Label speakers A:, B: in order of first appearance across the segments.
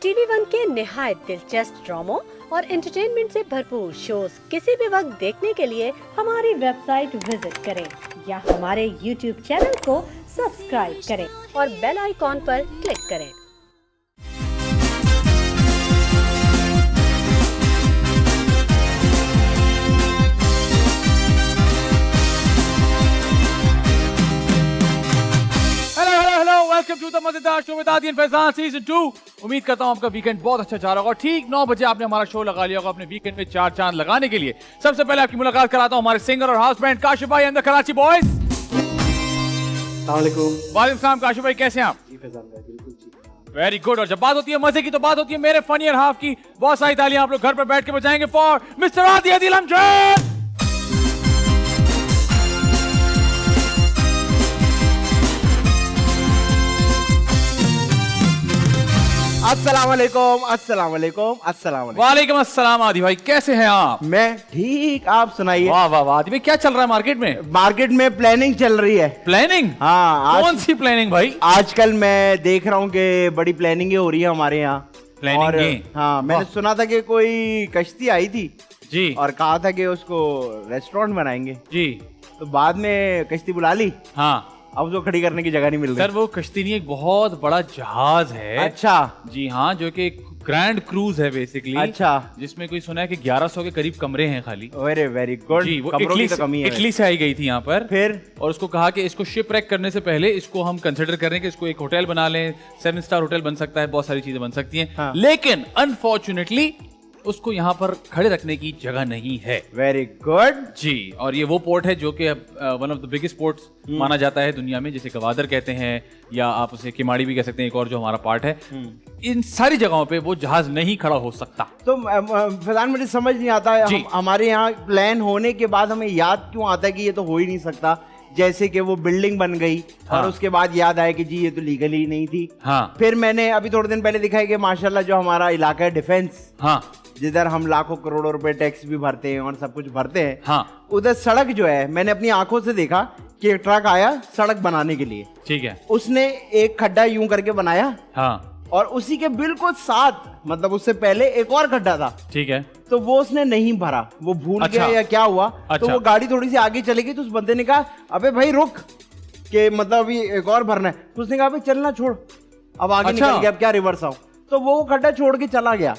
A: TV one के निहायत दिलचस्प ड्रामों और एंटरटेनमेंट से भरपूर शोज किसी भी वक्त देखने के लिए हमारी वेबसाइट विजिट करें या हमारे यूट्यूब चैनल को सब्सक्राइब करें और बेल आइकॉन पर क्लिक करें।
B: Welcome to the Mazedaar show with आदि एंड फैजान सीजन 2। उम्मीद करता हूं आपका वीकेंड बहुत अच्छा जा रहा होगा। ठीक 9 बजे आपने हमारा शो लगा लिया होगा अपने वीकेंड में चार चांद लगाने के लिए। सबसे पहले आपकी मुलाकात कराता हूं हमारे सिंगर और हाउस बैंड काशिफ भाई एंड द कराची बॉयज।
C: अस्सलाम वालेकुम।
B: वालेकुम सलाम काशिफ भाई, कैसे हैं आप?
C: जी फैजान भाई बिल्कुल ठीक।
B: Very good. और जब बात होती है मजे की तो बात होती है मेरे फनियर हाफ की। बहुत सारी तालियां आप लोग घर पर बैठ के बजाएंगे फॉर मिस्टर आदि अदील अमजद।
C: अस्सलाम वालेकुम, अस्सलाम वालेकुम, अस्सलाम वालेकुम।
B: वालेकुम अस्सलाम आदि भाई, कैसे हैं आप?
C: मैं ठीक, आप सुनाइए।
B: वाह वाह वाह आदि भाई, क्या चल रहा है मार्केट में?
C: मार्केट में प्लानिंग चल रही है।
B: प्लानिंग?
C: हाँ।
B: कौन सी प्लानिंग भाई?
C: आजकल मैं देख रहा हूँ कि बड़ी प्लानिंग हो रही है हमारे यहाँ।
B: प्लानिंग?
C: हाँ, मैंने सुना था कि कोई कश्ती आई थी
B: जी,
C: और कहा था कि उसको रेस्टोरेंट बनाएंगे
B: जी।
C: तो बाद में कश्ती बुला ली,
B: हाँ
C: अब उसको खड़ी करने की जगह नहीं मिल रही।
B: सर, वो कश्ती नहीं, एक बहुत बड़ा जहाज है।
C: अच्छा
B: जी हाँ, जो कि एक ग्रैंड क्रूज है बेसिकली।
C: अच्छा।
B: जिसमें कोई सुना है कि 1100 के करीब कमरे हैं खाली।
C: Very very good.
B: जी, वो
C: कमरों की तो कमी है।
B: इटली से आई गई थी यहाँ पर।
C: फिर
B: और उसको कहा कि इसको शिप रैक करने से पहले इसको हम कंसिडर करें कि इसको एक होटल बना लें। 7 स्टार होटल बन सकता है, बहुत सारी चीजें बन सकती हैं।
C: हाँ।
B: लेकिन अनफॉर्चुनेटली उसको यहाँ पर खड़े रखने की जगह नहीं है।
C: Very good.
B: जी, और ये वो पोर्ट है जो कि one of the biggest ports माना जाता है दुनिया में, जिसे गवादर कहते हैं या आप उसे किमाड़ी भी कह सकते हैं, एक और जो हमारा पार्ट है। इन सारी जगहों पे वो जहाज नहीं खड़ा हो सकता।
C: तो फैजान मुझे समझ नहीं आता है, हमारे यहाँ प्लान होने के बाद हमें याद क्यों आता है कि ये तो हो ही नहीं सकता। जैसे कि वो बिल्डिंग बन गई। हाँ। और उसके बाद याद आया कि जी ये तो लीगल ही नहीं थी।
B: हाँ।
C: फिर मैंने अभी थोड़े दिन पहले दिखा है कि माशाल्लाह जो हमारा इलाका है डिफेंस,
B: हाँ,
C: जिधर हम लाखों करोड़ों रुपए टैक्स भी भरते हैं और सब कुछ भरते हैं,
B: हाँ,
C: उधर सड़क जो है, मैंने अपनी आंखों से देखा कि एक ट्रक आया सड़क बनाने के लिए।
B: ठीक है।
C: उसने एक खड्डा यूं करके बनाया।
B: हाँ।
C: और उसी के बिल्कुल साथ, मतलब उससे पहले एक और खड्डा था।
B: ठीक है।
C: तो वो उसने नहीं भरा, वो भूल
B: अच्छा।
C: गया या क्या हुआ।
B: अच्छा।
C: तो वो गाड़ी थोड़ी सी आगे चली गई तो उस बंदे ने कहा अबे भाई रुक, के मतलब अभी एक और भरना है। तो उसने कहा अबे चलना छोड़, अब आगे
B: अच्छा।
C: निकल गया, अब क्या रिवर्स आऊं। तो वो खड्डा छोड़ के चला गया।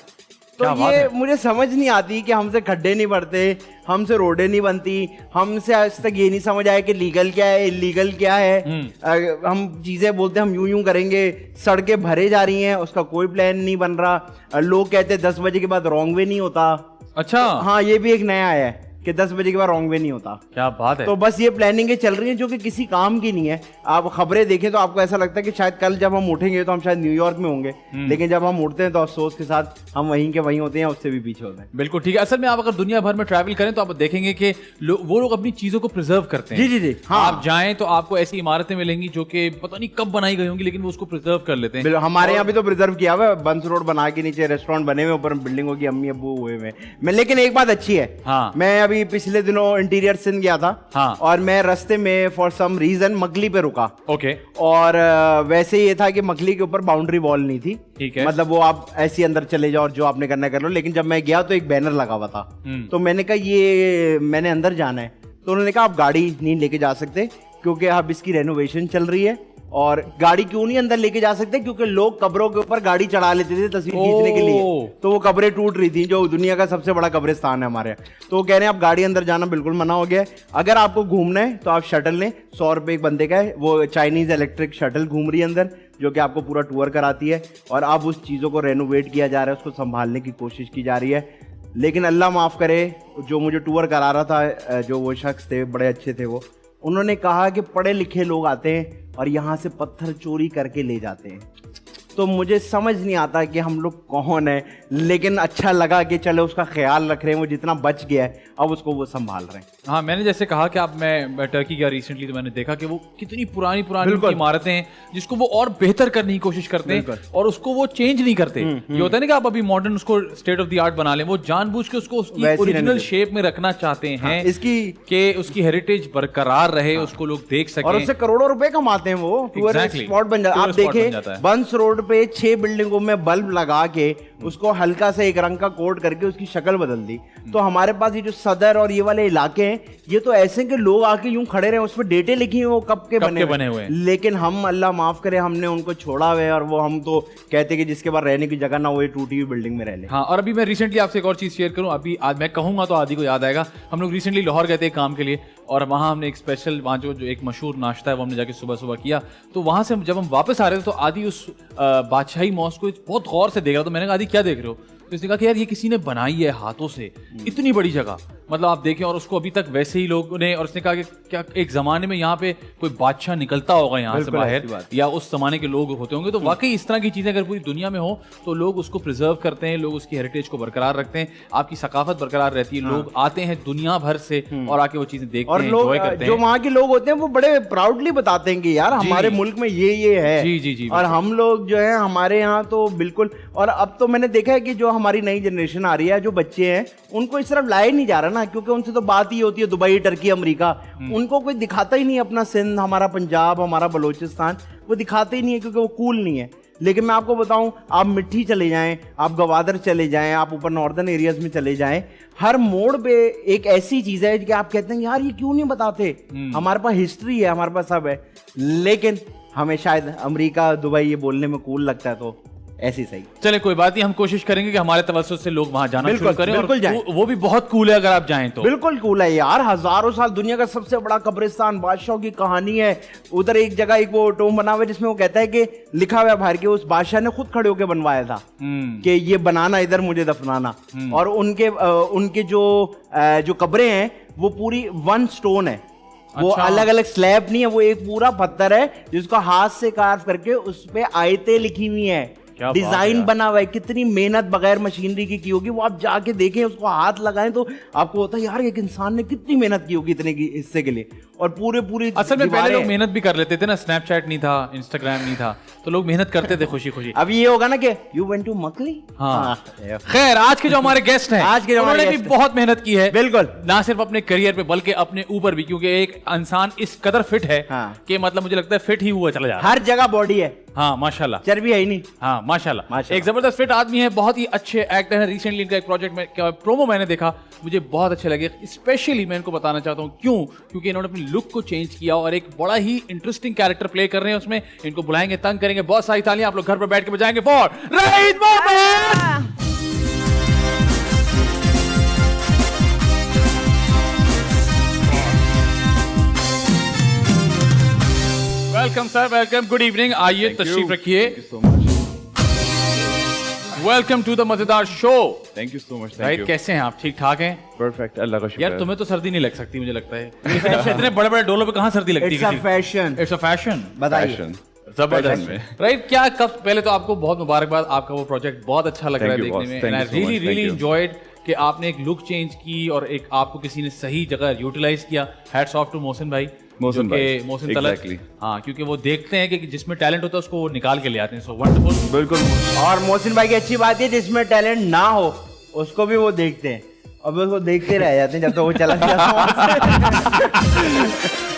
C: तो ये मुझे समझ नहीं आती कि हमसे खड्डे नहीं भरते, हमसे रोडें नहीं बनती, हमसे आज तक ये नहीं समझ आया कि लीगल क्या है इलीगल क्या है। हम चीजें बोलते हैं हम यूं यूं करेंगे, सड़कें भरे जा रही हैं, उसका कोई प्लान नहीं बन रहा। लोग कहते हैं 10 बजे के बाद रॉन्ग वे नहीं होता।
B: अच्छा।
C: हाँ, ये भी एक नया आया है कि 10 बजे के बाद रॉन्ग वे नहीं होता।
B: क्या बात है।
C: तो बस ये प्लानिंगें चल रही हैं जो कि किसी काम की नहीं है। आप खबरें देखें तो आपको ऐसा लगता है कि शायद कल जब हम उठेंगे तो हम शायद न्यूयॉर्क में होंगे, लेकिन जब हम उठते हैं तो अफसोस के साथ हम वहीं के वहीं होते हैं, उससे भी पीछे होते हैं।
B: बिल्कुल ठीक है। असल में आप अगर दुनिया भर में ट्रैवल करें तो आप देखेंगे कि वो लोग अपनी चीजों को प्रिजर्व करते हैं।
C: जी जी जी। हाँ।
B: आप जाएं तो आपको ऐसी इमारतें मिलेंगी जो कि पता नहीं कब बनाई गई होंगी, लेकिन वो उसको प्रिजर्व कर लेते हैं।
C: हमारे यहाँ भी तो प्रिजर्व किया हुआ है, बंस रोड बना के नीचे रेस्टोरेंट बने हुए, ऊपर बिल्डिंग होगी, अम्मी अब्बू हुए में। लेकिन एक बात अच्छी है।
B: हाँ।
C: मैं अभी पिछले दिनों इंटीरियर सिंध गया था।
B: हाँ।
C: और मैं रास्ते में फॉर सम रीजन मकली पे रुका।
B: ओके।
C: और वैसे ये था कि मकली के ऊपर बाउंड्री वॉल नहीं थी।
B: ठीक है।
C: मतलब वो आप ऐसे अंदर चले जाओ और जो आपने करना कर लो। लेकिन जब मैं गया तो एक बैनर लगा हुआ था। तो मैंने कहा ये मैंने अंदर जाना है। तो उन्होंने कहा आप गाड़ी नहीं लेके जा सकते क्योंकि अब इसकी रेनोवेशन चल रही है। और गाड़ी क्यों नहीं अंदर लेके जा सकते, क्योंकि लोग कब्रों के ऊपर गाड़ी चढ़ा लेते थे तस्वीर खींचने के लिए। तो वो कब्रें टूट रही थी, जो दुनिया का सबसे बड़ा कब्रिस्तान है हमारे। तो वो कह रहे हैं आप गाड़ी अंदर जाना बिल्कुल मना हो गया है। अगर आपको घूमना है तो आप शटल लें, 100 रुपए एक बंदे का है। वो चाइनीज इलेक्ट्रिक शटल घूम रही है अंदर, जो कि आपको पूरा टूर कराती है। और अब उस चीज़ों को रेनोवेट किया जा रहा है, उसको संभालने की कोशिश की जा रही है। लेकिन अल्लाह माफ़ करे, जो मुझे टूर करा रहा था, जो वो शख्स थे, बड़े अच्छे थे वो, उन्होंने कहा कि पढ़े लिखे लोग आते हैं और यहाँ से पत्थर चोरी करके ले जाते हैं। तो मुझे समझ नहीं आता कि हम लोग कौन है, लेकिन अच्छा लगा कि चलो उसका ख्याल रख रहे हैं, वो जितना बच गया है अब उसको वो संभाल रहे हैं।
B: हाँ, मैंने जैसे कहा कि मैं टर्की गया रिसेंटली, तो मैंने देखा कि वो कितनी पुरानी इमारतें हैं जिसको वो और बेहतर करने की कोशिश करते हैं और उसको वो चेंज नहीं करते। ये होता है ना कि आप अभी मॉडर्न उसको स्टेट ऑफ द आर्ट बना लें, वो जानबूझ के उसको उसकी ओरिजिनल शेप में रखना चाहते हैं।
C: इसकी
B: कि उसकी हेरिटेज बरकरार रहे, उसको लोग देख सकें,
C: और उससे करोड़ों रुपए कमाते हैं। वो टूरिस्ट स्पॉट बन जाता है। आप देखें बंस रोड पे 6 बिल्डिंगों में बल्ब लगा के उसको हल्का से एक रंग का कोट करके उसकी शक्ल बदल दी। तो हमारे पास ये जो सदर और ये वाले इलाके हैं, ये तो ऐसे कि लोग आके यूं खड़े रहे, उस पर डेटे लिखी हैं वो कब के बने हुए हैं। लेकिन हम, अल्लाह माफ करे, हमने उनको छोड़ा हुआ है और वो हम तो कहते हैं कि जिसके बाद रहने की जगह ना वो टूटी हुई बिल्डिंग में रह ले।
B: हाँ, और अभी मैं रिसेंटली आपसे एक और चीज शेयर करूं, अभी आज मैं कहूंगा तो आदि को याद आएगा। हम लोग रिसेंटली लाहौर गए थे काम के लिए और वहाँ हमने एक स्पेशल, वहाँ जो एक मशहूर नाश्ता है वो हमने जाके सुबह सुबह किया। तो वहाँ से जब हम वापस आ रहे थे तो आदि उस बादशाही मॉस्क को बहुत गौर से देख रहा था। तो मैंने कहा आदि क्या देख रहे हो? तो इसने कहा कि यार ये किसी ने बनाई है हाथों से, इतनी बड़ी जगह, मतलब आप देखें, और उसको अभी तक वैसे ही लोगों ने, और उसने कहा कि क्या एक जमाने में यहाँ पे कोई बादशाह निकलता होगा यहाँ से बाहर, या उस जमाने के लोग होते होंगे। तो वाकई इस तरह की चीजें अगर पूरी दुनिया में हो तो लोग उसको प्रिजर्व करते हैं, लोग उसकी हेरिटेज को बरकरार रखते हैं, आपकी सकाफत बरकरार रहती है। लोग आते हैं दुनिया भर से और आके वो चीजें देखते हैं, एंजॉय करते हैं।
C: जो वहाँ के लोग होते हैं वो बड़े प्राउडली बताते हैं कि यार हमारे मुल्क में ये है।
B: जी जी जी।
C: और हम लोग जो है हमारे यहाँ तो बिल्कुल, और अब तो मैंने देखा है कि जो हमारी नई जनरेशन आ रही है, जो बच्चे हैं, उनको इस तरफ लाया नहीं जा रहा ना, क्योंकि उनसे तो बात ही होती है दुबई, टर्की, अमेरिका। उनको कोई दिखाता ही नहीं अपना सिंध, हमारा पंजाब, हमारा बलोचिस्तान, वो दिखाते ही नहीं है क्योंकि वो कूल नहीं है। लेकिन मैं आपको बताऊं, आप मिट्टी चले जाएं, आप गवादर चले जाएं, आप ऊपर नॉर्दर्न एरियाज में चले जाएं, हर मोड़ पे एक ऐसी चीज है कि आप कहते हैं यार ये क्यों नहीं बताते। हमारे पास हिस्ट्री है, हमारे पास सब है, लेकिन हमें शायद अमेरिका, दुबई ये बोलने में कूल लगता है, तो ऐसी सही।
B: चले कोई बात नहीं, हम कोशिश करेंगे कि हमारे तवज्जुह से लोग वहां जाना शुरू करें,
C: बिल्कुल जाएं।
B: वो भी बहुत कूल है अगर आप जाएं तो।
C: बिल्कुल कूल है यार, हजारों साल दुनिया का सबसे बड़ा कब्रिस्तान, बादशाहों की कहानी है। उधर एक जगह एक वो टोम बना हुआ है जिसमें वो कहता है कि लिखा हुआ है बाहर के उस बादशाह ने खुद खड़े होकर बनवाया था कि ये बनाना, इधर मुझे दफनाना। और उनके जो कब्रें हैं वो पूरी 1 स्टोन है, वो अलग अलग स्लैब नहीं है, वो एक पूरा पत्थर है जिसको हाथ से कार्व करके उस पे आयतें लिखी हुई हैं, डिजाइन बना हुआ है। कितनी मेहनत बगैर मशीनरी की होगी, वो आप जाके देखें, उसको हाथ लगाएं तो आपको होता है यार एक इंसान ने कितनी मेहनत की होगी इतने की हिस्से के लिए। और पूरे
B: असल में पहले लोग मेहनत भी कर लेते थे ना, स्नैपचैट नहीं था, इंस्टाग्राम नहीं था, तो लोग मेहनत करते थे खुशी खुशी।
C: अब ये होगा ना कि यू वेंट टू मकली।
B: हाँ। खैर, आज के जो हमारे गेस्ट हैं,
C: आज के जो
B: उन्होंने भी बहुत मेहनत की है,
C: बिल्कुल,
B: ना सिर्फ अपने करियर पे बल्कि अपने ऊपर भी, क्योंकि एक इंसान इस कदर फिट है कि मतलब मुझे लगता है फिट ही हुआ चला जा रहा है।
C: हर जगह बॉडी है।
B: हाँ माशाल्लाह,
C: चर्बी है ही नहीं।
B: हाँ माशाल्लाह, एक जबरदस्त फिट आदमी है, बहुत ही अच्छे एक्टर है। रिसेंटली इनका एक प्रोजेक्ट में प्रोमो मैंने देखा, मुझे बहुत अच्छे लगे। स्पेशली मैं इनको बताना चाहता हूँ क्यों, क्योंकि इन्होंने अपनी लुक को चेंज किया और एक बड़ा ही इंटरेस्टिंग कैरेक्टर प्ले कर रहे हैं उसमें। इनको बुलाएंगे, तंग करेंगे, बहुत सारी तालियां आप लोग घर पर बैठ के बजाएंगे for Raeed Mohammad. Welcome sir, welcome, good evening, आइए तशरीफ रखिए। Welcome to the Mazedaar show.
D: Thank you so much.
B: Right, कैसे हैं आप? ठीक ठाक हैं?
D: परफेक्ट, अल्लाह का शुक्र।
B: यार तुम्हें तो सर्दी नहीं लग सकती मुझे लगता है, इतने बड़े बड़े डोलों पे कहाँ सर्दी लगती है?
C: It's a fashion.
B: It's a fashion.
C: बताइए।
B: जबरदस्त। राइट, क्या कब, पहले तो आपको बहुत मुबारकबाद, आपका वो प्रोजेक्ट बहुत अच्छा लग रहा है देखने में, एंड आई रियली एंजॉयड कि आपने एक लुक चेंज की और एक आपको किसी ने सही जगह यूटिलाइज किया। हैट्स ऑफ टू मोहसिन भाई, मोहसिन तलत। हाँ, क्योंकि वो देखते हैं कि जिसमें टैलेंट होता है उसको वो निकाल के ले आते हैं। So wonderful.
C: बिल्कुल। और मोहसिन भाई की अच्छी बात है, जिसमें टैलेंट ना हो उसको भी वो देखते हैं और उसको देखते रह जाते हैं जब तक वो चला जाता।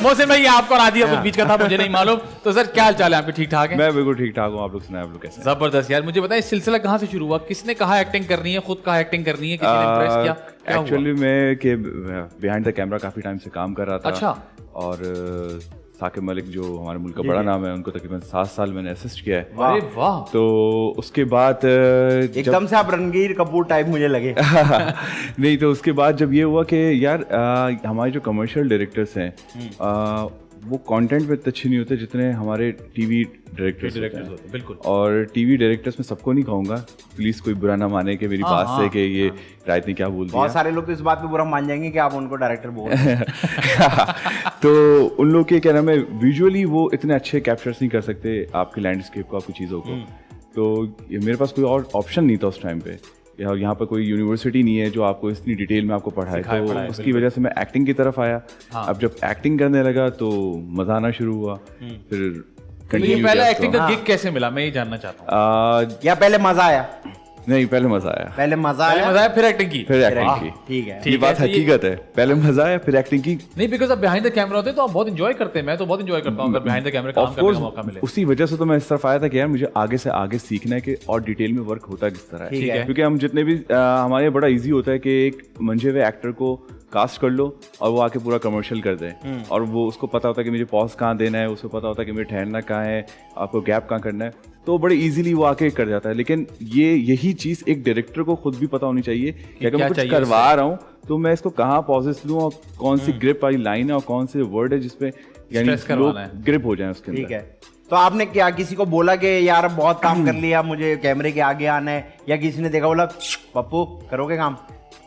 B: मोहसिन भाई, आपको राजी है बीच का था, मुझे नहीं मालूम। तो सर क्या हाल चाल है आपके? ठीक ठाक है?
D: मैं बिल्कुल ठीक ठाक हूँ, आप लोग सुनाए, आप लोग कैसे?
B: जबरदस्त। यार मुझे बताएं, सिलसिला कहाँ से शुरू हुआ? किसने कहा एक्टिंग करनी है? खुद कहा एक्टिंग करनी है? किसी ने इम्प्रेस किया?
D: एक्चुअली मैं के बिहाइंड द कैमरा काफी टाइम से काम कर रहा था।
B: अच्छा।
D: और साकिब मलिक जो हमारे मुल्क का बड़ा नाम है, उनको तकरीबन 7 साल मैंने असिस्ट किया है।
B: अरे वाह।
D: तो उसके बाद
C: एकदम से आप रणबीर कपूर टाइप मुझे लगे।
D: नहीं, तो उसके बाद जब ये हुआ कि यार हमारे जो कमर्शियल डायरेक्टर्स हैं वो कंटेंट में इतने अच्छे नहीं होते जितने हमारे टीवी डायरेक्टर्स होते हैं।
B: बिल्कुल।
D: और टीवी डायरेक्टर्स में सबको नहीं कहूँगा, प्लीज कोई बुरा ना माने कि मेरी बात से कि ये रायत ने क्या बोल दिया।
C: बहुत सारे लोग तो इस बात पे बुरा मान जाएंगे कि आप उनको डायरेक्टर बोल रहे हैं।
D: तो उन लोग के क्या नाम है, विजुअली वो इतने अच्छे कैप्चर्स नहीं कर सकते आपके लैंडस्केप को, आपकी चीज़ों को। तो मेरे पास कोई और ऑप्शन नहीं था उस टाइम पे, यहाँ पर कोई यूनिवर्सिटी नहीं है जो आपको इतनी डिटेल में आपको पढ़ाए, तो उसकी वजह से मैं एक्टिंग की तरफ आया। अब जब एक्टिंग करने लगा तो मजा आना शुरू हुआ। फिर
B: ये पहला एक्टिंग का गिग कैसे मिला, मैं ये जानना चाहता हूँ।
C: या पहले मजा आया?
D: नहीं, पहले मजा आया,
C: पहले मजा
B: पहले
C: आया,
B: मजा आया फिर एक्टिंग की।
D: फिर एक्टिंग की।
C: ठीक है।
D: ये बात
B: तो ये-
D: हकीकत है, पहले मजा आया फिर एक्टिंग की।
B: नहीं, बिकॉज आप बिहाइंड द कैमरा होते हैं तो आप बहुत एंजॉय करते हैं। मैं तो बहुत एंजॉय करता हूँ अगर बिहाइंड द कैमरा काम
D: Of
B: करने
D: course,
B: का मौका मिले।
D: उसी वजह से तो मैं इस तरफ आया था कि यार मुझे आगे से आगे सीखना है कि और डिटेल में वर्क होता किस तरह
C: ठीक है।
D: क्योंकि हम जितने भी हमारे बड़ा इजी होता है कि एक मंझे हुए एक्टर को कास्ट कर लो और वो आके पूरा कमर्शियल कर दे, और वो उसको पता होता है कि मुझे पॉज कहाँ देना है, उसको पता होता है कि मुझे ठहरना कहाँ है, आपको गैप कहाँ करना है, तो बड़े इजीली वो आके कर जाता है। लेकिन यही चीज़ एक डायरेक्टर को खुद भी पता होनी चाहिए कि अगर
B: क्या
D: मैं कुछ
B: चाहिए
D: करवा रहा हूँ तो मैं इसको कहाँ पॉजेस लूँ और कौन सी ग्रिप वाली लाइन है और कौन से वर्ड है जिसपे यानी
B: Stress करवाना
D: लोग
B: है।
D: ग्रिप हो जाए उसके अंदर।
C: ठीक है। तो आपने क्या किसी को बोला कि यार अब बहुत काम कर लिया, मुझे कैमरे के आगे आना है, या किसी ने देखा बोला पप्पू करोगे काम?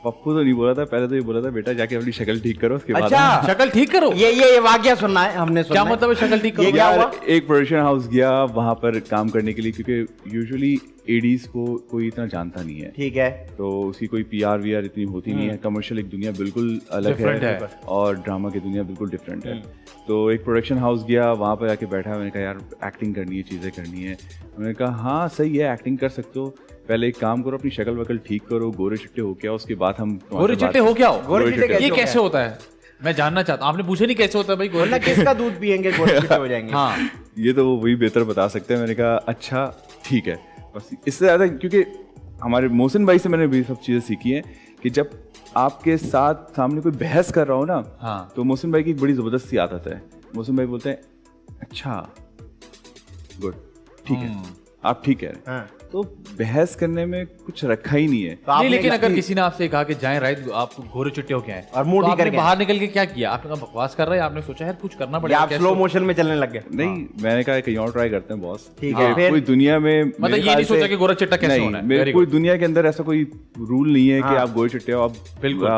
D: पप्पू तो नहीं बोला था, पहले तो ये बोला था बेटा जाके अपनी शक्ल ठीक करो, उसके बाद
C: अच्छा,
B: शक्ल ठीक करो।
C: ये वाकया सुनना है हमने, सुनना
B: क्या
C: है।
B: मतलब है शक्ल ठीक करो?
C: ये क्या
D: यार,
C: हुआ?
D: एक प्रोडक्शन हाउस गया वहां पर काम करने के लिए, क्योंकि यूजुअली एडीज को कोई इतना जानता नहीं है,
C: ठीक है।
D: तो उसकी कोई पीआर वीआर इतनी होती नहीं है। कमर्शियल एक दुनिया बिल्कुल अलग
B: Different
D: है
B: है।
D: और ड्रामा की दुनिया बिल्कुल डिफरेंट है। तो एक प्रोडक्शन हाउस गया, वहां पर जाके बैठा, मैंने कहा यार एक्टिंग करनी है, चीज़ें करनी है। उन्होंने कहा हाँ सही है, एक्टिंग कर सकते हो, पहले एक काम करो, अपनी शक्ल वकल ठीक करो, गोरे चिट्टे हो क्या, उसके बाद हम
B: गोरे चिट्टे हो क्या हो?
C: गोरे चिट्टे
B: ये
C: हो
B: कैसे होता है? मैं जानना चाहता हूँ। आपने पूछा नहीं कैसे होता है भाई गोरे
C: वरना
B: चिट्टे?
C: किसका दूध पियेंगे गोरे चिट्टे हो जाएंगे?
B: हाँ,
D: ये तो वही बेहतर बता सकते हैं। मैंने कहा अच्छा ठीक है, बस इससे ज़्यादा, क्योंकि हमारे मोहसिन भाई से मैंने भी सब चीज़ें सीखी हैं कि जब आपके साथ सामने कोई बहस कर रहा हो ना,
B: हाँ।
D: तो मोहसिन भाई की एक बड़ी ज़बरदस्त सी आदत है। मोहसिन भाई बोलते हैं अच्छा गुड, ठीक है, आप ठीक कह रहे हैं।
C: हाँ।
D: तो बहस करने में कुछ रखा ही नहीं है।
C: तो आपने
B: नहीं, लेकिन अगर
C: इसकी-
B: किसी ने आपसे कहा कि जाएं राइट, आप गोरे चिट्टे हो क्या है,
C: और मुंह
B: तो
C: ठीक
B: आपने
C: करके
B: बाहर निकल के क्या किया? आपने कहा बकवास कर रहा है, आपने सोचा है कुछ करना
C: या
B: पड़ेगा,
C: आप
B: कैसे
C: स्लो
B: हो?
C: मोशन में चलने लग गए?
D: नहीं, मैंने कहा कहीं और ट्राई करते हैं बॉस।
C: ठीक है,
D: हाँ,
C: फिर?
D: कोई दुनिया में
B: मतलब
D: मेरे
B: ये
D: ख्याल
B: नहीं सोचा
D: से-
B: कि गोरा चिट्टा कैसे
D: नहीं,
B: होना है?
D: मेरे
B: Very
D: कोई
B: good.
D: दुनिया के अंदर ऐसा कोई रूल नहीं है कि
C: हाँ।
D: आप गोरे चिट्टे हो। आप
B: बिल्कुल।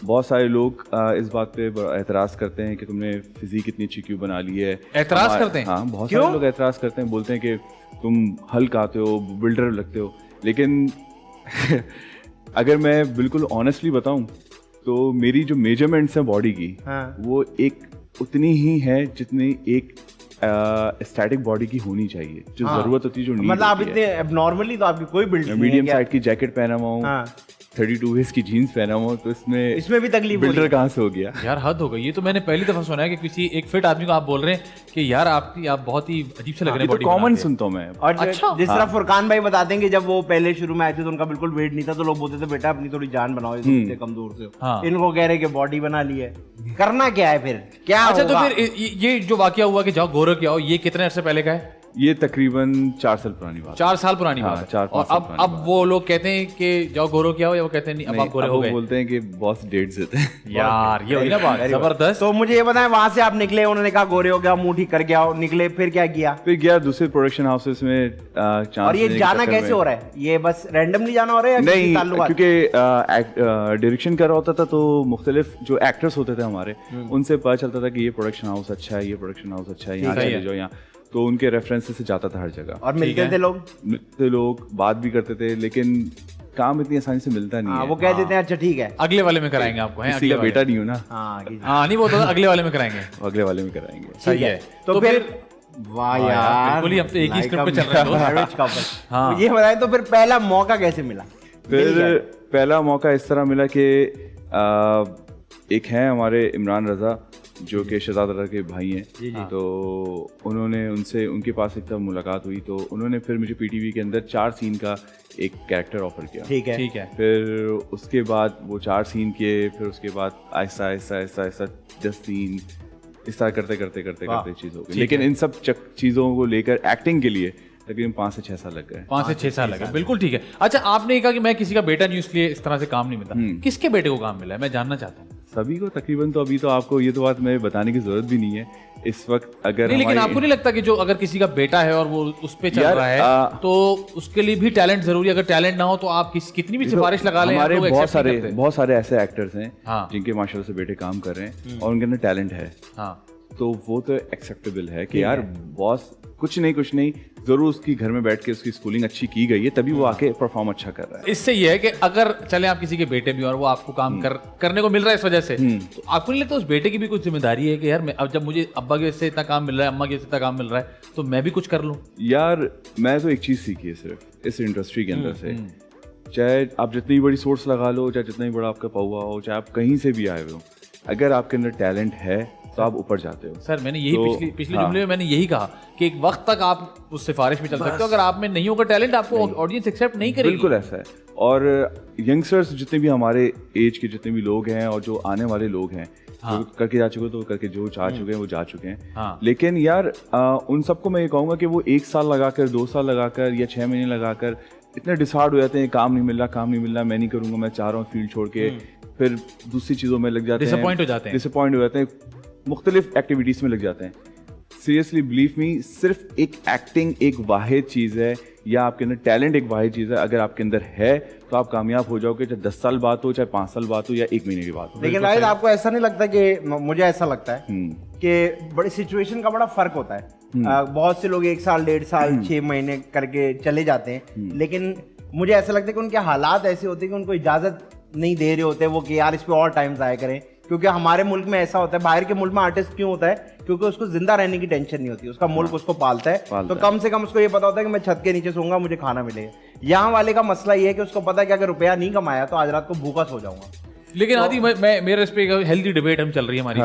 D: बहुत सारे लोग इस बात पे एतराज करते हैं कि तुमने फिजिक इतनी अच्छी क्यों बना ली है।
B: एतराज करते हैं?
D: हाँ, बहुत
C: क्यों?
D: सारे लोग एतराज करते हैं, बोलते हैं कि तुम हल्क आते हो, बिल्डर लगते हो। लेकिन अगर मैं बिल्कुल ऑनेस्टली बताऊं तो मेरी जो मेजरमेंट्स हैं बॉडी की,
C: हाँ।
D: वो एक उतनी ही है जितनी एक स्टैटिक बॉडी की होनी चाहिए, जो
C: हाँ।
D: जरूरत होती है, जो नीड
C: मतलब आप
D: होती
C: इतने एबनॉर्मली तो आपकी कोई बिल्ड
D: है।
C: नहीं है
D: मीडियम
C: क्या?
D: साइज की जैकेट पहना हुआ हूँ,
C: हाँ।
D: 32 वेस्ट की जीन्स पहना हुआ हूँ, तो
C: इसमें भी तकलीफ हो रही
D: बिल्डर
C: है?
D: कहाँ से हो गया।
B: यार हद हो गई। ये तो मैंने पहली दफा सुना है कि किसी एक फिट आदमी को आप बोल रहे हैं कि यार आप बहुत ही अजीब से लग रहे
D: ये
B: हैं
D: तो
B: बॉडी
D: कॉमन
B: बना के।
D: सुनता हूँ मैं।
C: और
B: अच्छा।
C: जिस तरह फुरकान भाई बताते हैं कि जब वो पहले शुरू में आए थे तो उनका बिल्कुल वेट नहीं था, तो लोग बोलते थे बेटा अपनी थोड़ी जान बनाओ, इतने कमजोर से हो।
B: हाँ।
C: इनको कह रहे कि बॉडी बना ली है, करना क्या है फिर? क्या
B: अच्छा, तो
C: होगा?
B: फिर ये जो वाकया हुआ कि जाओ गोरे क्या हो, ये कितने अर्से पहले का है?
D: ये तकरीबन 4 साल पुरानी बात है।
B: 4 साल पुरानी
D: हाँ,
B: बात है।
D: 4-5
B: और
D: साल
B: अब
D: पुरानी
B: अब
D: बात
B: वो लोग कहते हैं कि जाओ गोरो क्या हो, या वो कहते हैं नहीं अब
D: नहीं,
B: आप गोरे
D: अब
B: हो
D: वो
B: गए?
D: बोलते हैं कि बॉस डेट्स देते हैं।
B: यार ये हुई ना बात जबरदस्त।
C: तो मुझे ये बताएं, वहां से आप निकले, उन्होंने कहा गोरे हो गया, मुंह ठीक करके आओ, निकले, फिर क्या किया?
D: फिर गया दूसरे प्रोडक्शन हाउसेस में चांस
C: और ये
D: लेने के
C: जाना
D: चक्कर
C: कैसे
D: में।
C: हो रहा है? ये बस रैंडमली जाना हो रहा है या किसी
D: नहीं,
C: ताल्लुकात?
D: क्योंकि डायरेक्शन कर रहा होता था तो मुख्तलिफ जो एक्टर्स होते थे हमारे, उनसे पता चलता था कि ये प्रोडक्शन हाउस अच्छा है, ये प्रोडक्शन हाउस अच्छा है, यहाँ
B: सही
D: चले
B: है।
D: जाओ यहाँ, तो उनके रेफरेंसेस से जाता था हर जगह।
C: और मिलते थे लोग?
D: मिलते लोग, बात भी करते थे, लेकिन काम इतनी आसानी से मिलता नहीं
C: हाँ,
D: है।
C: वो कह देते हैं अच्छा ठीक है।
B: अगले वाले में कराएंगे आपको, हैं?
D: किसी
B: अगले
D: का
B: वाले।
D: बेटा नहीं हो ना,
C: हाँ
B: हाँ नहीं, वो तो अगले वाले में कराएंगे।
D: अगले वाले में कराएंगे।
B: सही है।
C: तो फिर वाह यार,
B: बिल्कुल ही हम तो एक ही स्क्रिप्ट पे चल रहे हैं दोस्त।
C: Savage couple।
B: हाँ।
C: तो ये बताएं, तो फिर पहला मौका कैसे मिला? मिल गया?
D: फिर पहला मौका इस तरह मिला कि एक है हमारे इमरान रजा जो कि शहजाद रजा के भाई हैं, तो उन्होंने उनसे उनके पास एक तब मुलाकात हुई, तो उन्होंने फिर मुझे पीटीवी के अंदर 4 सीन का एक कैरेक्टर ऑफर किया।
C: ठीक है।
B: ठीक है।
D: फिर उसके बाद वो 4 सीन किए, फिर उसके बाद आहिस्ता आहिस्ता आहिस्ता आहिस्ता 10 सीन, इस तरह करते करते करते
C: वाह।
D: करते चीज़ हो गई। लेकिन इन सब चीज़ों को लेकर एक्टिंग के लिए तकरीबन 5 से 6 साल लग गए।
B: 5 से 6 साल लगे, बिल्कुल ठीक है। अच्छा, आपने ये कहा कि मैं किसी का बेटा नहीं, इसलिए इस तरह से काम नहीं मिलता। किसके बेटे को काम मिला है, मैं जानना चाहता हूँ।
D: सभी को तकरीबन, तो अभी तो आपको ये तो बात मैं बताने की जरूरत भी नहीं है इस वक्त। अगर
B: नहीं, लेकिन
D: हमारी-
B: आपको नहीं लगता कि जो अगर किसी का बेटा है और वो उस पे चल
D: यार,
B: रहा है तो उसके लिए भी टैलेंट जरूरी है? अगर टैलेंट ना हो तो आप कितनी भी
D: देखो,
B: सिफारिश लगा लें,
D: हमारे
B: लोग
D: बहुत
B: accept नहीं करते।
D: बहुत सारे ऐसे एक्टर्स हैं
B: हाँ।
D: जिनके माशाल्लाह से बेटे काम कर रहे हैं और उनके अंदर टैलेंट है,
B: हाँ,
D: तो वो तो एक्सेप्टेबल है कि यार बॉस कुछ नहीं जरूर उसकी घर में बैठ के उसकी स्कूलिंग अच्छी की गई है, तभी वो आके परफॉर्म अच्छा कर रहा है।
B: इससे ये है कि अगर चले आप किसी के बेटे भी और वो आपको काम करने को मिल रहा है इस वजह से, तो आपको नहीं लगता उस बेटे की भी कुछ जिम्मेदारी है कि यार अब जब मुझे अब्बा के से इतना काम मिल रहा है, अम्मा के से इतना काम मिल रहा है, तो मैं भी कुछ कर लूं?
D: यार मैं तो एक चीज सीखी है सिर्फ इस इंडस्ट्री के अंदर से चाहे आप जितनी बड़ी सोर्स लगा लो, चाहे जितना ही बड़ा आपका पौवा हो, चाहे आप कहीं से भी आए हुए हो, अगर आपके अंदर टैलेंट है तो आप ऊपर जाते हो।
B: सर मैंने यही पिछले जुमले में मैंने यही कहा कि एक वक्त तक आप उस सिफारिश में चल सकते हो, अगर आप में नहीं होगा टैलेंट आपको ऑडियंस एक्सेप्ट नहीं करेगी।
D: बिल्कुल ऐसा है। और यंगस्टर्स जितने भी हमारे एज के जितने भी लोग हैं और जो आने वाले लोग हैं, जो करके जा चुके तो करके, जो जा चुके हैं वो जा चुके हैं। लेकिन यार उन सबको मैं ये कहूँगा कि वो 1 साल लगाकर, 2 साल लगाकर या 6 महीने लगाकर इतने डिसहार्ड हो जाते हैं, काम नहीं मिल रहा, मैं नहीं करूँगा, मैं चाह रहा हूँ फील्ड छोड़ के, फिर दूसरी चीज़ों में लग जाते हैं, डिसअपॉइंट हो जाते हैं, मुख्तलिफ एक्टिविटीज़ में लग जाते हैं। सीरियसली बिलीव मी, सिर्फ एक एक्टिंग एक वाहिद चीज़ है, या आपके अंदर टैलेंट एक वाहिद चीज़ है। अगर आपके अंदर है तो आप कामयाब हो जाओगे, चाहे 10 साल बाद हो, चाहे 5 साल बाद हो, या 1 महीने की बात हो।
C: लेकिन राहिद, आपको ऐसा नहीं लगता कि, मुझे ऐसा लगता है कि बड़ी सिचुएशन का बड़ा फर्क होता है। बहुत से लोग 1 साल, 1.5 साल, 6 महीने करके चले जाते हैं, लेकिन मुझे ऐसा लगता है कि उनके हालात ऐसे होते हैं कि उनको इजाजत नहीं दे रहे होते वो कि यार इस पे और टाइम ज़ाया करें। क्योंकि हमारे मुल्क में ऐसा होता है, बाहर के मुल्क में आर्टिस्ट क्यों होता है? क्योंकि उसको जिंदा रहने की टेंशन नहीं होती, उसका मुल्क उसको पालता है, तो कम से कम उसको ये पता होता है कि मैं छत के नीचे सोऊंगा, मुझे खाना मिलेगा। यहाँ वाले का मसला ये है कि उसको पता है कि अगर रुपया नहीं कमाया तो आज रात को भूखा सो जाऊंगा।
B: लेकिन आदि मैं मेरे इस पे एक हेल्दी डिबेट हम चल रही है हमारी,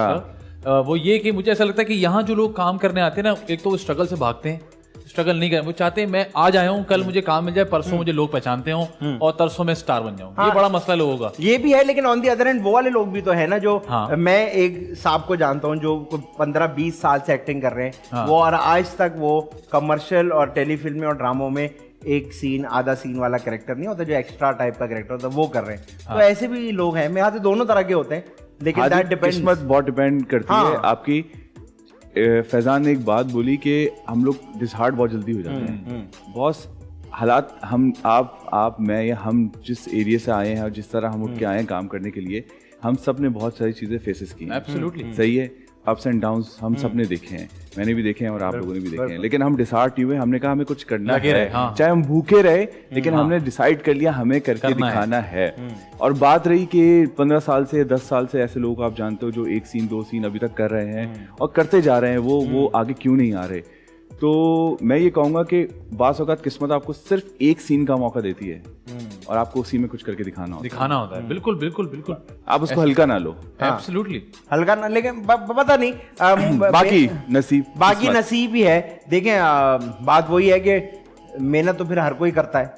B: वो ये कि मुझे ऐसा लगता है कि यहाँ जो लोग काम करने आते हैं ना, एक तो वो स्ट्रगल से भागते हैं, स्ट्रगल नहीं करें, वो चाहते हैं मैं आज आया हूँ, कल मुझे काम मिल जाए, परसों मुझे लोग पहचानते हो और तरसों में स्टार बन जाऊं। ये बड़ा मसला लोगों का ये
C: भी है। लेकिन ऑन दी अदर एंड वो वाले लोग भी तो है ना, जो मैं एक साहब को जानता हूँ जो 15-20 साल से एक्टिंग कर रहे हैं, वो और आज तक वो कमर्शियल और टेलीफिल्में और ड्रामों में एक सीन, आधा सीन वाला कैरेक्टर नहीं होता, जो एक्स्ट्रा टाइप का कैरेक्टर होता है, वो कर रहे हैं। तो ऐसे भी लोग हैं, मेरे हाथ दोनों तरह के होते हैं, लेकिन दैट डिपेंड्स,
D: किस्मत बहुत डिपेंड करती है आपकी। फैजान ने एक बात बोली कि हम लोग डिसहार्ड बहुत जल्दी हो जाते हैं। बहुत हालात, आप मैं या हम जिस एरिया से आए हैं और जिस तरह हम उठ के आए हैं काम करने के लिए, हम सब ने बहुत सारी चीजें फेसेस की हैं।
B: एब्सोल्युटली
D: सही है, अप्स एंड डाउन्स हम सब ने देखे हैं, मैंने भी देखे हैं और आप लोगों ने भी देखे हैं। लेकिन हम डिसहार्ड हुए, हमने कहा हमें कुछ करना है, चाहे हम भूखे रहे, लेकिन हमने डिसाइड कर लिया हमें करके दिखाना है। और बात रही कि 15 साल से 10 साल से ऐसे लोग आप जानते हो जो 1 सीन 2 सीन अभी तक कर रहे हैं और करते जा रहे हैं, वो आगे क्यों नहीं आ रहे? तो मैं ये कहूंगा कि बास औक़ात किस्मत आपको सिर्फ 1 सीन का मौका देती है और आपको उसी में कुछ करके दिखाना होता है।
B: बिल्कुल बिल्कुल बिल्कुल,
D: आप उसको हल्का ना लो।
B: एब्सोल्युटली
C: हल्का ना, लेकिन पता नहीं
D: बाकी
C: नसीब ही है। देखें, बात वही है कि मेहनत तो फिर हर कोई करता है,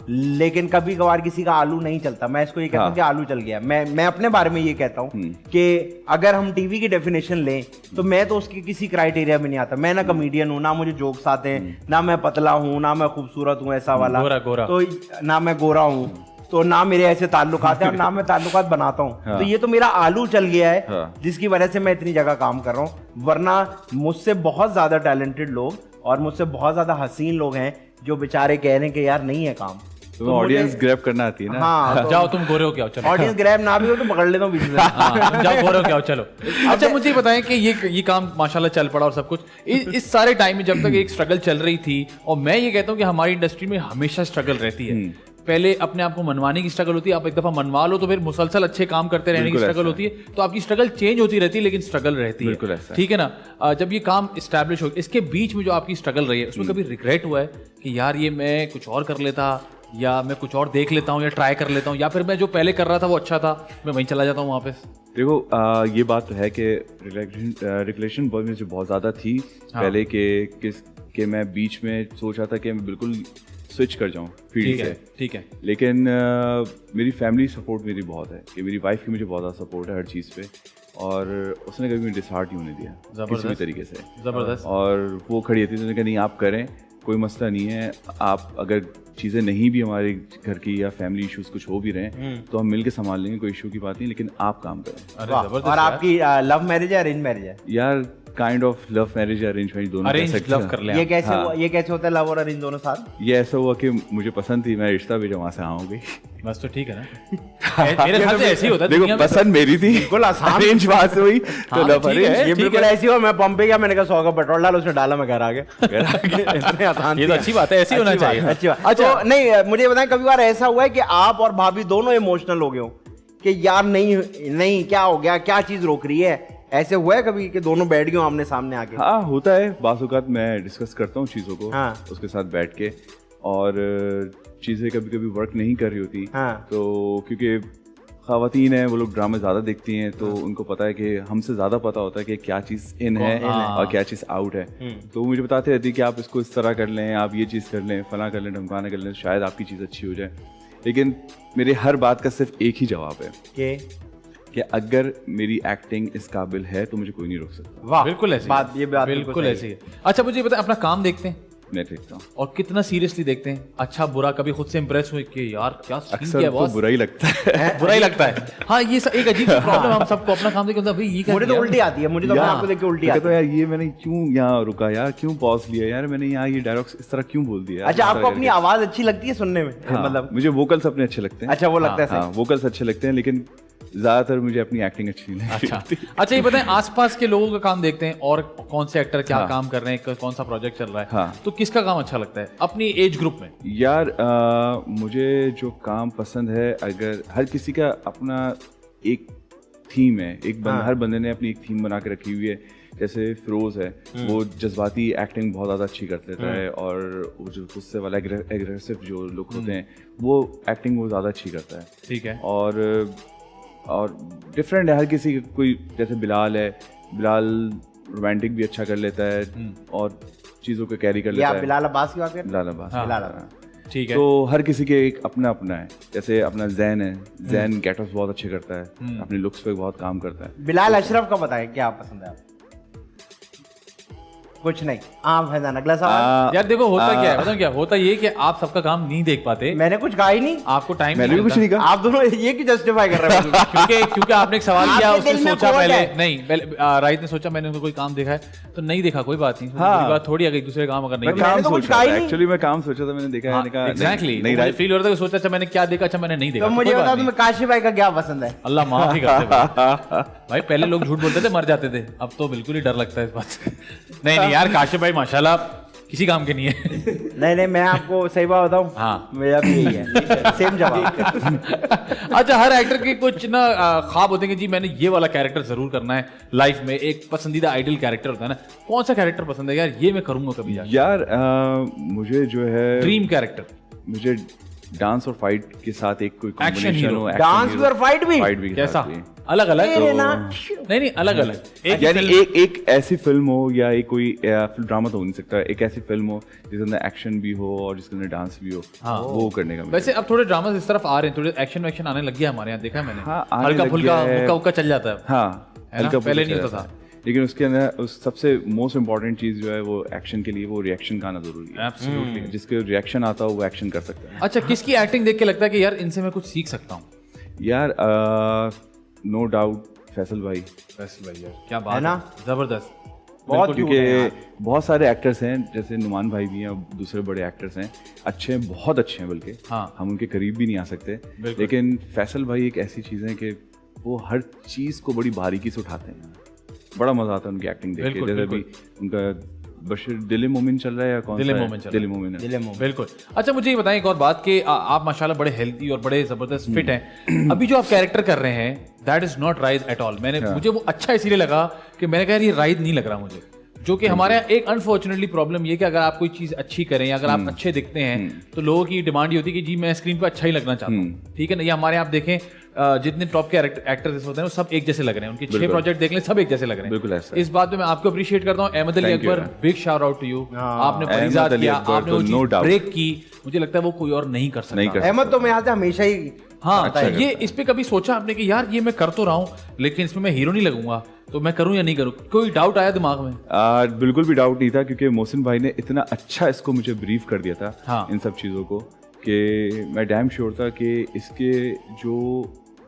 C: लेकिन कभी कभार किसी का आलू नहीं चलता। मैं इसको ये कहता हूँ कि आलू चल गया। मैं अपने बारे में ये कहता हूँ कि अगर हम टीवी की डेफिनेशन लें तो मैं तो उसकी किसी क्राइटेरिया में नहीं आता। मैं ना कॉमेडियन हूँ, ना मुझे जोक्स आते हैं, ना मैं पतला हूँ, ना मैं खूबसूरत हूँ ऐसा वाला,
B: गोरा।
C: तो ना मैं गोरा हूँ, तो ना मेरे ऐसे ताल्लुकात हैं और ना मैं ताल्लुकात बनाता हूँ। तो ये तो मेरा आलू चल गया है, जिसकी वजह से मैं इतनी जगह काम कर रहा हूँ। वरना मुझसे बहुत ज्यादा टैलेंटेड लोग और मुझसे बहुत ज्यादा हसीन लोग हैं जो बेचारे कह रहे हैं कि यार नहीं है काम।
D: तो ऑडियंस ग्रैब करना आती है ना।
C: हाँ,
B: जाओ तुम गोरे हो क्या, चलो।
C: ऑडियंस ग्रैब ना भी हो तो पकड़ लेता हूँ बीच में।
B: जाओ गोरे हो क्या, चलो। अच्छा मुझे ये बताएं कि ये काम माशाल्लाह चल पड़ा और सब कुछ इस सारे टाइम में, जब तक एक स्ट्रगल चल रही थी, और मैं ये कहता हूँ कि हमारी इंडस्ट्री में हमेशा स्ट्रगल रहती है। पहले अपने आप को मनवाने की स्ट्रगल होती है, आप एक दफा मनवा लो तो फिर मुसलसल अच्छे काम करते रहने की स्ट्रगल होती है। तो आपकी स्ट्रगल चेंज होती रहती है, लेकिन स्ट्रगल रहती है, ठीक है ना। जब ये काम इस्टेब्लिश हो, इसके बीच में जो आपकी स्ट्रगल रही है, उसमें कभी रिग्रेट हुआ है कि यार ये मैं कुछ और कर लेता, या मैं कुछ और देख लेता हूँ, या ट्राई कर लेता हूँ, या फिर मैं जो पहले कर रहा था वो अच्छा था, मैं वहीं चला जाता हूँ वापस?
D: देखो, ये बात तो है कि रिलेशन बहुत ज़्यादा थी पहले के मैं बीच में सोच रहा था कि मैं बिल्कुल स्विच कर जाऊं फील्ड से, ठीक है। लेकिन मेरी फैमिली सपोर्ट मेरी बहुत है, कि मेरी वाइफ की मुझे बहुत ज़्यादा सपोर्ट है हर चीज़ पे, और उसने कभी मुझे डिसहार्ट नहीं होने दिया किसी भी तरीके से। ज़बरदस्त। और वो खड़ी थी, उसने कहा नहीं आप करें, कोई मसला नहीं है, आप अगर चीज़ें नहीं भी हमारे घर की या फैमिली इश्यूज कुछ हो भी रहे हैं तो हम मिलके संभाल लेंगे, कोई इशू की बात नहीं, लेकिन आप काम करें।
C: और आपकी लव मैरिज है अरेंज मैरिज है?
D: यार kind of love marriage, arrange marriage दोनों
B: लव कर ले।
C: ये कैसे हुआ? ये कैसे होता है लव और अरेंज दोनों साथ?
D: ये ऐसा हुआ कि मुझे पसंद थी, मैं रिश्ता भेजा, वहां से आऊंगी
B: बस, तो ठीक है ना। मेरे साथ ऐसे ही होता है।
D: देखो पसंद मेरी थी,
C: बिल्कुल आसान,
D: अरेंज वहां से हुई तो लव अरेंज।
C: ये बिल्कुल ऐसी हुआ, मैं पंप पे गया, मैंने कहा 100 का पेट्रोल डाला, उसने डाला, मैं घर आ गया। इतने आसान।
B: ये तो अच्छी बात है, ऐसी होना चाहिए।
C: अच्छी बात। अच्छा नहीं, मुझे बताएं कभी बार ऐसा हुआ है कि आप और भाभी दोनों इमोशनल हो गए हो कि यार नहीं क्या हो गया, क्या चीज रोक रही है? ऐसे हुआ है कभी कि दोनों बैठ गए आमने सामने आके?
D: हाँ होता है, बात औक़ात मैं डिस्कस करता हूँ चीज़ों को उसके साथ बैठ के, और चीज़ें कभी कभी वर्क नहीं कर रही होती।
C: हाँ।
D: तो क्योंकि ख़वातीन हैं, वो लोग ड्रामे ज़्यादा देखती हैं, तो उनको पता है कि हमसे ज़्यादा पता होता है कि क्या चीज़ इन है और क्या चीज़ आउट है। तो मुझे बताते रहती है कि आप इसको इस तरह कर लें, आप ये चीज़ कर लें, फला कर लें, ढमकाना कर लें, शायद आपकी चीज़ अच्छी हो जाए। लेकिन मेरे हर बात का सिर्फ एक ही जवाब है कि अगर मेरी एक्टिंग इस काबिल है तो मुझे कोई नहीं रोक सकता।
C: वाह,
B: बिल्कुल ऐसी
C: बात ये बात
B: बिल्कुल ऐसी है। अच्छा मुझे बताएं, अपना काम देखते हैं
D: मैं देखता हूँ,
B: और कितना सीरियसली देखते हैं? अच्छा बुरा कभी खुद से इंप्रेस हुए कि यार क्या सीन
D: अक्सर
B: किया
D: तो
B: बॉस?
D: बुरा ही लगता है।
B: बुरा ही लगता है। हाँ ये एक अजीब प्रॉब्लम हम सबको, अपना काम देखते हैं भाई ये क्या
C: मुझे तो
B: किया?
C: उल्टी आती है, मुझे तो अपने आप को देख के उल्टी
D: मैं
C: आती
D: कहता
C: है।
D: हूँ, यार ये मैंने क्यों यहाँ रुका यार, क्यों पॉज लिया यार, मैंने यहाँ ये डायलॉग्स इस तरह क्यों बोल दिया।
C: अच्छा, आपको अपनी आवाज अच्छी लगती है सुनने में?
D: हाँ,
C: मतलब
D: मुझे वोकल्स अपने अच्छे लगते हैं।
C: अच्छा, वो लगता है
D: हाँ,
C: सही।
D: वोकल्स अच्छे लगते हैं, लेकिन ज्यादातर मुझे अपनी एक्टिंग अच्छी नहीं लगती।
B: अच्छा ये बताएं, आसपास के लोगों का काम देखते हैं और कौन से एक्टर क्या
D: हाँ।
B: काम कर रहे हैं, कौन सा प्रोजेक्ट चल रहा है,
D: हाँ।
B: तो किसका काम अच्छा लगता है अपनी एज ग्रुप में?
D: यार मुझे जो काम पसंद है, अगर हर किसी का अपना एक थीम है, हर बंदे ने अपनी एक थीम बना के रखी हुई है। जैसे फिरोज है, वो जज्बाती एक्टिंग बहुत ज़्यादा अच्छी कर लेता है, और वो जो गुस्से वाला एग्रेसिव जो लोग होते हैं वो एक्टिंग वो ज़्यादा अच्छी करता है।
B: ठीक है।
D: और डिफरेंट है हर किसी का। कोई जैसे बिलाल है, बिलाल रोमांटिक भी अच्छा कर लेता है और चीज़ों को कैरी कर
C: ये
D: लेता
C: आप
D: है।
C: बिलाल अब्बास की बात कर रहे हैं?
D: बिलाल अब्बास।
B: हाँ।
C: बिलाल अब्बास।
B: ठीक है।
D: तो हर किसी के एक अपना अपना है। जैसे अपना जैन है, जैन गेटअप्स बहुत अच्छे करता है, अपने लुक्स पे बहुत काम करता है।
C: बिलाल अशरफ का बताएं क्या पसंद है आपको? कुछ नहीं। फैजान, अगला सवाल।
B: यार देखो होता क्या है, बताओ क्या होता ये कि आप सबका काम नहीं देख पाते,
C: मैंने कुछ कहा ही नहीं।
B: आपको टाइम
D: मैंने भी कुछ नहीं कहा।
C: आप दोनों ये की जस्टिफाई कर रहे हो?
B: क्योंकि आपने एक सवाल किया,
C: आपके
B: उसने
C: दिल में
B: सोचा
C: खोट
B: पहले
C: है।
B: नहीं, राहित ने सोचा मैंने उनको कोई काम देखा है, तो नहीं देखा कोई बात नहीं।
D: हाँ।
B: बुरी बात थोड़ी है कि दूसरे काम अगर नहीं
D: मैं
B: देखा।
C: मैंने
D: काम
C: तो कुछ
D: सोचा
C: कहा ही
D: था,
C: नहीं।
D: एक्चुअली मैं काम सोचा था, मैंने देखा, मैंने कहा
B: एग्जैक्टली
D: नहीं
B: मुझे फील हो रहा था कि सोचा अच्छा मैंने क्या देखा, अच्छा मैंने नहीं देखा।
C: तो मुझे
B: कोई बात
C: बता,
B: नहीं।
C: तुम्हें काशी भाई का क्या पसंद है?
B: अल्लाह माफ ही करते भाई। भाई पहले लोग झूठ बोलते थे मर जाते थे, अब तो बिल्कुल ही डर लगता है इस बात से। नहीं नहीं यार, काशिफ भाई माशाल्लाह किसी काम के नहीं है।
C: नहीं, मैं आपको सही बात बताऊं,
B: हाँ।
C: मेरा भी यही है, सेम जवाब।
B: अच्छा हर एक्टर के कुछ ना ख्वाब होते हैं कि जी मैंने ये वाला कैरेक्टर जरूर करना है लाइफ में, एक पसंदीदा आइडियल कैरेक्टर होता है ना। कौन सा कैरेक्टर पसंद है यार, ये मैं करूंगा कभी जाके?
D: यार मुझे जो है
B: ड्रीम कैरेक्टर।
D: मुझे डांस और फाइट के साथ एक कोई
B: Action
D: combination
B: hero।
D: हो, action
C: डांस भी
D: hero,
C: और फाइट भी?
D: फाइट भी के
B: कैसा?
D: साथ भी।
B: अलग अलग?
C: तेरे ना-
B: नहीं नहीं अलग अलग। एक
D: यानी
B: film-
D: एक ऐसी फिल्म हो, या एक कोई ड्रामा तो हो नहीं सकता, एक ऐसी फिल्म हो जिसके अंदर एक्शन भी हो और जिसके अंदर डांस भी हो,
B: हाँ।
D: वो करने का मुझे।
B: वैसे अब थोड़े ड्रामास इस तरफ आ रहे हैं, थोड़े एक्शन वैक्शन आने लग गया हमारे यहाँ, देखा है मैंने।
D: हाँ, आने
B: हल्का
D: लग
B: फुल्का
D: गया है।
B: हुक्का हुक्का चल जाता है।
D: हाँ,
B: है ना?
D: हल्का
B: पहले
D: फुल्का
B: नहीं होता
D: चला जाता है। लेकिन उसके अंदर उस सबसे मोस्ट इम्पोर्टेंट चीज जो है वो एक्शन के लिए वो रिएक्शन का आना जरूरी है।
B: Absolutely।
D: जिसके रिएक्शन आता हो वो एक्शन कर सकता है।
B: अच्छा किसकी एक्टिंग देख के लगता है कि यार इनसे मैं कुछ सीख सकता हूँ?
D: यार नो डाउट फैसल भाई,
B: क्या बात
C: है ना?
B: जबरदस्त।
C: बहुत
D: क्योंकि
C: क्योंकि यार।
D: बहुत सारे एक्टर्स हैं, जैसे नुमान भाई भी हैं और दूसरे बड़े एक्टर्स हैं, अच्छे हैं, बहुत अच्छे हैं, बल्कि
B: हाँ।
D: हम उनके करीब भी नहीं आ सकते।
B: बिल्कुल।
D: लेकिन फैसल भाई एक ऐसी चीज़ है कि वो हर चीज़ को बड़ी बारीकी से उठाते हैं। बड़ा मजा आता है उनकी एक्टिंग देख के।
B: बिल्कुल,
D: जैसे
B: बिल्कुल।
D: अभी उनका बशीर दिल मोमिन चल रहा है या कौन सा
B: दिल
D: है?
B: मोमिन चल रहा है।
D: दिल मोमिन है।
C: दिल में।
B: बिल्कुल। अच्छा मुझे ये बताएं एक और बात कि आप माशाल्लाह बड़े हेल्दी और बड़े जबरदस्त फिट हैं। अभी जो आप कैरेक्टर कर रहे हैं that is not rise at all. मुझे वो अच्छा इसीलिए लगा कि मैंने कहा यार ये राइज नहीं लग रहा मुझे, जो कि हमारे यहाँ एक अनफॉर्चुनेटली प्रॉब्लम ये कि अगर आप कोई चीज अच्छी करें या अगर आप अच्छे दिखते हैं तो लोगों की डिमांड ये होती है कि जी मैं स्क्रीन पे अच्छा ही लगना चाहता हूँ। ठीक है ना? ये हमारे यहाँ आप देखें जितने टॉप के एक्टर्स होते हैं वो सब एक जैसे लग रहे हैं, उनके 6 प्रोजेक्ट देख लें सब एक जैसे लग रहे हैं।
D: बिल्कुल ऐसा है।
B: इस बात पे मैं आपको अप्रिशिएट करता हूँ। Ahmad Ali
D: Thank you,
B: Akbar,
D: man।
B: Big shout out to you. आपने
D: अहमद
B: परिजात
D: अली
B: किया,
D: अकबर
B: आपने वो
D: तो
B: चीज
D: no doubt।
B: ब्रेक की, मुझे लगता है वो कोई और नहीं कर सकता।
D: नहीं कर
C: अहमद तो मैं यहाँ से हमेशा ही
B: हाँ
C: आता है।
B: ये इस पे कभी सोचा आपने कि यार ये मैं कर तो रहा हूँ लेकिन इसमें मैं हीरो नहीं लगूंगा, तो मैं करूँ या नहीं करूँ? कोई डाउट आया दिमाग में?
D: बिल्कुल भी डाउट नहीं था, क्योंकि मोहसिन भाई ने इतना अच्छा इसको मुझे ब्रीफ कर दिया था
B: हाँ।
D: इन सब चीज़ों को, कि मैं डैम श्योर था कि इसके जो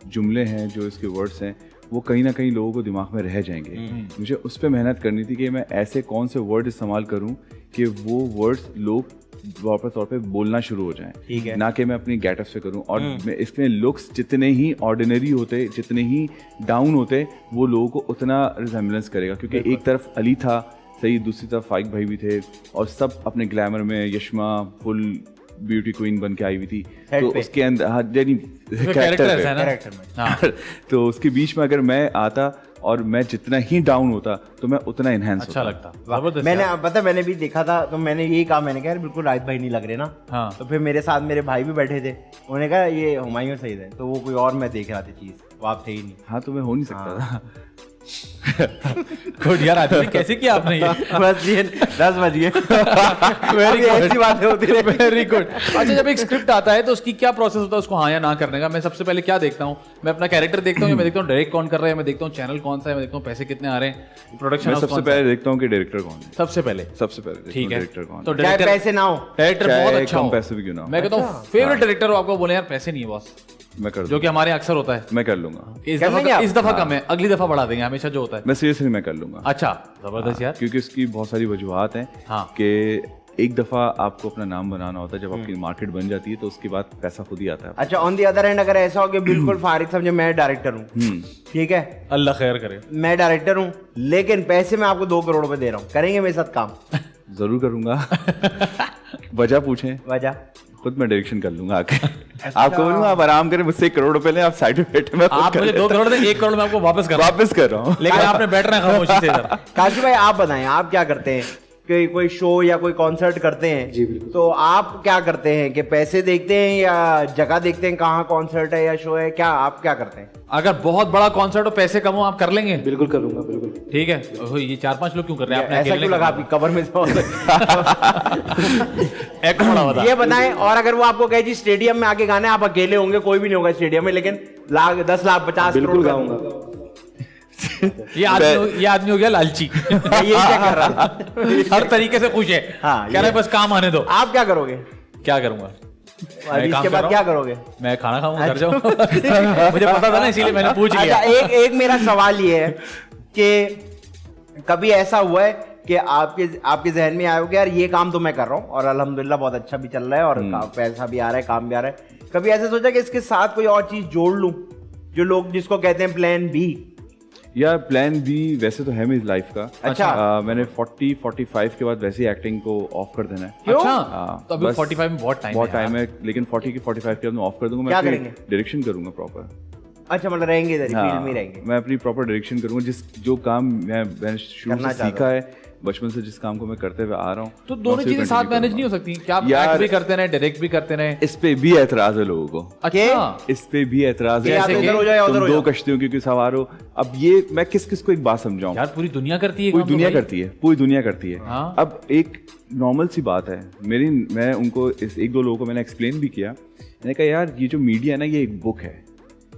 D: जुमले हैं, जो इसके वर्ड्स हैं, वो कहीं ना कहीं लोगों को दिमाग में रह जाएंगे। मुझे उस पर मेहनत करनी थी कि मैं ऐसे कौन से वर्ड इस्तेमाल करूं कि वो वर्ड्स लोग वापस तौर पे बोलना शुरू हो
C: ठीक
D: जाएं,
C: है।
D: ना कि मैं अपनी गेटअप से करूं। और मैं इसमें लुक्स जितने ही ऑर्डिनरी होते, जितने ही डाउन होते, वो लोगों को उतना रिजेम्बलेंस करेगा। क्योंकि एक तरफ अली था सही, दूसरी तरफ फाइक भाई भी थे, और सब अपने ग्लैमर में यशमा फुल ब्यूटी क्वीन बन के आई हुई थी। तो
C: पे।
D: उसके अंदर हाँ, यानी
B: कैरेक्टर
D: कैरेक्टर
B: है ना?
C: कैरेक्टर में।
B: हाँ।
D: तो उसके बीच में अगर मैं आता और मैं जितना ही डाउन होता तो मैं उतना इनहेंस
B: अच्छा
D: होता।
B: लगता, जबरदस्त
C: मैंने
B: यार।
C: पता मैंने भी देखा था तो मैंने यही कहा, मैंने कहा यार बिल्कुल राहित भाई नहीं लग रहे ना।
B: हाँ।
C: तो फिर मेरे साथ मेरे भाई भी बैठे थे, उन्होंने कहा ये हुमायूं सही थे, तो वो कोई और मैं देख रहा था चीज, वो आप थे ही नहीं।
D: हाँ तो मैं हो नहीं सकता था।
B: गुड यार, आदमी कैसे किया आपने ये?
C: बस ये 10 बज गए।
B: वेरी
C: ऐसी
B: गुड,
C: बातें होती रही।
B: Very good. अच्छा, जब एक स्क्रिप्ट आता है तो उसकी क्या प्रोसेस होता है उसको हाँ या ना करने का? मैं सबसे पहले क्या देखता हूँ? मैं अपना कैरेक्टर देखता हूँ, मैं देखता हूँ डायरेक्ट कौन कर रहा है, मैं देखता हूँ चैनल कौन सा है, मैं देखता हूँ पैसे कितने आ रहे हैं, प्रोडक्शन
D: मैं
B: हाउस
D: सबसे
B: कौन सा है।
D: पहले देखता हूँ कि डायरेक्टर कौन है।
B: सबसे पहले ठीक है,
D: डायरेक्टर कौन
B: तो
D: है।
C: चाहे
B: डायरेक्टर
C: पैसे ना हो,
B: डायरेक्टर बहुत
D: चाहे
B: अच्छा
D: कम
B: हो।
D: पैसे भी क्यों ना हो।
B: मैं कहता हूँ फेवरेट डायरेक्टर हो आपको, बोले यार पैसे नहीं है बॉस,
D: मैं कर
B: जो
D: दूंगा,
B: कि हमारे अक्सर होता है।
D: मैं कर लूंगा।
B: इस दफा कम है, अगली दफा बढ़ा देंगे, हमेशा जो होता है।
D: मैं सीरियसली मैं कर लूंगा।
B: अच्छा, जबरदस्त यार।
D: क्योंकि इसकी बहुत सारी वजूहत हैं
B: हाँ।
D: कि एक दफा आपको अपना नाम बनाना होता है, जब आपकी मार्केट बन जाती है तो उसके बाद पैसा खुद ही आता है।
C: अच्छा ऑन दी अदर हैंड अगर ऐसा हो कि बिल्कुल फारिग समझे मैं डायरेक्टर हूँ, ठीक है,
B: अल्लाह खैर करे।
C: मैं डायरेक्टर हूँ लेकिन पैसे मैं आपको 2 करोड़ रुपए दे रहा हूँ, करेंगे मेरे साथ काम?
D: जरूर करूंगा। वजह पूछें?
C: वजह
D: खुद मैं डायरेक्शन कर लूंगा आके। आपको बोलूंगा आप आराम करें, मुझसे 1 करोड़ रुपए लें, आप साइड में बैठे, मैं खुद
B: आप
D: कर
B: मुझे 2
D: लेता
B: करोड़ दे, 1 करोड़ मैं आपको वापस कर
D: हूं। वापस कर रहा हूँ।
B: लेकिन आपने बैठना है खामोशी से इधर।
C: काशी भाई आप बताएं, आप क्या करते हैं? कि कोई शो या कोई कॉन्सर्ट करते हैं तो आप क्या करते हैं कि पैसे देखते हैं या जगह देखते हैं कहाँ कॉन्सर्ट है या शो है, क्या आप क्या करते हैं?
B: अगर बहुत बड़ा कॉन्सर्ट हो, पैसे कम हो, आप कर लेंगे?
E: बिल्कुल करूंगा, बिल्कुल।
B: ठीक है। ओहो, ये 4-5 लोग क्यों कर रहे हैं? आपने
C: ऐसा
B: अकेले
C: क्यों लगा
B: करना
C: आपकी कबर में से?
B: एक बड़ा बता।
C: ये बताएं, और अगर वो आपको कहे जी स्टेडियम में आके गाना है, आप अकेले होंगे, कोई भी नहीं होगा स्टेडियम में, लेकिन लाख 10 लाख 50 करोड़
E: बिल्कुल
C: का-
E: गाऊंगा।
B: ये आदमी हो गया लालची।
C: मैं ये क्या कर रहा था?
B: हर तरीके से खुश है।
C: हाँ,
B: कह रहा है बस काम आने दो।
C: आप क्या करोगे
B: क्या करूंगा?
C: अभी
B: काम
C: इसके
B: कर
C: बाद
B: रहा
C: क्या
B: हूँ।
C: करोगे?
B: मैं खाना खाऊंगा, घर जाऊंगा। मुझे पता था ना, इसीलिए मैंने पूछ लिया।
C: अच्छा, एक मेरा सवाल ये है कि कभी ऐसा हुआ है कि आपके जहन में आया हो कि यार ये काम तो मैं कर रहा हूँ और अल्हम्दुलिल्लाह बहुत अच्छा भी चल रहा है और पैसा भी आ रहा है, काम भी आ रहा है, कभी ऐसा सोचा कि इसके साथ कोई और चीज जोड़ लूं, जो लोग जिसको कहते हैं प्लान बी?
D: यार प्लान बी वैसे तो है मेरी लाइफ का।
C: अच्छा।
D: मैंने 40-45 के बाद वैसे ही एक्टिंग को ऑफ कर देना है।
C: क्यों?
B: अच्छा,
D: हाँ,
B: तो अभी
D: बस
B: 45 में बहुत टाइम है।
D: बहुत टाइम है, लेकिन 40 के 45 के बाद मैं ऑफ कर दूंगा।
C: क्या
D: मैं
C: करेंगे?
D: डायरेक्शन करूंगा प्रॉपर।
C: अच्छा, मतलब रहेंगे इधर फील्ड में ही रहेंगे।
D: मैं अपनी प्रॉपर डायरेक्शन करूंगा, जो काम मैंने शुरू
C: करना
D: से
C: चाहता
D: सीखा है, बचपन से जिस काम को मैं करते हुए आ रहा हूँ,
B: तो
D: मैं
B: दोनों
D: उसे
B: चीजें साथ
D: continue
B: मैनेज
D: करूंगा।
B: नहीं हो सकती क्या? आप
D: यार-
B: एक्ट भी करते रहे, डायरेक्ट भी करते रहे।
D: इस पे भी एतराज है लोगों को।
B: अच्छा,
D: इस पे भी एतराज
C: या
D: है।
C: तो इधर हो जाए या उधर
D: तुम
C: हो
D: 2
C: जाओ।
D: कश्तियों की सवार हो। अब ये मैं किस किस को एक बात समझाऊं?
B: यार पूरी दुनिया करती है
D: पूरी
B: काम तो
D: दुनिया
B: भाई।
D: करती है, पूरी दुनिया करती है।
B: हाँ।
D: अब एक नॉर्मल सी बात है, मैं उनको 1-2 लोगों को मैंने एक्सप्लेन भी किया। मैंने कहा यार ये जो मीडिया है ना, ये एक बुक है।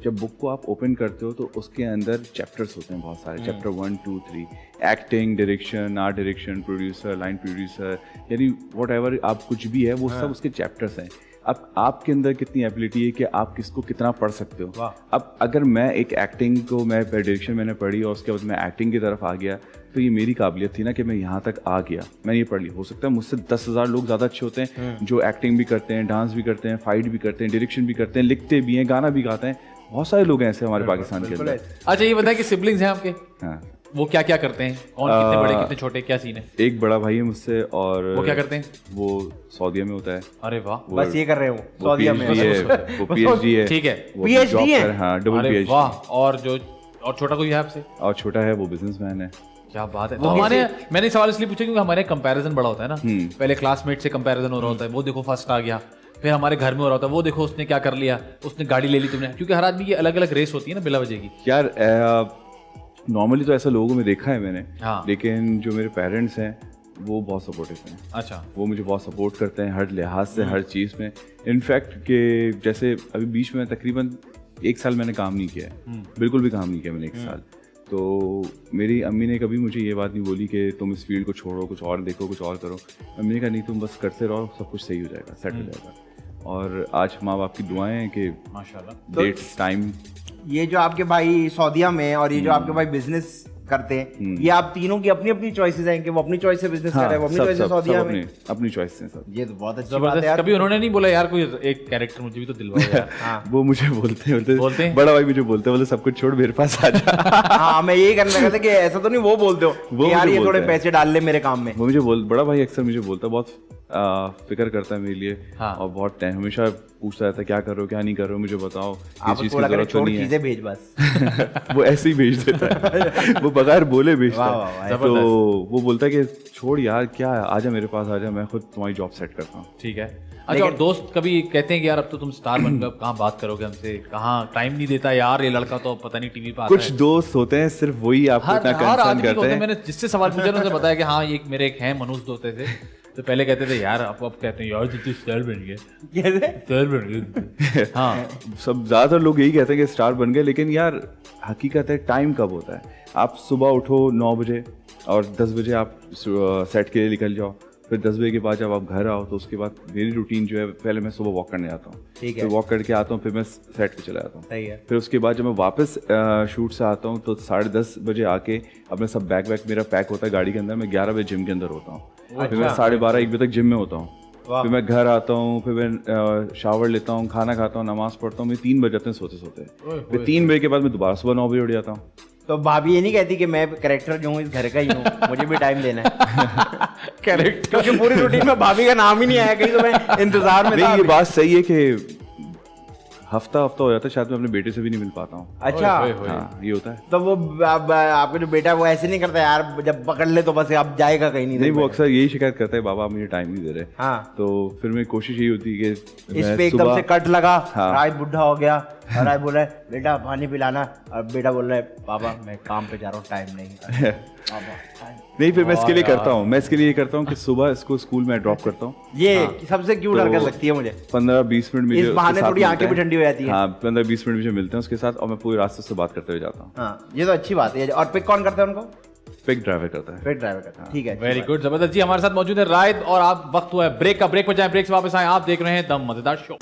D: जब बुक को आप ओपन करते हो तो उसके अंदर चैप्टर्स होते हैं बहुत सारे, chapter 1, 2, 3, acting, direction, art direction, producer, line producer, यानी व्हाटएवर आप कुछ भी है वो सब उसके चैप्टर्स हैं। अब आपके अंदर कितनी एबिलिटी है कि आप किसको कितना पढ़ सकते हो। अब अगर मैं एक एक्टिंग को मैं डायरेक्शन मैंने पढ़ी और उसके बाद मैं एक्टिंग की तरफ आ गया, तो ये मेरी काबिलियत थी ना कि मैं यहाँ तक आ गया, मैंने ये पढ़ ली। हो सकता है मुझसे 10,000 लोग ज़्यादा अच्छे होते हैं जो एक्टिंग भी करते हैं, डांस भी करते हैं, फाइट भी करते हैं, डायरेक्शन भी करते हैं, लिखते भी हैं, गाना भी गाते हैं। बहुत सारे लोग हैं ऐसे हमारे पाकिस्तान के अंदर।
B: अच्छा, ये बताएं कि सिबलिंग्स हैं आपके,
D: हाँ,
B: वो क्या क्या करते हैं? कौन कितने बड़े कितने छोटे, क्या सीन है?
D: एक बड़ा भाई है मुझसे और
B: वो क्या करते हैं?
D: वो सऊदीया में होता है।
B: अरे वाह,
D: वो-
C: बस ये कर रहे हो
D: वो
C: सऊदीया में?
D: PhD है, वो PhD है।
B: ठीक है।
D: वो
C: PhD
D: job
C: है?
D: कर- हाँ, डबल
B: अरे
D: PhD।
B: वाह। और छोटा कोई है आपसे?
D: और छोटा है वो बिजनेसमैन है।
B: क्या बात है। तो हमारे मैंने सवाल इसलिए पूछा क्योंकि हमारे कंपैरिजन बड़ा होता है ना। पहले क्लासमेट से कंपैरिजन हो रहा होता है, वो देखो फर्स्ट आ गया, फिर हमारे घर में हो रहा होता है, वो देखो उसने क्या कर लिया, उसने गाड़ी ले ली तुमने, क्योंकि हर आदमी की अलग अलग रेस होती है ना बिला वजह की।
D: यार नॉर्मली तो ऐसा लोगों में देखा है मैंने,
B: हाँ।
D: लेकिन जो मेरे पेरेंट्स हैं वो बहुत सपोर्टिव हैं।
B: अच्छा,
D: वो मुझे बहुत सपोर्ट करते हैं हर लिहाज से, हर चीज़ में। इनफैक्ट कि जैसे अभी बीच में तकरीबन 1 साल मैंने काम नहीं किया है, बिल्कुल भी काम नहीं किया मैंने 1 साल। तो मेरी अम्मी ने कभी मुझे ये बात नहीं बोली कि तुम इस फील्ड को छोड़ो, कुछ और देखो, कुछ और करो। अम्मी ने कहा नहीं, तुम बस करते रहो, सब कुछ सही हो जाएगा, सेट हो जाएगा। और आज माँ बाप की दुआएं हैं कि
B: माशाल्लाह।
D: Dates time.
C: ये जो आपके भाई सऊदीया में और ये जो आपके भाई बिजनेस करते हैं, ये आप तीनों की अपनी अपनी चॉइसेस हैं कि वो अपनी चॉइस से बिजनेस कर रहे हैं, वो अपनी चॉइस से सऊदीया में,
D: अपनी चॉइस से सब।
C: ये तो बहुत अच्छी बात है
B: जबरदस्त।
C: यार।
B: कभी उन्होंने नहीं बोला यार कोई एक कैरेक्टर मुझे भी तो दिलवाओ यार?
D: वो मुझे बोलते हैं, बड़ा भाई मुझे बोलते हैं, बोले सब कुछ छोड़ मेरे पास आ जा।
C: हाँ, मैं यही करने लगा था कि ऐसा तो नहीं वो बोलते हो
D: वो
C: कि यार
D: मुझे
C: ये थोड़े
D: बोलते हैं।
C: पैसे डाल ले मेरे काम में।
D: वो मुझे बड़ा भाई अक्सर मुझे बोलता है, बहुत फिक्र करता है मेरे लिए।
B: हाँ।
D: और बहुत टाइम हमेशा पूछता रहता है क्या कर रहे हो क्या नहीं कर रहे हो, मुझे बताओ,
C: आप
D: किस चीज की
C: थोड़ा
D: जरूरत तो
C: छोड़
D: नहीं है।
C: चीजें भेज बस।
D: वो ऐसे ही भेज देता है, वो बगैर बोले भेजता
C: वाह, वाह,
D: है। तो वो बोलता है कि छोड़ यार, क्या है, आजा मेरे पास आजा, मैं खुद तुम्हारी जॉब सेट करता हूँ।
B: ठीक है। अच्छा, और दोस्त कभी कहते हैं कि यार अब तो तुम स्टार बन गए, अब कहाँ बात करोगे हमसे, कहाँ टाइम नहीं देता यार ये लड़का, तो पता नहीं टीवी पे आता
D: कुछ दोस्त होते हैं सिर्फ वही आपको
B: हर
D: इतना
B: हर
D: कंसर्न
B: आदमी को
D: करते
B: होते हैं।
D: हैं।
B: मैंने जिससे सवाल पूछा ना, उन्होंने बताया कि हाँ ये मेरे एक हैं मनोज दोस्त थे, तो पहले कहते थे यार, अब कहते हैं यार तू स्टार बन गया,
C: कैसे?
B: स्टार बन गया। हाँ,
D: सब ज्यादातर लोग यही कहते हैं कि स्टार बन गए, लेकिन यार हकीकत है टाइम कब होता है। आप सुबह उठो 9 बजे और 10 बजे आप सेट के लिए निकल जाओ, फिर 10 बजे के बाद जब आप घर आओ तो उसके बाद मेरी रूटीन जो है, पहले मैं सुबह वॉक करने जाता हूँ,
C: ठीक है।
D: फिर वॉक करके आता हूँ, फिर मैं सेट पे चला जाता हूँ।
C: सही है।
D: फिर उसके बाद जब मैं वापस शूट से आता हूँ तो 10:30 बजे आके अपने सब बैग मेरा पैक होता है गाड़ी के अंदर, मैं 11 बजे जिम के अंदर होता हूँ, फिर मैं 12:30-1 बजे तक जिम में होता हूँ, फिर मैं घर आता हूँ, फिर मैं शावर लेता हूँ, खाना खाता हूँ, नमाज पढ़ता हूँ, मैं 3 बज जाते हैं सोते सोते। फिर 3 बजे के बाद मैं दोबारा सुबह 9 बजे उठ जाता हूँ।
C: तो भाभी ये नहीं कहती कि मैं कैरेक्टर जो हूँ इस घर का ही हूँ, मुझे भी टाइम देना है? कैरेक्टर, क्योंकि पूरी रूटीन में भाभी का नाम ही नहीं आया कहीं, तो मैं इंतजार में था।
D: नहीं, ये बात सही है कि हफ्ता हो जाता है, शायद मैं अपने बेटे से भी नहीं मिल पाता हूँ।
C: अच्छा,
D: हाँ, ये होता है।
C: तो वो आपका जो बेटा है वो ऐसे नहीं करता यार, जब पकड़ ले तो बस अब जाएगा कहीं नहीं।
D: नहीं, वो अक्सर यही शिकायत करता है, बाबा आप मुझे टाइम नहीं दे रहे।
C: हाँ।
D: तो फिर मेरी कोशिश यही होती है कि
C: इस पे एकदम से कट लगा,
D: हाँ।
C: राय बुढ़ा हो गया और राय बोल रहा है बेटा पानी पिलाना, और बेटा बोल रहा है पापा मैं काम पे जा रहा हूँ, टाइम नहीं। पापा टाइम
D: नहीं, फिर मैं इसके लिए करता हूँ, मैं इसके लिए ये करता हूँ कि सुबह इसको स्कूल में ड्रॉप करता हूँ।
C: ये सबसे क्यूट हरकत लगती है मुझे।
D: 15-20 मिनट मुझे
C: इस बहाने
D: उसके साथ
C: थोड़ी आंखें
D: मिलते
C: भी ठंडी हो जाती
D: हैं।
C: हैं।
D: हाँ, 15-20 मिनट मुझे मिलते हैं उसके साथ, और मैं पूरे रास्ते से बात करते हुए जाता हूँ।
C: हाँ, ये तो अच्छी बात है। और पिक कौन करता है उनको?
D: पिक ड्राइवर करता है।
C: पिक ड्राइवर करता है, ठीक है।
B: वेरी गुड, जबरदस्त जी। हमारे साथ मौजूद है रायद, और आप वक्त हुआ है ब्रेक का, ब्रेक पर जाएं, ब्रेक से वापस आए। आप देख रहे हैं दम मजेदार शो।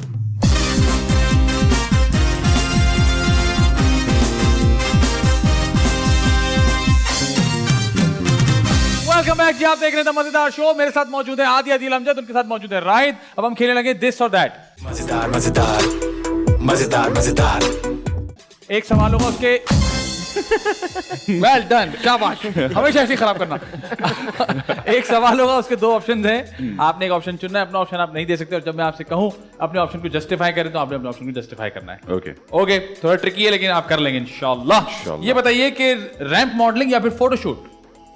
B: वेलकम बैक जी, आप देख रहे हैं द मजेदार शो। मेरे साथ मौजूद है आदि अदील अमजद, उनके साथ मौजूद है राहिद। अब हम खेलने लगे दिस और दैट।
E: मजेदार मजेदार मजेदार मजेदार।
B: एक सवाल होगा उसके वेल डन, शाबाश, हमेशा ऐसे ही खराब करना। एक सवाल होगा, उसके 2 ऑप्शन हैं, आपने एक ऑप्शन चुनना है, अपना ऑप्शन आप नहीं दे सकते, और जब मैं आपसे कहूं अपने ऑप्शन को जस्टिफाई करें तो आपने अपने ऑप्शन को जस्टिफाई करना है।
D: ओके।
B: ओके, थोड़ा ट्रिकी है लेकिन आप कर लेंगे इंशाल्लाह। ये बताइए कि रैंप मॉडलिंग या फिर फोटोशूट?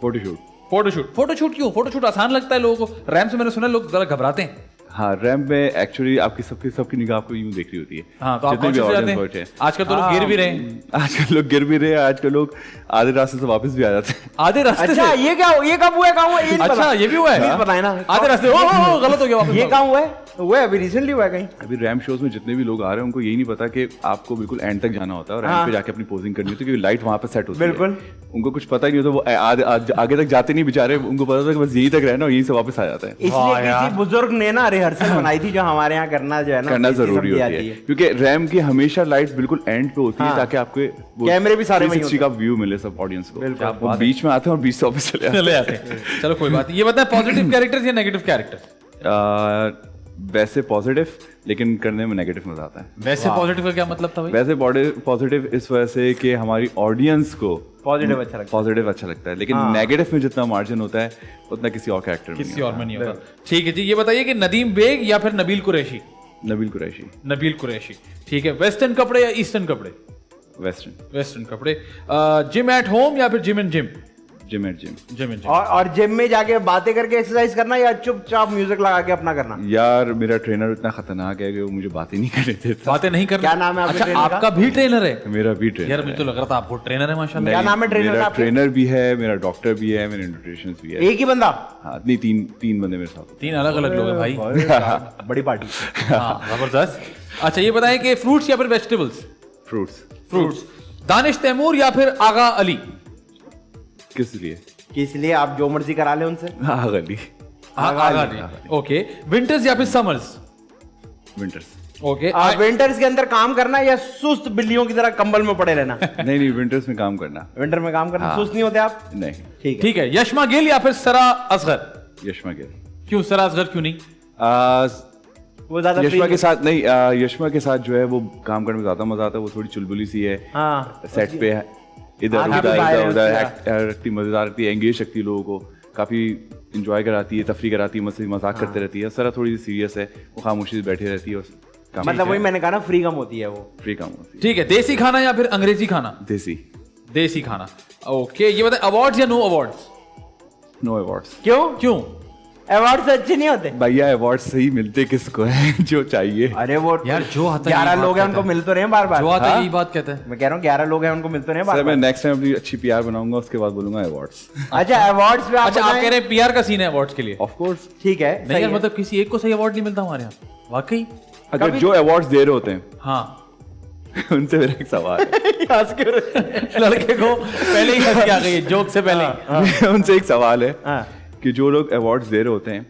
D: फोटोशूट।
B: फोटोशूट क्यों? फोटोशूट आसान लगता है लोगों को, रैंप से मैंने सुना लोग जरा घबराते हैं।
D: हाँ, रैंप में एक्चुअली आपकी सबकी निगाह आपको यूं देख रही होती है।
B: हाँ, तो आप
D: जितने भी
B: कॉन्शियस हो
D: audience
B: जाते
D: बैठे
B: हैं।
D: हैं।
B: आजकल तो लोग गिर भी रहे हैं।
D: आजकल लोग गिर भी रहे हैं, आजकल लोग आधे रास्ते से वापस भी आ जाते हैं।
B: आधे रास्ते
C: अच्छा,
B: से?
C: ये क्या, ये कब हुआ है, कहाँ हुआ है? ये नहीं
B: अच्छा,
C: पता।
B: ये भी हुआ है?
C: प्लीज बताएं ना।
B: आधे रास्ते, ओ गलत हो गया वापस।
C: ये कहाँ हुआ है? हुआ है अभी रिसेंटली हुआ है कहीं?
D: अभी रैंप शोज में जितने भी लोग आ रहे हैं उनको यही नहीं पता कि आपको बिल्कुल एंड तक जाना होता है और एंड पे जाके अपनी पोजिंग करनी होती है, क्योंकि लाइट वहां पे सेट होती है।
C: बिल्कुल।
D: उनको कुछ पता ही नहीं होता, वो आगे तक जाते नहीं बेचारे, उनको पता था कि बस यहीं तक रहना और यहीं से वापस आ जाता है।
C: इसलिए किसी बुजुर्ग ने ना रिहर्सल बनाई थी, जो हमारे यहाँ करना जो है ना
D: करना
C: इसी
D: जरूरी
C: समझी
D: होती
C: आती
D: है, क्योंकि रैंप की हमेशा लाइट बिल्कुल एंड पे होती है,
C: हाँ।
D: ताकि आपको
C: कैमरे भी सारे वहीं
D: 360 का व्यू मिले सब ऑडियंस को।
C: बिल्कुल।
D: वो बीच में आते हैं और बीच से वापस चले
B: चले जाते हैं। चलो कोई बात नहीं। ये बताएं, पॉजिटिव कैरेक्टर्स या नेगेटिव कैरेक्टर?
D: वैसे पॉजिटिव, लेकिन करने में नेगेटिव मजा आता है।
B: वैसे पॉजिटिव का क्या मतलब था भाई?
D: वैसे पॉजिटिव इस वजह से कि हमारी ऑडियंस को
C: पॉजिटिव अच्छा लगता है।
D: पॉजिटिव अच्छा लगता है, लेकिन नेगेटिव में जितना मार्जिन होता है उतना किसी और कैरेक्टर में
B: किसी और में नहीं होता। ठीक है जी, ये बताइए कि नदीम बेग या फिर नबील कुरैशी?
D: नबील कुरैशी।
B: नबील कुरैशी, ठीक है। वेस्टर्न कपड़े या ईस्टर्न कपड़े?
D: वेस्टर्न।
B: वेस्टर्न कपड़े। जिम एट होम या फिर gym and gym?
D: Gym eight gym.
B: Gym and gym.
C: और जिम में जाके बातें करके एक्सरसाइज करना या चुपचाप म्यूजिक लगा के अपना करना?
D: यार मेरा ट्रेनर इतना खतरनाक है कि वो मुझे बातें नहीं करने देता।
B: बातें नहीं करना।
C: क्या नाम है आपके
B: अच्छा,
C: ट्रेनर का?
B: आपका भी ट्रेनर है?
D: मेरा भी ट्रेनर
B: यार मुझे तो लग रहा था आप बहुत ट्रेनर है माशाल्लाह।
C: क्या नाम है ट्रेनर का
D: मेरा
C: आपके?
D: ट्रेनर भी है, मेरा डॉक्टर भी है, मेरे न्यूट्रिशनिस्ट भी है।
C: एक ही बंदा?
D: हाँ, नहीं, तीन बंदे मेरे साथ।
B: 3 अलग अलग लोग हैं भाई।
C: बड़ी पार्टी।
B: हाँ, जबरदस्त। अच्छा, ये बताएं कि फ्रूट्स या फिर vegetables?
D: Fruits.
B: Fruits. Danish Taimur या फिर आगा अली?
D: किस लिए?
C: इसलिए आप जो मर्जी करा ले उनसे।
D: हाँ, गली।
B: आगा अली। ओके। विंटर्स या फिर समर्स?
D: विंटर्स।
B: ओके
C: विंटर्स के अंदर काम करना या सुस्त बिल्लियों की तरह कंबल में पड़े रहना?
D: नहीं विंटर्स में काम करना।
C: विंटर में काम करना, सुस्त नहीं होते आप?
D: नहीं।
C: ठीक है।
B: ठीक है, यशमा गिल या फिर सरा असगर?
D: यशमा गिल।
B: क्यों सरा असगर क्यों नहीं?
C: वो ज्यादा
D: यशमा
C: free-
D: के साथ नहीं, यशमा के साथ जो है वो काम करने में ज्यादा मजा आता है। वो थोड़ी चुलबुली सी है,
C: हाँ
D: सेट पे इधर
C: हाँ,
D: उधर
C: बाहर
D: इधर उधर
C: उसका।
D: रखती, मजेदार रखती है, एंगेज रखती है लोगों को, काफी इंजॉय कराती है, तफरी कराती है, मजाक करते रहती है। सरा थोड़ी सी सीरियस है, वो खामोशी से बैठी रहती है और काम
C: मतलब वही मैंने कहा ना, फ्री कम होती है वो।
D: फ्री काम होती
B: ठीक है, देसी खाना या फिर अंग्रेजी खाना?
D: है। देसी।
B: देसी खाना। ओके, ये बताए अवार्ड्स या नो अवार्ड्स?
D: No awards.
C: क्यों?
B: क्यों?
C: अवार्ड से अच्छे नहीं होते?
D: भैया अवार्ड सही मिलते किसको है जो चाहिए।
C: अरे वो
B: यार जो आता है
C: 11
B: यही
C: लोग
B: बात
C: हैं, उनको
B: कहता है।
C: मिल तो रहे हैं बार बार।
B: जो आता है
D: हाँ?
B: यही बात कहता है।
C: मैं कह रहा हूँ 11 लोग हैं, उनको मिल तो रहे हैं बार
D: सर मैं
C: बार।
D: नेक्स्ट टाइम अपनी अच्छी पीआर बनाऊंगा, उसके बाद बोलूंगा अवार्ड्स।
C: अच्छा अवार्ड्स में आप
B: अच्छा, आप
C: बताएं?
B: कह रहे हैं पीआर का सीन है अवार्ड्स के लिए?
D: Of course.
C: ठीक है,
B: नहीं
C: सही
B: यार,
C: है।
B: मतलब किसी एक को सही अवार्ड नहीं मिलता हमारे यहाँ वाकई?
D: अगर जो अवार्ड्स दे रहे होते हैं
B: हाँ
D: उनसे मेरा एक सवाल है।
C: हंस क्यों?
B: लड़के को पहले ही हंसी आ गई है जोक से पहले ही।
D: उनसे एक सवाल है
C: हाँ।
D: कि जो लोग अवार्ड्स दे रहे होते हैं,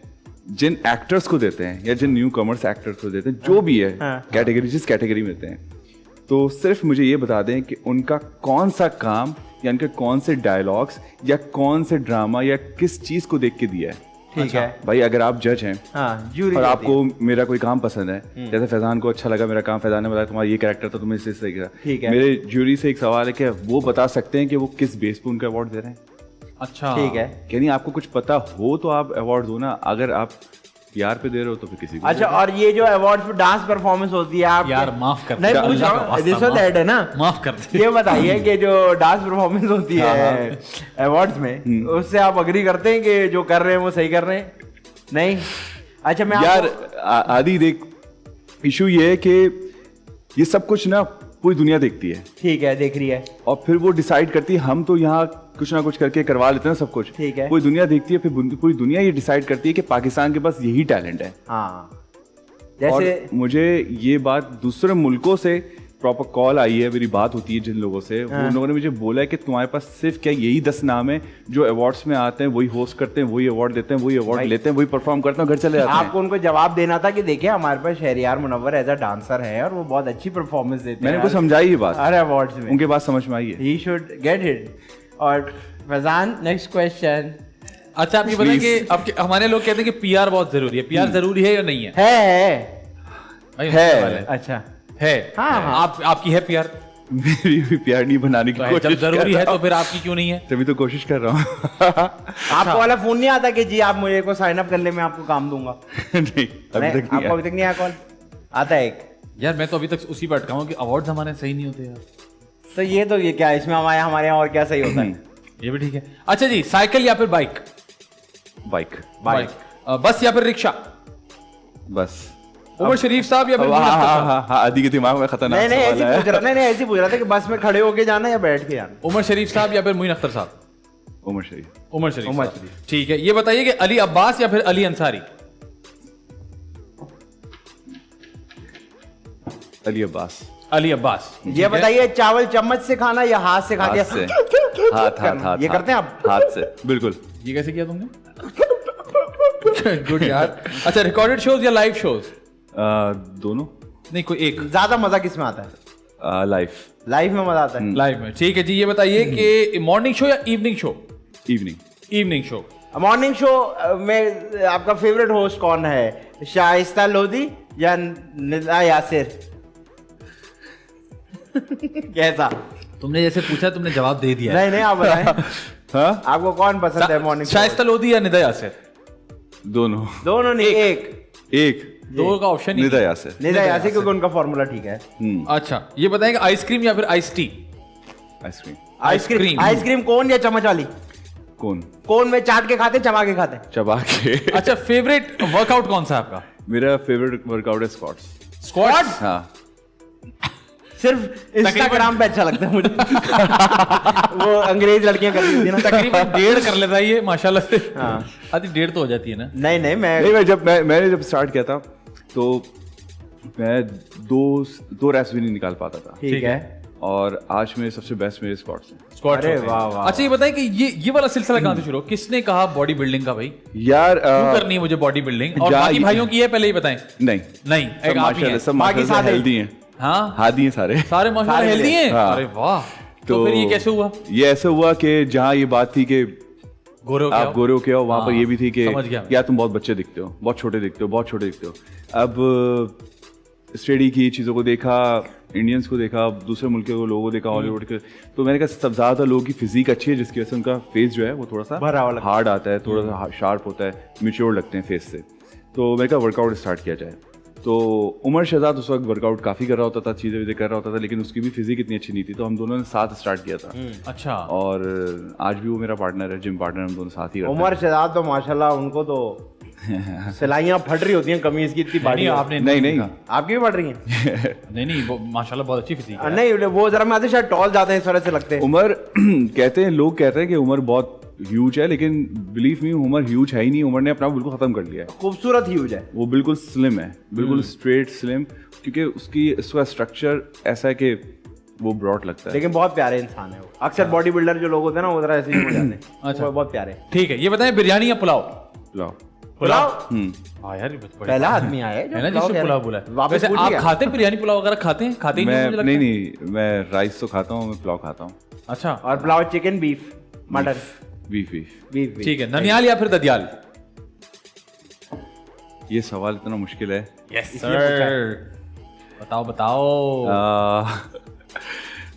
D: जिन एक्टर्स को देते हैं या जिन न्यू कमर्स एक्टर्स को देते हैं, जो भी है कैटेगरी, जिस कैटेगरी में देते हैं, तो सिर्फ मुझे ये बता दें कि उनका कौन सा काम या उनके कौन से डायलॉग्स या कौन से ड्रामा या किस चीज को देख के दिया है।
C: ठीक है।
D: भाई अगर आप जज हैं
C: हाँ, जूरी
D: और
C: होती
D: आपको मेरा कोई काम पसंद है, जैसे फैजान को अच्छा लगा मेरा काम, फैजान ने बताया तुम्हारा ये कैरेक्टर था, तुम्हें इससे सही लगा,
C: ठीक है।
D: मेरे ज्यूरी से एक सवाल है कि वो बता सकते हैं कि वो किस बेस पे उनका अवार्ड दे रहे हैं।
B: अच्छा
C: ठीक है।
D: यानी आपको कुछ पता हो तो आप अवार्ड दो ना, अगर आप यार पे दे रहे हो तो फिर किसी को
C: अच्छा, और ये जो अवार्ड्स पे डांस परफॉर्मेंस होती है आप
B: यार माफ कर
C: नहीं
B: दे।
C: पूछ रहा
B: अल्लाह का
C: हूँ,
B: वास्ता,
C: दिस वाज दैट है ना,
B: माफ कर दे।
C: ये बताइए कि जो डांस परफॉर्मेंस होती है अवार्ड्स में, उससे आप अग्री करते हैं कि जो कर रहे हैं वो सही कर रहे हैं? नहीं? अच्छा मैं
D: यार
C: आपको-
D: आदि देख, इशू ये है कि ये सब कुछ ना पूरी दुनिया देखती है
C: ठीक है, देख रही है।
D: और फिर वो डिसाइड करती है। हम तो यहाँ कुछ ना कुछ करके करवा लेते हैं सब कुछ,
C: ठीक है।
D: पूरी दुनिया देखती है, फिर पूरी दुनिया ये डिसाइड करती है कि पाकिस्तान के पास यही टैलेंट है।
C: हाँ
D: और
C: जैसे
D: मुझे ये बात दूसरे मुल्कों से प्रॉपर कॉल आई है, मेरी बात होती है जिन लोगों से, वो उन लोगों ने मुझे बोला है कि तुम्हारे पास सिर्फ क्या यही 10 नाम है जो अवार्ड्स में आते हैं, वही होस्ट करते हैं, वही अवार्ड देते हैं, वही अवार्ड लेते हैं, वही परफॉर्म करते हैं, घर चले जाते हैं।
C: आपको उनको जवाब देना था कि देखिए हमारे पास Shahryar Munawar as a dancer है और वो बहुत अच्छी परफॉर्मेंस देते हैं।
D: मैंने उनको समझाई ये बात,
C: हर अवार्ड्स में
D: उनके बात समझ में आई है।
C: He should get it. और फैजान, नेक्स्ट क्वेश्चन
B: अच्छा आप ये बताएं कि हमारे लोग कहते हैं कि पीआर बहुत जरूरी है। पीआर जरूरी है या नहीं है?
C: है।
B: भाई,
D: है।
B: सवाल
C: अच्छा
B: है।
C: हाँ, हाँ।
B: आपकी है पीआर?
D: मेरी भी प्यार नहीं बनाने की
B: जब
D: कोशिश
B: जरूरी
D: कर
B: है
D: रहा
B: तो फिर आपकी क्यों नहीं है?
D: हूं। तभी तो कोशिश कर रहा हूँ।
C: आपको वाला फोन नहीं आता कि जी आप मुझे को साइन अप करने में आपको काम दूंगा?
D: नहीं अभी
C: नहीं,
D: तक नहीं
C: आपको अभी तक नहीं आया कॉल? आता है एक।
B: यार मैं तो अभी तक उसी पर अटका हूं कि अवार्ड्स हमारे सही नहीं होते यार।
C: तो ये क्या इसमें हमारे यहाँ और क्या सही होता है?
B: ये भी ठीक है। अच्छा जी, साइकिल या फिर बाइक?
D: बाइक।
B: बस या फिर रिक्शा?
D: बस।
B: उमर शरीफ साहब या फिर
D: हाँ
B: मुनीर अख्तर साहब?
D: हाँ हाँ, आदि के दिमाग में खतरनाक
C: नहीं
D: सवाल
C: ऐसे
D: है।
C: पूछ रहा नहीं ऐसे पूछ रहा था कि बस में खड़े होके जाना या बैठ के जाना?
B: उमर शरीफ साहब या फिर मुनीर अख्तर साहब?
D: उमर शरीफ।
B: उमर शरीफ
C: उमर
B: साहब।
C: शरीफ।
B: ठीक है, ये बताइए कि अली अब्बास या फिर अली अंसारी?
D: अली अब्बास।
B: अली अब्बास।
C: ये
B: ठीक है।
C: बताइए चावल चम्मच से खाना या हाथ से खाते
D: हाथ से।
C: हैं?
D: हाथ
C: ये करते हैं आप?
D: हाथ से बिल्कुल।
B: ये कैसे किया तुमने? गुड यार। अच्छा, रिकॉर्डेड शोज या लाइव शोज?
D: दोनों।
B: नहीं, कोई एक।
C: ज्यादा मजा किस में आता है?
D: लाइफ।
C: लाइफ में मजा आता है।
B: लाइव में। ठीक है जी, ये बताइए कि मॉर्निंग शो या evening show?
D: Evening.
B: Evening show.
C: Morning show में आपका फेवरेट होस्ट कौन है? शाइस्ता लोधी या निदा यासिर? कैसा?
B: तुमने जैसे पूछा तुमने जवाब दे दिया।
C: नहीं आप बताएं।
D: हाँ
C: आपको कौन पसंद है मॉर्निंग शो?
B: शाइस्ता लोधी या निदा यासिर?
D: दोनों।
C: दोनों नहीं, एक।
B: दो का ऑप्शन ही
D: निदा
B: नहीं।
D: यासिर।
C: निदा यासिर क्योंकि उनका फॉर्मूला ठीक है।
B: अच्छा, ये बताएंगे आइसक्रीम या फिर ice tea?
D: Ice cream.
C: Ice cream. Ice cream cone या चम्मच वाली?
D: कौन?
C: कोन में चाट के खाते, चबा के खाते?
D: चबा के।
B: अच्छा, फेवरेट वर्कआउट कौन सा है आपका?
D: मेरा फेवरेट वर्कआउट है स्क्वाट्स।
B: स्क्वाट्स?
D: हाँ।
C: सिर्फ इंस्टाग्राम पे अच्छा लगता है मुझे। वो अंग्रेज लड़कियां करती थी ना।
B: तकरीबन 1.5 कर लेता है ये माशाल्लाह से।
C: हाँ।
B: आधी 1.5 तो हो जाती है ना?
C: नहीं
D: नहीं मैंने जब स्टार्ट किया था तो मैं दो रैप्स भी नहीं निकाल पाता था।
C: ठीक है।
D: और आज मेरे सबसे बेस्ट मेरे स्क्वाट्स हैं।
B: स्क्वाट
C: अरे वाह वाह।
B: अच्छा ये बताएं कि ये वाला सिलसिला कहाँ से शुरू हुआ? किसने कहा बॉडी बिल्डिंग का भाई
D: यार
B: क्यों करनी है मुझे बॉडी बिल्डिंग? और बाकी भाइयों की है पहले ही बताएं।
D: नहीं
B: नहीं
D: सब
B: एक आप ही हैं।
D: माशाल्लाह सब माशाल्लाह हेल्दी हैं।
B: हाँ
D: हादी हैं सारे।
B: सारे माशाल्लाह हेल्दी हैं।
D: हाँ।
B: अरे वाह। तो फिर ये कैसे हुआ?
D: ये ऐसे हुआ कि जहाँ ये बात थी कि
B: गोरे हो
D: आप गोरे हो क्या हो, वहां पर ये भी थी कि
B: समझ गया मैं।
D: यार तुम बहुत बच्चे दिखते हो, बहुत छोटे दिखते हो, बहुत छोटे दिखते हो। अब स्टडी की चीज़ों को देखा, इंडियंस को देखा, दूसरे मुल्क के लोगों को देखा, हॉलीवुड के, तो मैंने कहा सब ज़्यादा लोगों की फिजिक अच्छी है जिसकी वजह से उनका फेस जो है वो थोड़ा सा
C: भरा हुआ लगता
D: हार्ड आता है, थोड़ा सा शार्प होता है, मेच्योर लगते हैं फेस से। तो मैंने कहा वर्कआउट स्टार्ट किया जाए। तो उमर शहजाद उस वक्त वर्कआउट काफ़ी कर रहा होता था, चीज़ें वीज़ें कर रहा होता था, लेकिन उसकी भी फिजिक इतनी अच्छी नहीं थी, तो हम दोनों ने साथ स्टार्ट किया था।
B: अच्छा
D: और आज भी वो मेरा पार्टनर है, जिम पार्टनर, हम दोनों साथ ही करते हैं।
C: उमर शहजाद तो माशाल्लाह उनको तो सिलाइयां फट रही होती हैं कमीज की, इतनी
B: नहीं
C: बाड़ी
B: आपने
D: नहीं
C: आपकी भी फट रही हैं?
B: नहीं वो माशाल्लाह बहुत अच्छी फिजिक है।
C: नहीं वो जरा मैं आते शायद टॉल जाते हैं इस वजह से लगते हैं।
D: उमर कहते हैं, लोग कहते हैं कि उमर बहुत ह्यूज है, लेकिन बिलीव मी उमर ह्यूज है ही नहीं। उमर ने अपना बिल्कुल खत्म कर लिया है।
C: खूबसूरत ह्यूज है।
D: वो बिल्कुल स्लिम है, बिल्कुल स्ट्रेट स्लिम, क्योंकि उसका स्ट्रक्चर ऐसा है कि वो ब्रॉड लगता है।
C: लेकिन बहुत प्यारे इंसान है वो। अक्सर बॉडी बिल्डर जो लोग होते हैं ना वो जरा ऐसे ही हो जाते हैं।
B: अच्छा।
C: वो बहुत प्यारे।
B: ठीक है ये बताएं बिरयानी या पुलाव?
D: पुलाव।
C: पुलाव
B: हाँ यार ये बड़ा
C: पहला आदमी आया है जो
B: है ना
C: पुलाव
B: जिससे
C: कह
B: पुलाव
C: रहा
B: बोला
C: है।
B: है।
C: वापस
B: वैसे
C: पूछ
B: आप
C: लिया।
B: खाते हैं बिरयानी पुलाव वगैरह खाते हैं? खाते ही नहीं मुझे
D: मैं
B: लगता है।
D: नहीं, मैं राइस तो खाता हूँ, मैं पुलाव खाता हूँ।
B: अच्छा
C: और pulao chicken beef mutton
D: beef.
C: Beef
B: ठीक है। ननियाल या फिर ददियाल?
D: ये सवाल इतना मुश्किल है।
B: यस सर बताओ बताओ।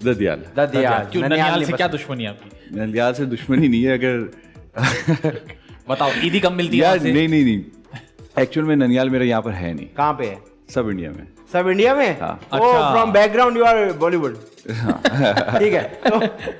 D: ददियाल।
C: ददियाल
B: क्यों ननियाल से क्या दुश्मनी है आपकी?
D: नदियाल से दुश्मनी नहीं है, अगर
B: बताओ ईदी कम मिलती है
D: यार
B: वहाँ से?
D: नहीं एक्चुअल में ननियाल मेरा यहाँ पर है नहीं,
C: कहाँ पे है?
D: सब इंडिया में।
C: सब इंडिया में?
D: हाँ।
B: अच्छा।
C: From background you are Bollywood. ठीक है तो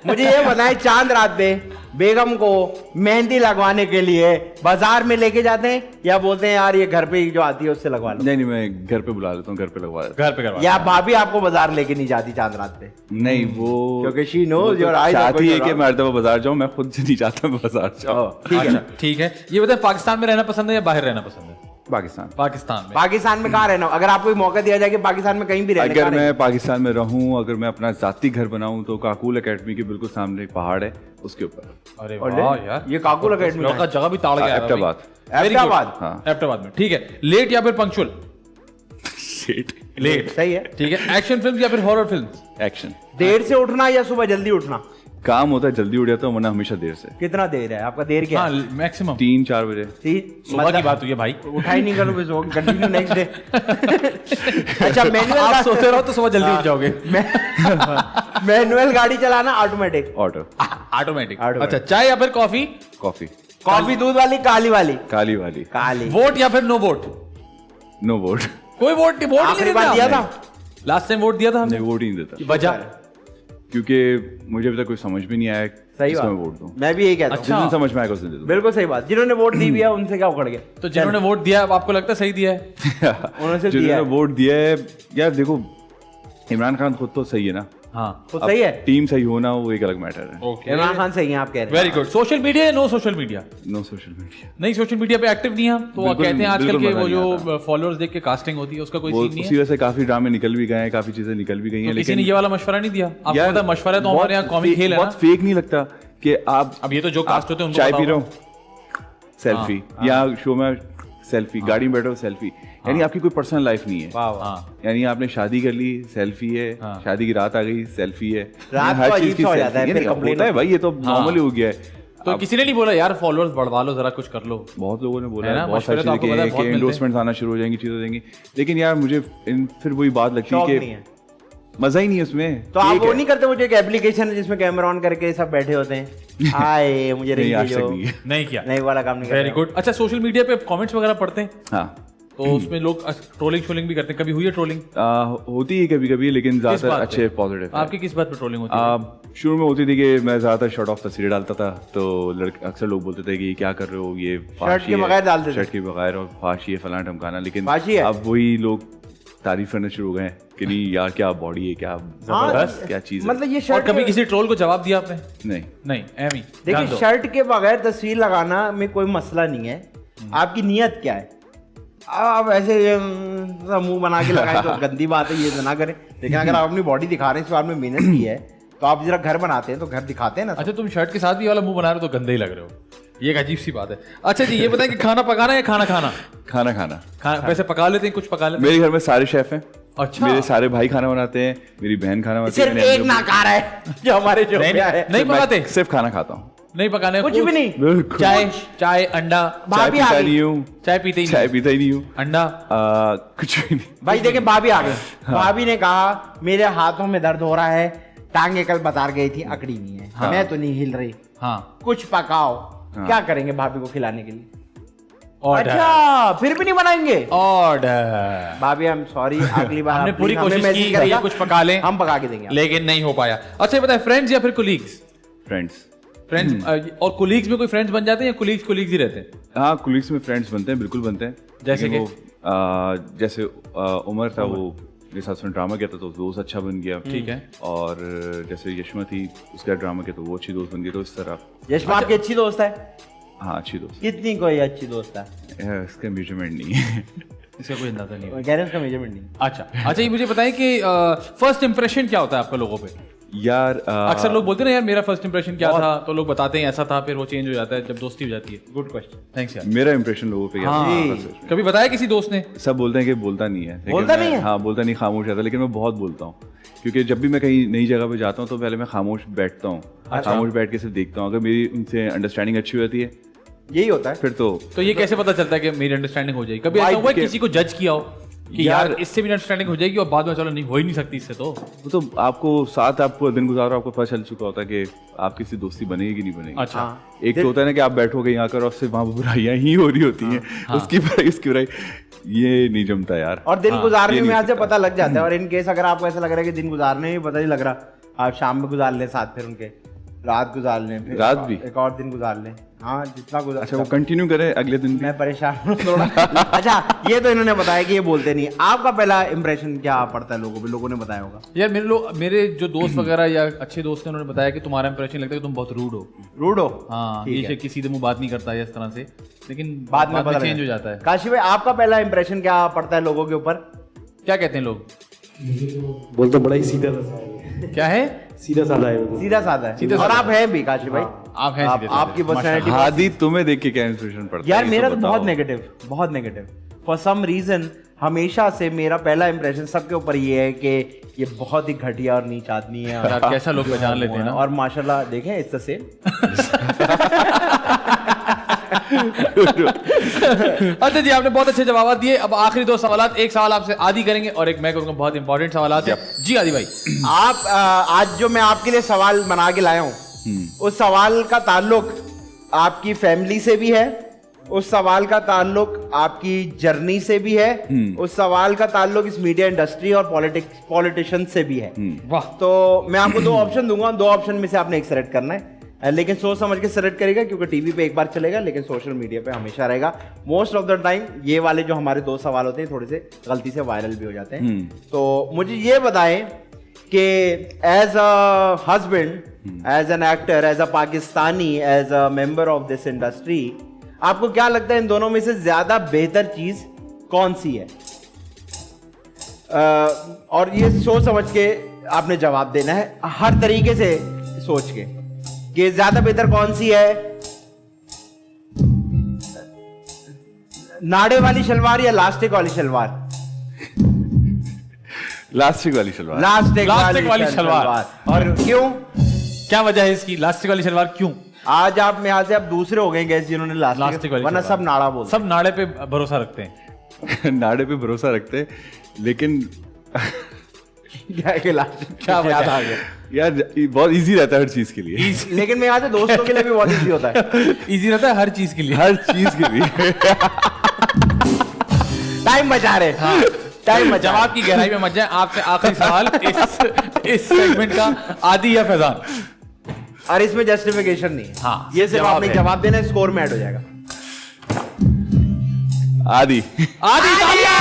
C: मुझे ये बताएं, चांद रात पे बेगम को मेहंदी लगवाने के लिए बाजार में लेके जाते हैं या बोलते हैं यार ये घर पे ही जो आती है उससे लगवा लो?
D: नहीं मैं घर पे बुला लेता हूँ, घर पे लगवा देता
B: घर पे करवा
C: या भाभी आपको बाजार लेके नहीं जाती चांद रात पे?
D: हूँ। नहीं वो
C: क्योंकि she knows
D: वो तो
C: your eyes are
D: चाहती है
C: going
D: कि
C: around.
D: मैं हर दफा बाजार जाऊँ, मैं खुद से नहीं चाहता मैं बाजार जाऊँ।
C: ठीक है।
B: अच्छा, ठीक है ये बताएं पाकिस्तान में रहना पसंद है या बाहर रहना पसंद है?
D: पाकिस्तान।
B: पाकिस्तान में।
C: पाकिस्तान में कहाँ रहना? अगर आपको मौका दिया जाए कि पाकिस्तान में कहीं भी रहने
D: अगर
C: कहाँ
D: मैं पाकिस्तान में रहूं, अगर मैं अपना जाती घर बनाऊं तो काकुल एकेडमी के बिल्कुल सामने एक पहाड़ है, उसके ऊपर।
B: अरे
C: रहेंगे?
B: वाह यार
C: ये काकुल एकेडमी
B: लड़का जगह भी ताड़ गया
D: एबटाबाद।
C: एबटाबाद।
D: हाँ।
B: एबटाबाद में। ठीक है लेट या फिर पंक्चुअल? लेट।
C: सही है।
B: ठीक है एक्शन फिल्म या फिर हॉरर फिल्म?
D: एक्शन।
C: देर से उठना या सुबह जल्दी उठना?
D: काम होता है जल्दी उठ जाता हूं, वरना हमेशा देर से।
C: कितना देर है आपका? देर क्या
B: हाँ
C: है?
B: मैक्सिमम
D: 3-4 बजे।
B: सुबह की बात हुई है भाई।
C: उठा ही नहीं करो फिर कंटिन्यू नेक्स्ट डे। अच्छा
B: आप सोते रहो तो सुबह जल्दी उठ जाओगे।
C: मैनुअल गाड़ी चलाना ऑटोमेटिक?
D: ऑटो।
B: ऑटोमेटिक।
C: Automatic.
B: अच्छा चाय या फिर कॉफी?
D: कॉफी।
C: कॉफी दूध वाली काली वाली?
D: काली वाली।
C: काली।
B: वोट या फिर नो वोट?
D: No vote.
B: कोई वोट नहीं। वोट
C: आखिरी
B: नहीं
C: बार दिया था?
B: लास्ट टाइम वोट दिया था हमने।
D: नहीं वोट ही नहीं देता,
B: वजह?
D: क्योंकि मुझे अभी तक कोई समझ भी नहीं आया
C: सही
D: किसको मैं
C: बात।
D: वोट दूं।
C: मैं भी यही कहता हूँ।
B: अच्छा।
D: जिस दिन समझ में आएगा उस दिन दे दूं।
C: बिल्कुल सही बात। जिन्होंने वोट दी भी है उनसे क्या उखड़ गया?
B: तो जिन्होंने वोट दिया अब आपको लगता है सही दिया है?
C: उन्होंने सिर्फ दिया
D: जिन्होंने
C: है।
D: वोट दिया है, यार देखो इमरान खान खुद तो सही है ना,
B: हाँ
C: तो सही है।
D: टीम सही होना वो एक अलग मैटर है।
B: ओके
C: इमरान खान सही है आप कह रहे हैं?
B: Very good. सोशल मीडिया या no social media?
D: No social media.
B: नहीं सोशल मीडिया पे एक्टिव नहीं है तो
D: बिल्कुल-
B: कहते हैं आजकल
D: बिल्कुल
B: के
D: मजा
B: वो
D: नहीं
B: जो फॉलोअर्स देख के कास्टिंग होती है उसका कोई
D: वो
B: सीन नहीं
D: उसी
B: है?
D: वजह से काफी ड्रामे निकल भी गए हैं, काफी चीजें निकल भी गई हैं,
B: तो किसी ने ये वाला मशवरा नहीं दिया आपको?
D: यार,
B: पता है मशवरा तो
D: बहुत
B: हमारे यहाँ कॉमिक खेल है
D: बहुत
B: ना।
D: फेक नहीं लगता कि आप
B: अब ये तो जो कास्ट होते हैं उनको
D: चाय
B: पता
D: पी रहे
B: होगा।
D: हो सेल्फी, या शो में सेल्फी, गाड़ी में बैठे हो सेल्फी, यानी आपकी कोई पर्सनल लाइफ नहीं है।
C: वाह वाह।
B: हाँ
D: यानी आपने शादी कर ली सेल्फी है,
B: हाँ।
D: शादी की रात आ गई सेल्फी है,
C: रात
D: हर
C: को
D: चीज
C: अजीब
D: की
C: सा हो
D: selfie
C: जाता है,
D: है।
C: फिर
D: नहीं,
C: complain
D: होता है भाई, ये तो
B: हाँ।
D: नॉर्मली हो गया है।
B: तो किसी ने नहीं बोला यार फॉलोअर्स बढ़वा लो जरा कुछ कर लो?
D: बहुत लोगों ने बोला
B: है ना,
D: है, बहुत सारी
B: मशवरे तो आपको पता है,
D: चीजें
B: बहुत
D: कि
B: मिलते हैं।
D: एंडोर्समेंट आना शुरू हो जाएंगी, चीजें हो जाएंगी, लेकिन यार मुझे फिर वही बात लगती
C: शौक
D: है
C: नहीं है।
D: कि मजा ही नहीं है उसमें।
C: तो आप
D: एक
C: वो
D: है।
C: नहीं करते? वो जो एक एप्लीकेशन है जिसमें कैमरा ऑन करके सब बैठे होते हैं, आए मुझे
D: नहीं,
C: रिंग
D: आज तक
C: भेजो।
D: नहीं है।
B: नहीं किया।
C: नहीं वाला काम नहीं
B: वेरी
C: करते।
B: गुड। अच्छा सोशल मीडिया पे कमेंट्स वगैरह पढ़ते हैं
D: हाँ
B: तो उसमें लोग ट्रोलिंग शोलिंग भी करते हैं? कभी हुई है ट्रोलिंग?
D: होती है कभी कभी, लेकिन
B: किस बात
D: ज्यादातर
B: पे?
D: अच्छे पॉजिटिव।
B: आपकी किस बात पे ट्रोलिंग होती है?
D: शुरू में होती थी कि मैं ज्यादातर शर्ट ऑफ तस्वीरें डालता था, तो लड़के अक्सर लोग बोलते थे कि क्या कर रहे हो, ये
C: शर्ट के बगैर डालते थे?
D: शर्ट के बगैर, और फाशी है फलाना ढमकाना, लेकिन
C: फाशी है?
D: अब वही लोग तारीफ करना शुरू हो गए कि नहीं यार क्या बॉडी है, क्या जबरदस्त, क्या चीज है।
C: मतलब ये
B: और
C: शर्ट
B: कभी किसी ट्रोल को जवाब दिया आपने?
D: नहीं
B: नहीं एम ही ध्यान
C: देखिए
B: दो।
C: शर्ट के बगैर तस्वीर लगाना में कोई मसला नहीं है। आपकी नीयत क्या है? आप ऐसे मुंह बना के लगाए तो गंदी बात है, ये तो ना करें। लेकिन अगर आप अपनी बॉडी दिखा रहे हैं, इस बार में मेहनत की है, तो आप जरा घर बनाते हैं तो घर दिखाते हैं ना।
B: अच्छा, तुम शर्ट के साथ भी वाला मुंह बना रहे हो तो गंदे ही लग रहे हो, ये एक अजीब सी बात है। अच्छा जी, ये बताएं कि खाना पकाना या खाना खाना?
D: खाना खाना।
B: वैसे पका लेते हैं, कुछ पका लेते हैं?
D: मेरे घर में सारे शेफ हैं।
B: अच्छा,
D: मेरे सारे भाई खाना बनाते हैं, मेरी बहन खाना बनाती है।
C: सिर्फ एक नाकार है जो हमारे जो है।
B: नहीं पकाते?
D: सिर्फ खाना खाता हूँ,
B: नहीं पकाने?
C: कुछ भी नहीं?
D: बिल्कुल।
B: चाय अंडा?
C: भाभी आ
D: पीता
C: गई।
D: नहीं हूँ,
B: चाय पीते ही
D: चाय
B: नहीं?
D: पीता ही नहीं हूँ,
B: अंडा?
D: कुछ भी नहीं।
C: भाई देखे, भाभी आ गई। भाभी ने कहा मेरे हाथों में दर्द हो रहा है, टांगे कल बाजार गई थी, अकड़ी नहीं है,
B: हाँ।
C: मैं तो नहीं हिल रही,
B: हाँ,
C: कुछ पकाओ।
D: हाँ।
C: क्या करेंगे भाभी को खिलाने के लिए?
B: ऑर्डर।
C: अच्छा, फिर भी नहीं बनाएंगे?
B: ऑर्डर।
C: भाभी हम सॉरी, अगली बार
B: हमने
C: आप
B: पूरी
C: please हमें
B: कोशिश
C: message
B: की,
C: करिएगा,
B: भैया कुछ पका लें,
C: हम पका के देंगे आपको।
B: लेकिन नहीं हो पाया। अच्छा, ये बताएं, फ्रेंड्स या फिर कुलीग्स?
D: फ्रेंड्स।
B: फ्रेंड्स और कुलीग्स में कोई फ्रेंड्स बन जाते हैं या कुलीग्स कुलीग्स ही रहते हैं?
D: हाँ, कुलीग्स में फ्रेंड्स बनते हैं, बिल्कुल बनते हैं।
B: जैसे
D: लेकिन वो, जैसे उमर था, वो मेरे साथ में ड्रामा किया था तो दोस्त अच्छा बन गया।
B: ठीक है।
D: और जैसे यशमा थी, उसका ड्रामा किया तो वो अच्छी दोस्त बन गई, तो इस तरह।
C: यशमा आपकी अच्छी दोस्त है?
D: हाँ, अच्छी दोस्त
C: कितनी कोई अच्छी दोस्त है?
D: है, इसका मेजरमेंट नहीं है।
B: इसका कोई अंदाजा नहीं है।
C: कह रहे हैं उसका मेजरमेंट नहीं।
B: अच्छा, ये मुझे बताएं कि फर्स्ट इंप्रेशन क्या होता है आपका लोगों पे?
D: यार
B: अक्सर लोग बोलते हैं ना, यार मेरा फर्स्ट इंप्रेशन क्या था, तो लोग बताते हैं ऐसा था, फिर वो चेंज हो जाता है जब दोस्ती हो जाती है।
C: Good question.
B: थैंक्स यार।
D: मेरा इंप्रेशन लोगों पे क्या
B: हाँ,
D: था?
B: कभी बताया किसी दोस्त ने?
D: सब बोलते हैं कि बोलता नहीं है, लेकिन
C: बोलता
D: मैं-
C: नहीं है?
D: हाँ, बोलता नहीं, खामोश रहता है, लेकिन मैं बहुत बोलता हूँ। क्योंकि जब भी मैं कहीं नई जगह पे जाता हूँ तो पहले मैं खामोश बैठता हूँ, खामोश बैठ के सिर्फ देखता हूँ। अगर मेरी उनसे अंडरस्टैंडिंग अच्छी हो जाती है
C: यही होता है।
D: फिर तो
B: तो ये कैसे पता चलता है कि मेरी अंडरस्टैंडिंग हो जाएगी? कभी ऐसा
D: Vibe
B: हुआ है
D: के-
B: किसी को जज किया हो कि यार
D: यार-
B: इससे भी अंडरस्टैंडिंग हो जाएगी और बाद में चलो नहीं, हो ही नहीं सकती इससे? तो
D: वो तो आपको साथ आपको दिन गुजारो, आपको पता चल चुका होता है कि आप किसी दोस्ती बनेगी कि नहीं बनेगी।
B: अच्छा।
C: हाँ।
D: एक तो होता है ना कि आप बैठोगे यहाँ कर और सिर्फ वहाँ बुराइयां ही हो रही होती हैं, उसकी बुराई इसकी बुराई, ये नहीं जमता यार।
C: और दिन गुजारने
D: ये
C: में
D: नहीं
C: आज से
D: सकता।
C: पता लग जाता है। और इन केस अगर आपको ऐसा लग रहा है कि दिन गुजारने में पता नहीं लग रहा, आप शाम में गुजार लें साथ, फिर उनके रात गुजार लें, फिर
D: रात भी?
C: एक और दिन गुजार लें। हाँ, जितना गुजार।
D: अच्छा, वो कंटिन्यू करे अगले दिन भी?
C: मैं परेशान हूँ थोड़ा। अच्छा, ये तो इन्होंने बताया कि ये बोलते नहीं। आपका पहला इंप्रेशन क्या पड़ता है लोगों पे? लोगों ने बताया होगा।
B: यार मेरे जो दोस्त वगैरह या अच्छे दोस्त हैं, उन्होंने बताया कि तुम्हारा इंप्रेशन लगता है कि तुम बहुत रूड हो।
C: रूड हो?
B: हाँ,
C: ठीक
B: ये
C: है।
B: किसी से मुंह बात नहीं करता है इस तरह से, लेकिन
C: बाद में पता
B: चेंज
C: लगा।
B: हो जाता है।
C: काशी भाई, आपका पहला इंप्रेशन क्या पड़ता है लोगों के ऊपर?
B: क्या कहते हैं लोग?
F: बोलते बड़ा ही सीधा साधा है,
B: क्या है?
F: सीधा साधा है वो।
C: सीधा साधा है।
B: सीधा
C: और
B: साधा
C: आप हैं भी काशी भाई?
B: आप हैं सीधे साधे।
C: आपकी पर्सनैलिटी
D: हादी, तुम्हें देख के क्या इंस्पिरेशन पड़ता है?
C: यार
D: ये
C: मेरा
D: तो
C: तो बहुत
D: बताओ।
C: नेगेटिव, बहुत नेगेटिव। फॉर सम रीजन हमेशा से मेरा पहला इंप्रेशन सबके ऊपर ये है कि ये बहुत ही घटिया और नीच आदमी है।
B: यार, कैसा लोग पहचान लेते हैं ना।
C: और माशाल्लाह देखें, इट्स द सेम।
B: अच्छा जी, आपने बहुत अच्छे जवाब दिए। अब आखिरी दो सवाल, एक सवाल आपसे आदि करेंगे और एक मैं करूंगा। बहुत इंपॉर्टेंट सवाल है जी आदि भाई।
C: आप आज जो मैं आपके लिए सवाल बना के लाया हूँ, उस सवाल का ताल्लुक आपकी फैमिली से भी है, उस सवाल का ताल्लुक आपकी जर्नी से भी है, उस सवाल का ताल्लुक इस मीडिया इंडस्ट्री और पॉलिटिशियन से भी है।
B: वाह।
C: तो मैं आपको दो ऑप्शन दूंगा, दो ऑप्शन में से आपने एक सेलेक्ट करना है, लेकिन सोच समझ के सेलेक्ट करेगा, क्योंकि टीवी पे एक बार चलेगा लेकिन सोशल मीडिया पे हमेशा रहेगा। मोस्ट ऑफ द टाइम ये वाले जो हमारे दो सवाल होते हैं थोड़े से गलती से वायरल भी हो जाते हैं। तो मुझे ये बताएं कि as a husband, as an actor, as a Pakistani, as a member of this industry, आपको क्या लगता है इन दोनों में से ज्यादा बेहतर चीज कौन सी है? और ये सोच समझ के आपने जवाब देना है, हर तरीके से सोच के कि ज्यादा बेहतर कौन सी है, नाड़े वाली शलवार या लास्टिक वाली शलवार?
D: लास्टिक वाली शलवार।
C: लास्टिक
B: वाली शलवार।
C: और क्यों?
B: क्या वजह है इसकी? लास्टिक वाली शलवार क्यों?
C: आज आप में आज से आप दूसरे हो गए गैस जिन्होंने लास्टिक,
B: वाली
C: वरना
B: शलवार।
C: सब नाड़ा बोलते
B: सब नाड़े पे भरोसा रखते हैं।
D: नाड़े पे भरोसा रखते हैं, लेकिन
C: क्या कि लास्टिक
B: क्या वजह
C: याद
B: है?
C: आ गया।
D: यार बहुत इजी रहता है हर चीज के लिए।
C: लेकिन मैं आज दोस्तों के लिए भी बहुत इजी होता है।
B: इजी रहता है हर चीज के लिए।
D: हर चीज के लिए।
C: टाइम बचा रहे। टाइम बचा।
B: जवाब की गहराई में मत जाए। आपसे आखिरी सवाल इस सेगमेंट का, आदि या फैजान?
C: और इसमें जस्टिफिकेशन नहीं है।
B: हाँ,
C: ये सिर्फ
B: जवाब
C: आपने
B: है।
C: जवाब देना है, स्कोर में ऐड हो जाएगा।
D: आदि।
B: आदि तालियां!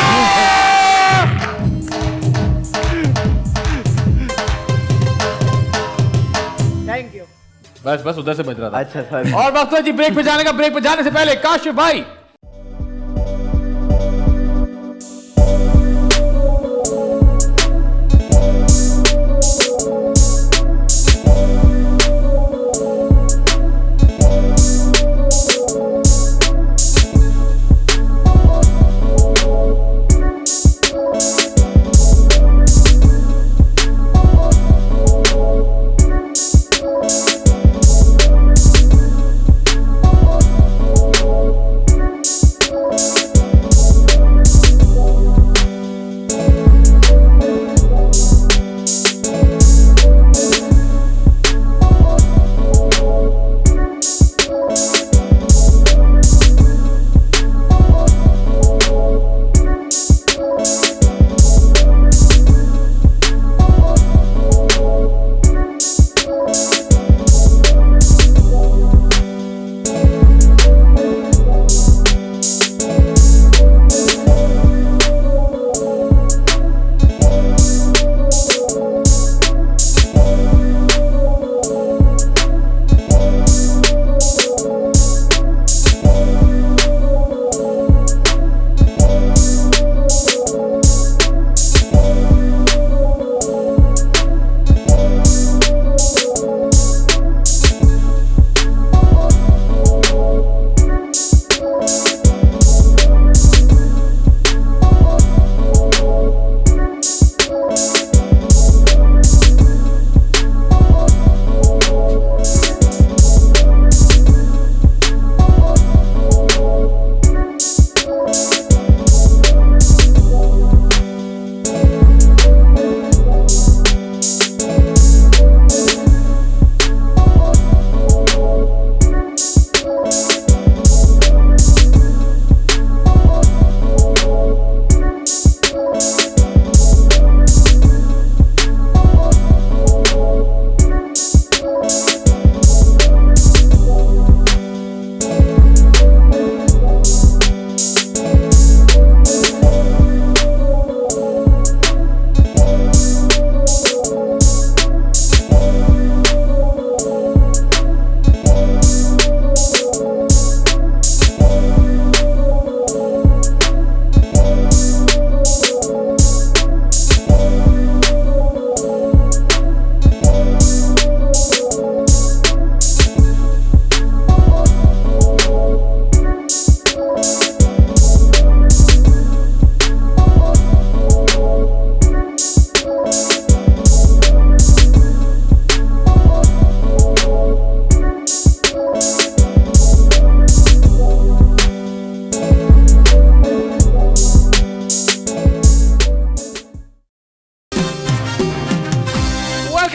C: Thank you.
B: बस उधर से बज रहा था।
C: अच्छा सर।
B: और वक्त है जी ब्रेक पे जाने का। ब्रेक पे जाने से पहले काशिफ भाई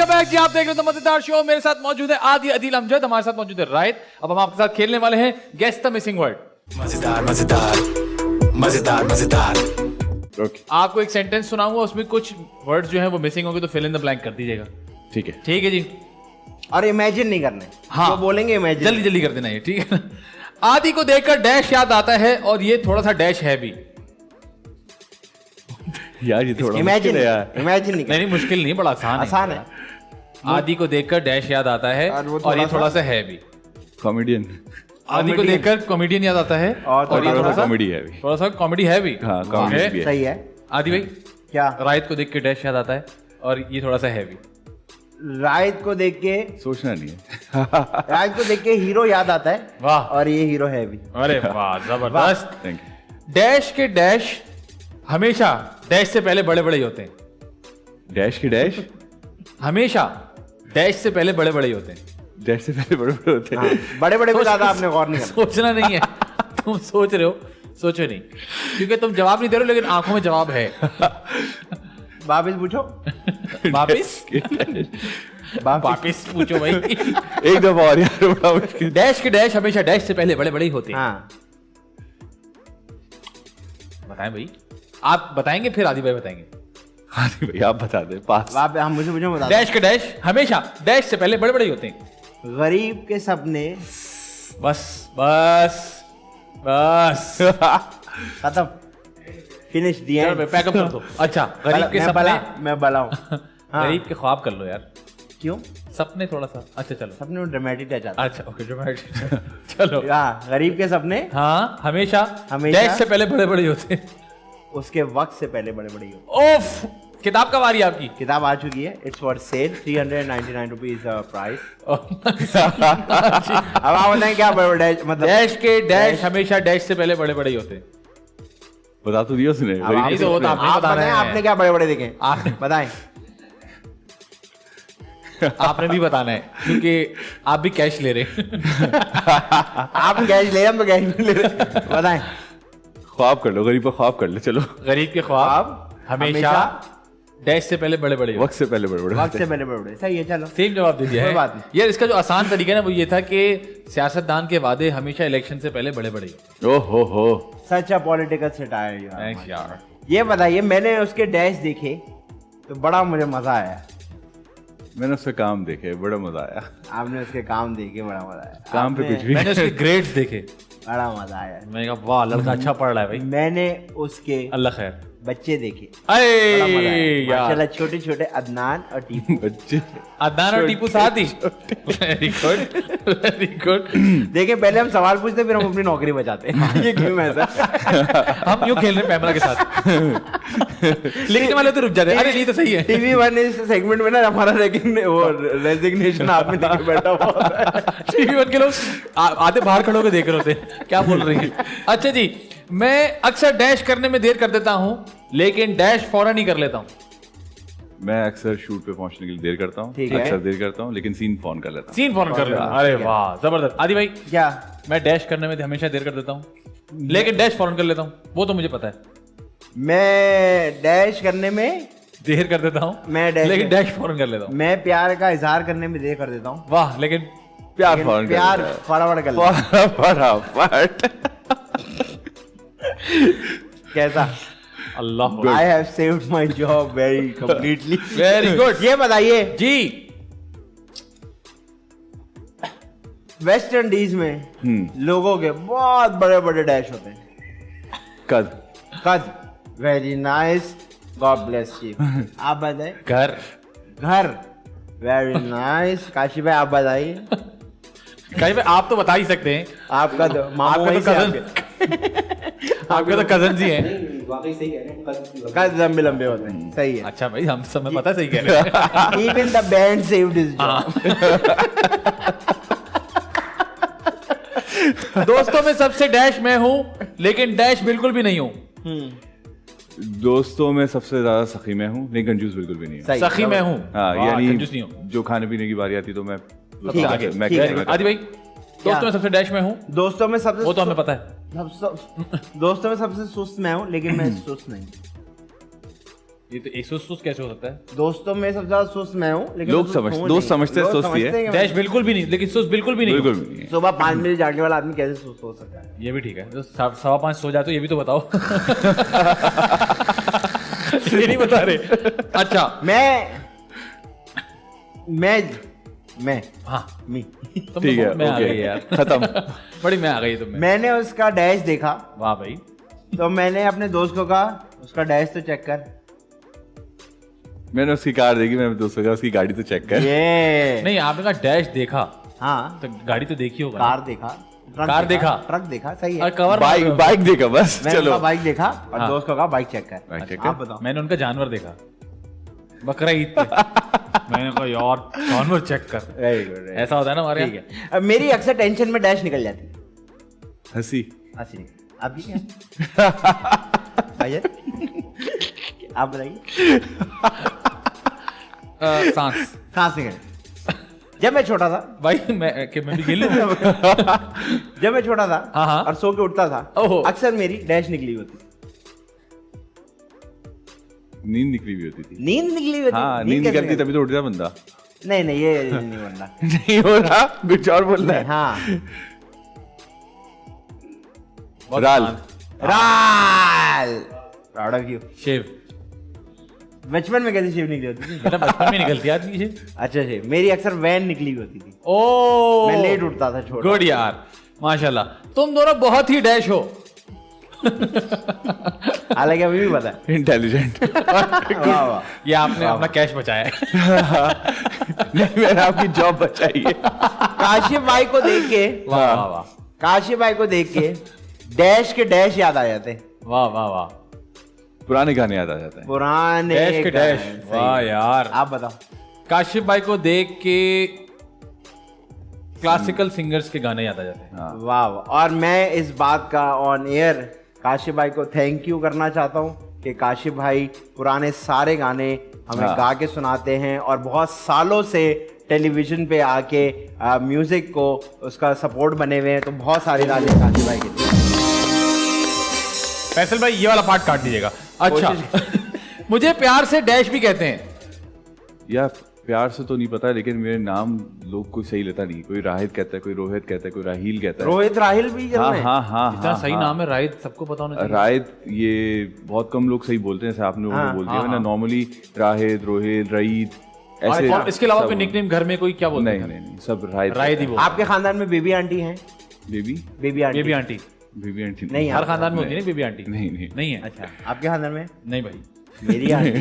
B: वेलकम बैक जी, आप देख रहे हो द मजेदार शो। मेरे साथ मौजूद है आदि, अदील, अमजद, हमारे साथ मौजूद है रायत। अब हम आपके साथ खेलने वाले हैं गेस द मिसिंग वर्ड।
E: मजेदार मजेदार मजेदार मजेदार।
D: ओके
B: आपको एक सेंटेंस सुनाऊंगा, उसमें कुछ वर्ड्स जो हैं वो मिसिंग होंगे, तो फिल इन द ब्लैंक कर दीजिएगा।
D: ठीक है।
B: ठीक है जी।
C: और इमेजिन नहीं करने,
B: हाँ।
C: जो बोलेंगे इमेजिन।
B: जल्दी जल्दी कर देना ये, ठीक है। आदि को देखकर डैश याद आता है, और ये थोड़ा सा डैश है भी।
D: यार ये थोड़ा
C: इमेजिन
D: मुश्किल है यार।
C: इमेजिन नहीं
B: नहीं नहीं, मुश्किल नहीं, बड़ा आसान है।
C: आसान है।
B: आदि को देखकर डैश याद आता है, और ये थोड़ा सा है भी।
D: कॉमेडियन।
B: आदि को देखकर कॉमेडियन याद आता है,
C: और
B: ये
D: थोड़ा सा कॉमेडी है अभी।
B: थोड़ा सा कॉमेडी है भी।
D: हाँ कॉमेडी
B: Okay.
D: भी है।
C: सही है।
B: आदि भाई,
C: क्या?
B: रायत को देख के डैश याद आता है, और ये थोड़ा सा है भी।
C: रायत को देख के
D: सोचना नहीं है।
C: रायत को देख के हीरो याद आता है,
B: वाह।
C: और ये हीरो है भी।
B: अरे वाह, जबरदस्त।
D: Thank you.
B: डैश के डैश हमेशा डैश से पहले बड़े बड़े ही होते हैं।
D: डैश की डैश
B: हमेशा डैश से पहले बड़े बड़े ही होते हैं।
D: डैश से पहले बड़े बड़े होते हैं।
C: बड़े बड़े पे ज्यादा आपने गौर नहीं करना।
B: सोचना नहीं है, तुम सोच रहे हो, सोचो नहीं, क्योंकि तुम जवाब नहीं दे रहे हो, लेकिन आंखों में जवाब है।
C: वापिस पूछो।
B: वापिस वापिस पूछो भाई।
D: एक दफा और यार, बड़ा मुश्किल।
B: डैश के डैश हमेशा डैश से पहले बड़े बड़े ही होते हैं।
C: हाँ,
B: बताएं भाई, आप बताएंगे फिर आदि भाई बताएंगे।
D: हाँ जी भाई आप बता दे। पास।
C: वापिस हम मुझे मुझे बता
B: डैश के डैश हमेशा डैश से पहले बड़े बड़े ही होते हैं।
C: दो। गरीब के सपने
B: बस बस बस।
C: खत्म, फिनिश दिए।
B: चलो पैकअप कर दो। अच्छा, गरीब के सपने,
C: मैं बला हूँ।
B: गरीब के ख्वाब कर लो यार।
C: क्यों?
B: सपने थोड़ा सा, अच्छा चलो।
C: सपने में ड्रामेटिक टच आता है।
B: अच्छा ओके, ड्रामेटिक। चलो।
C: हाँ, गरीब के सपने
B: हाँ, हमेशा
C: हमेशा
B: डैश से पहले बड़े बड़े ही होते हैं।
C: उसके वक्त से पहले बड़े बड़े हो।
B: ओफ, किताब कब आ रही है आपकी?
C: किताब आ चुकी है। It's for sale, 399 rupees price. अब आप बताएं क्या बड़े बड़े मतलब।
B: डैश के डैश हमेशा डैश से पहले बड़े बड़े ही होते हैं।
D: बता तो दिया उसने।
C: अब आप
B: नहीं तो वो तो आपने
C: आप
B: बताना
C: बताएं,
B: है।
C: आपने क्या बड़े बड़े देखे?
B: आपने
C: बताएं।
B: आपने भी बताना है, क्योंकि आप भी कैश ले रहे हैं।
C: आप कैश ले रहे, हम तो कैश नहीं ले रहे। बताएं।
D: ख्वाब कर लो, गरीब का ख्वाब कर ले। चलो।
B: गरीब के ख्वाब
C: आप
B: हमेशा डैश से पहले बड़े बड़े
D: वक्त से पहले बड़े बड़े
C: वक्त से पहले बड़े बड़े। सही है, चलो।
B: सेम जवाब दे दिया
C: कोई
B: है।
C: बात नहीं।
B: यार इसका जो आसान तरीका है ना, वो ये था कि सियासतदान के वादे हमेशा इलेक्शन से पहले बड़े बड़े ही।
D: ओ हो।
C: सच अ पॉलिटिकल सटायर।
B: थैंक्स यार।
C: ये बताइए, मैंने उसके डैश देखे तो बड़ा मुझे मजा आया।
D: मैंने उससे काम देखे, बड़ा मजा आया।
C: आपने उसके काम देखे, बड़ा मजा आया।
D: काम पे
C: आपने-
D: कुछ भी।
B: मैंने उसके ग्रेड्स देखे,
C: बड़ा मजा आया।
B: मैंने कहा वाह लड़का अच्छा पढ़ रहा है भाई,
C: मैंने उसके
B: अल्लाह खैर।
C: बच्चे देखे,
B: अरे
C: बड़ा मजा आया।
B: यार,
C: माशाल्लाह, छोटे छोटे अदनान और टीपू।
D: बच्चे।
B: अदनान और टीपू साथ ही। Very good, very good.
C: देखिए, पहले हम सवाल पूछते फिर हम अपनी नौकरी बचाते। ये गेम ऐसा।
B: हम यूं खेल रहे हैं पैमला के साथ। लिखने वाले तो रुक जाते हैं, अरे नहीं तो सही है।
C: टीवी वन इस सेगमेंट में ना हमारा रेजिग्नेशन आपने देखे बैठा हुआ है।
B: टीवी वन के लोग आधे बाहर खड़े होकर देख रहे होते हैं क्या बोल रही है। अच्छा जी, मैं अक्सर डैश करने में देर कर देता हूँ, लेकिन डैश फौरन ही कर लेता हूँ।
D: मैं अक्सर शूट पे पहुंचने के लिए देर करता हूँ,
C: ठीक है।
D: अक्सर देर करता हूँ, लेकिन सीन फोन कर लेता हूँ।
B: सीन फौरन कर लेता हूँ। अरे वाह जबरदस्त। आदि भाई,
C: क्या?
B: मैं डैश करने में हमेशा देर कर देता हूँ, लेकिन डैश फौरन कर लेता हूँ, वो तो मुझे पता है।
C: मैं डैश करने में
B: देर कर देता हूँ,
C: मैं डैश
B: लेकिन डैश फौरन कर लेता हूँ।
C: मैं प्यार का इजहार करने में देर कर देता हूँ,
B: वाह, लेकिन
D: प्यार
C: लेकिन
D: फोन
C: प्यार फटाफट कर लेता हूँ।
D: फटाफट।
C: कैसा?
B: Allah
C: I have saved my job very completely.
B: Very good.
C: ये बताइए,
B: जी,
C: वेस्ट इंडीज में लोगों के बहुत बड़े बड़े डैश होते हैं।
D: कद।
C: कद। Very nice, God bless you. आप बताइए।
B: घर।
C: घर। Very nice. काशी भाई आप बताइए।
B: कहीं पे आप तो बता ही सकते हैं,
C: आपका तो मामू
B: आपके
C: वहीं
B: तो
C: से
B: कजन, आपके तो कजन जी हैं।
F: वाकई सही कह रहे हैं।
C: कद लंबे लंबे होते हैं। सही है।
B: अच्छा भाई, हम सब में पता है, सही कह रहे हैं।
C: Even the band saved his job.
B: दोस्तों में सबसे डैश मैं हूँ, लेकिन डैश बिल्कुल भी नहीं हूँ।
D: दोस्तों में सबसे ज्यादा सखी मैं हूँ, लेकिन कंजूस बिल्कुल भी नहीं हूँ।
C: सही।
B: सखी मैं हूँ,
D: हाँ,
B: वाह,
D: यानी
B: कंजूस नहीं हूँ।
D: जो खाने पीने की बारी आती तो मैं
C: ठीक है,
D: आगे- मैं
C: ठीक है।
D: मैं-
B: आदि भाई, दोस्तों में सबसे डैश मैं हूँ,
C: दोस्तों में सबसे
B: वो तो हमें पता है।
C: दोस्तों में सबसे सुस्त मैं हूँ, लेकिन मैं सुस्त नहीं।
B: ये तो एक सुस्त कैसे हो सकता है?
C: दोस्तों में सबसे ज्यादा सुस्त मैं हूँ, लेकिन
D: लोग
C: मैं सुस्त
D: समझ-
C: हूँ
D: दोस्त
C: नहीं।
D: समझते हैं
C: लोग
D: सुस्त ही है।
C: समझते हैं कि
B: डैश बिल्कुल भी नहीं, लेकिन सुस्त बिल्कुल भी नहीं।
D: बिल्कुल भी नहीं है।
C: सुबह 5 बजे जागने वाला आदमी कैसे सुस्त हो सकता है?
B: ये भी ठीक है। तो 5:15 सो जाए तो ये भी तो बताओ। ये नहीं बता रहे। अच्छा
C: मैं
B: हाँ,
C: मी
B: तुम
D: ठीक है,
B: तो मैं आ
D: ओके।
B: गई यार।
D: खत्म।
B: बड़ी मैं आ गई तुम में।
C: मैंने उसका डैश देखा,
B: वाह भाई।
C: तो मैंने अपने दोस्त को कहा उसका डैश तो चेक कर।
D: मैंने उसकी कार देखी, मैंने दोस्तों का उसकी गाड़ी तो चेक कर।
C: ये
B: नहीं, आपने कहा डैश देखा
C: हाँ,
B: तो गाड़ी तो देखी होगा ना?
C: कार देखा,
B: कार देखा?
C: ट्रक देखा, सही
B: और
C: है।
B: कवर
D: बाइक बाइक देखा बस।
C: मैंने
D: चलो
C: उनका बाइक देखा और
B: हाँ।
C: दोस्त को कहा बाइक चेक कर।
D: बाइक चेक
C: आप
D: कर।
C: बताओ।
B: मैंने उनका जानवर देखा बकरा ईद पे। मैंने कहा यार जानवर चेक कर।
C: Very good, very good।
B: ऐसा होता है ना हमारे
C: ठीक
B: यहाँ।
C: है। अब मेरी अक्सर टेंशन में डैश निकल जाती है।
D: हंसी।
C: हंसी नहीं, आप भी क्या? अजय? आप बताइए।
B: सांस।
C: सांस निकल। जब मैं छोटा था,
B: भाई मैं भी गिल लूं?
C: जब मैं छोटा था
B: हाँ, हाँ।
C: और सो के उठता था,
B: ओहो।
C: अक्सर मेरी डैश निकली होती।
D: नींद निकली हुई होती थी।
C: नींद निकली होती।
D: हाँ, नींद
C: कैसे
D: निकलती तभी तो उठ जाता बंदा।
C: नहीं नहीं, ये नहीं बनना।
D: नहीं हो रहा, कुछ और बोल रहा है।
C: हाँ,
B: बहुत
D: राल।
B: आसान।
C: राल। Proud of you.
B: शिव।
C: बचपन में कैसे शिव निकली होती थी?
B: बेटा बचपन में निकलती आदमी शिव।
C: अच्छा जी, मेरी अक्सर वैन निकली हुई होती थी।
B: ओ
C: मैं लेट उठता था, छोटा।
B: गुड यार, माशाल्लाह तुम दोनों बहुत ही डैश हो।
C: हालांकि अभी भी पता है।
D: इंटेलिजेंट।
C: वाह वाह।
B: ये आपने अपना कैश बचाया है।
D: नहीं, मैंने आपकी जॉब बचाई है।
C: काशिफ भाई को देख के,
B: वाह वाह वाह
C: काशिफ भाई को देख के डैश के डैश याद आ जाते हैं।
B: वाह वाह वाह।
D: पुराने गाने याद आ जाते हैं।
C: पुराने
B: डैश के डैश।
C: गाने, सही।
B: वाह यार।
C: आप बताओ।
B: काशिफ भाई को देख के क्लासिकल सिंगर्स के गाने याद आ जाते हैं।
D: हाँ।
C: वाह वाह। और मैं इस बात का ऑन एयर काशिफ भाई को थैंक यू करना चाहता हूँ कि काशिफ भाई पुराने सारे गाने हमें
D: हाँ।
C: गा के सुनाते हैं और बहुत सालों से टेलीविजन पे आके म्यूजिक को उसका सपोर्ट बने हुए हैं। तो बहुत सारी राजें काशिफ भाई की।
B: फैसल भाई ये वाला पार्ट काट दीजिएगा। अच्छा मुझे प्यार से डैश भी कहते हैं।
D: यार प्यार से तो नहीं पता, लेकिन मेरे नाम लोग कोई सही लेता नहीं। कोई राहित कहता है, कोई रोहित कहता है, कोई राहील कहता है।
C: रोहित राहिल भी चल
D: हाँ
C: रहे हैं।
D: हाँ हाँ
B: इतना
D: हाँ,
B: सही
D: हाँ।
B: नाम है राहित, सबको पता होना चाहिए।
D: राहित ये बहुत कम लोग सही बोलते हैं, जैसे आपने लोगों ने बोल दिया।
B: हाँ,
D: वरना
B: हाँ।
D: नॉर्मली राहित, रोहित, रईद ऐसे।
B: और इसके अलावा
D: सब-
B: कोई निकनेम घर में कोई क्या बोलते
D: नहीं
B: हैं?
D: नहीं नहीं, सब राहित
B: राहित ही बोलते
C: आपके खानदान में बेबी आंटी हैं?
D: Baby
C: baby aunty.
B: Baby aunty.
D: Baby aunty
C: नहीं,
B: हर खानदान में होती है ना बेबी आंटी।
D: नहीं नहीं
B: नहीं है।
C: अच्छा, आपके खानदान में?
B: नहीं भाई।
C: मेरी आंटी।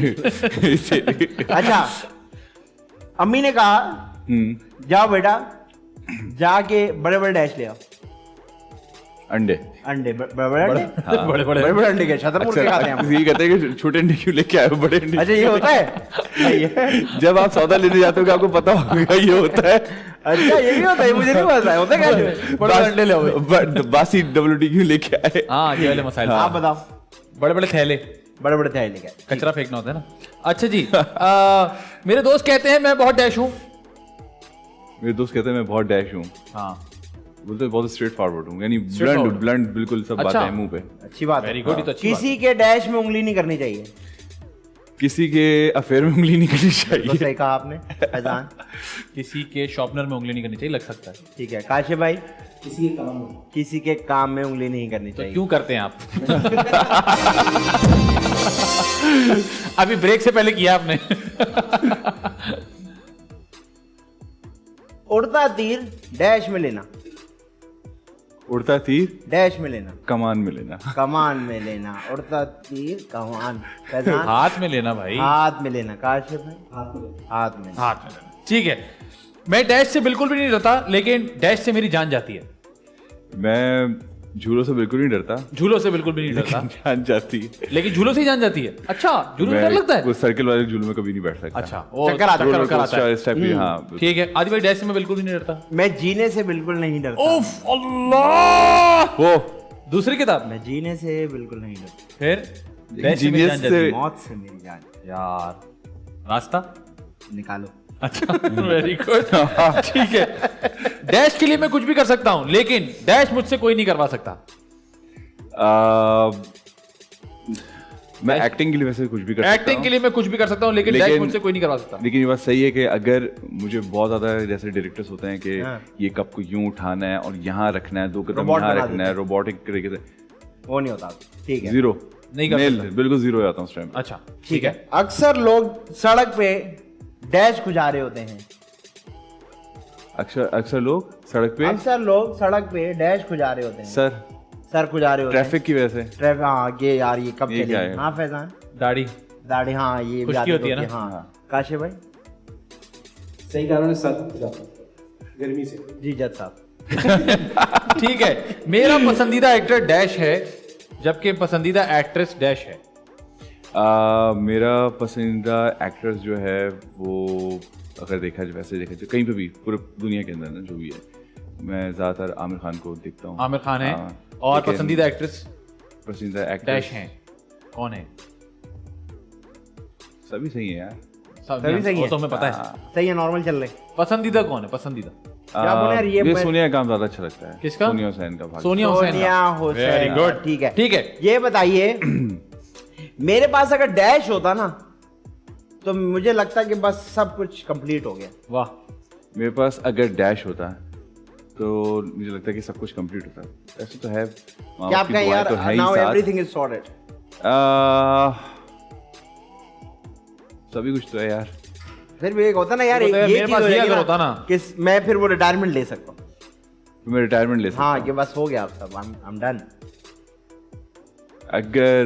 D: इसीलिए।
C: अच्छा, अम्मी ने कहा जाओ बेटा, जाके बड़े बड़े डैश ले आओ।
D: अंडे।
C: अंडे, बड़े बड़े अंडे?
B: बड़े बड़े
C: बड़े बड़े अंडे के शतरमुर्ग के खाते हैं हम।
D: यही कहते हैं कि छोटे अंडे क्यों लेके आए हो, बड़े अंडे।
C: अच्छा, ये होता है? नहीं, ये-
D: जब आप सौदा लेने जाते हो, कि आपको पता होगा ये होता है।
C: अच्छा, ये भी होता है? मुझे नहीं पता है। होता क्या है?
B: बड़े बड़े अंडे ले आओ।
D: बासी WD क्यों लेके आए?
B: हाँ ये वाले मसाइल।
C: आप बताओ।
B: बड़े बड़े थैले,
C: बड़े बड़े थैले लेके आए।
B: कचरा फेंकना होता है ना। अच्छा जी मेरे दोस्त कहते हैं मैं बहुत डैश हूँ।
D: मेरे दोस्त कहते हैं मैं बहुत डैश हूँ।
B: हाँ
D: बोलते हैं बहुत स्ट्रेट फॉरवर्ड हूँ, यानी
B: forward।
D: ब्लंट बिल्कुल सब
B: अच्छा।
D: बातें मुंह पे।
C: अच्छी बात है।
B: वेरी गुड, ये तो अच्छी बात
C: किसी के डैश में उंगली नहीं करनी चाहिए।
D: किसी के अफेयर में उंगली नहीं करनी
C: तो
D: चाहिए।
C: सही कहा आपने फैजान।
B: है। किसी के शॉर्पनर में उंगली नहीं करनी चाहिए, लग सकता है।
C: ठीक है काशिफ भाई, किसी के काम में उंगली नहीं करनी
B: तो
C: चाहिए।
B: क्यों करते हैं आप? अभी ब्रेक से पहले किया आपने।
C: उड़ता तीर डैश में लेना,
D: उड़ता तीर
C: डैश में लेना,
D: कमान में लेना।
C: कमान में लेना। उड़ता तीर कमान, फैजान
B: हाथ में लेना भाई।
C: हाथ में लेना। काशिफ भाई हाथ में
B: हाथ में लेना। ठीक है, मैं डैश से बिल्कुल भी नहीं डरता, लेकिन डैश से मेरी जान जाती है।
D: मैं झूलों से बिल्कुल नहीं डरता,
B: झूलों से बिल्कुल भी नहीं डरता,
D: जान जाती है।
B: लेकिन झूलों से ही जान जाती है। अच्छा, झूलों से डर लगता है?
D: वो सर्कल वाले झूलों में कभी नहीं बैठ सकता।
B: अच्छा, वो
C: चक्कर आता है,
B: चक्कर
D: रोलर
B: आता है।
D: कोस्टर इस टाइप की, हाँ।
B: ठीक है, आदि भाई डैश से मैं बिल्कुल भी नहीं डरता।
C: मैं जीने से बिल्कुल नहीं डरता।
B: उफ अल्लाह।
D: वो
B: दूसरी किताब
C: मैं जीने से बिल्कुल नहीं डरता।
B: फिर डैश से मेरी
D: Genius
B: जान जाती है।
D: से-
C: मौत से मेरी जान
B: यार रास्ता।
C: निकालो।
B: अच्छा वेरी गुड। ठीक है, डैश के लिए मैं कुछ भी कर सकता हूं, लेकिन डैश मुझसे कोई नहीं करवा सकता।
D: मैं एक्टिंग के लिए वैसे कुछ भी कर सकता
B: एक्टिंग के लिए मैं कुछ भी कर सकता हूँ, लेकिन डैश मुझसे कोई नहीं करवा सकता।
D: लेकिन ये बात सही है कि अगर मुझे बहुत ज्यादा जैसे डायरेक्टर्स होते हैं कि ये कप को यूं उठाना है और यहाँ रखना है, 2 कदम
C: Robot
D: यहाँ
C: बना
D: रखना
C: देते
D: है, रोबोटिक तरीके से,
C: वो नहीं होता। ठीक है,
D: 0
B: नहीं कर सकता।
D: बिल्कुल 0 हो जाता हूँ उस टाइम।
B: अच्छा ठीक है।
C: अक्सर लोग सड़क पे डैश खुजा रहे होते हैं।
D: अक्सर लोग सड़क पे
C: अक्सर लोग सड़क पे डैश खुजा रहे होते हैं। सर खुजा रहे होते हैं
D: ट्रैफिक की वजह से।
C: ट्रैफिक, हाँ ये यार ये कब
D: ये क्या
C: चलेगी?
D: है?
C: हाँ फैजान,
B: दाढ़ी
C: दाढ़ी, हाँ ये भी
B: खुश्की
C: आदत
B: होती है ना?
C: हाँ काशे भाई,
F: सही कारण है, सर जाता है गर्मी से।
C: जी जज साहब।
B: ठीक है। मेरा पसंदीदा एक्टर डैश है, जबकि पसंदीदा एक्ट्रेस डैश है।
D: मेरा पसंदीदा एक्ट्रेस जो है वो, अगर देखा जाए वैसे देखा जाए कहीं पे भी पूरे दुनिया के अंदर ना जो भी है, मैं ज़्यादातर आमिर खान को देखता हूँ।
B: आमिर खान है।
D: हाँ,
B: और
D: लेकिन
B: पसंदीदा एक्ट्रेस
D: पसंदीदा
B: डैश
D: एक्ट्रेस
B: हैं, कौन है?
D: सभी सही है यार।
C: सभी सही
B: वो
C: है।
B: तो हमें पता है।
C: सही है, नॉर्मल चल रहे।
B: पसंदीदा कौन है? पसंदीदा
C: क्या बोले यार, ये
D: सोनिया का काम ज़्यादा अच्छा लगता है।
B: किसका?
D: सोनिया हुसैन का भाग।
B: सोनिया हुसैन।
C: Sonia Hussain,
B: very good.
C: ठीक है।
B: ठीक है।
C: ये बताइए, मेरे पास अगर डैश होता ना तो मुझे लगता कि बस सब कुछ कंप्लीट हो गया।
B: वाह।
D: मेरे पास अगर डैश होता तो मुझे लगता है कि सब कुछ कंप्लीट होता। ऐसे तो है, माँ
C: क्या
D: बाप
C: आप
D: की
C: कहें
D: दुआएं
C: यार,
D: तो है ही
C: नाउ
D: साथ।
C: Everything is sorted.
D: सभी कुछ तो है यार।
C: फिर भी एक होता ना यार,
B: वो
C: एक
B: तो यार
C: ये
B: मेरे
C: चीज
B: पास
C: हो
B: ये
C: जाएगी
B: अगर
C: ना
B: होता ना।
C: कि मैं फिर वो रिटायरमेंट ले सकता हूँ।
D: तो मैं रिटायरमेंट ले सकता
C: हाँ
D: हूँ।
C: कि बस हो गया, अब सब आई एम डन।
D: अगर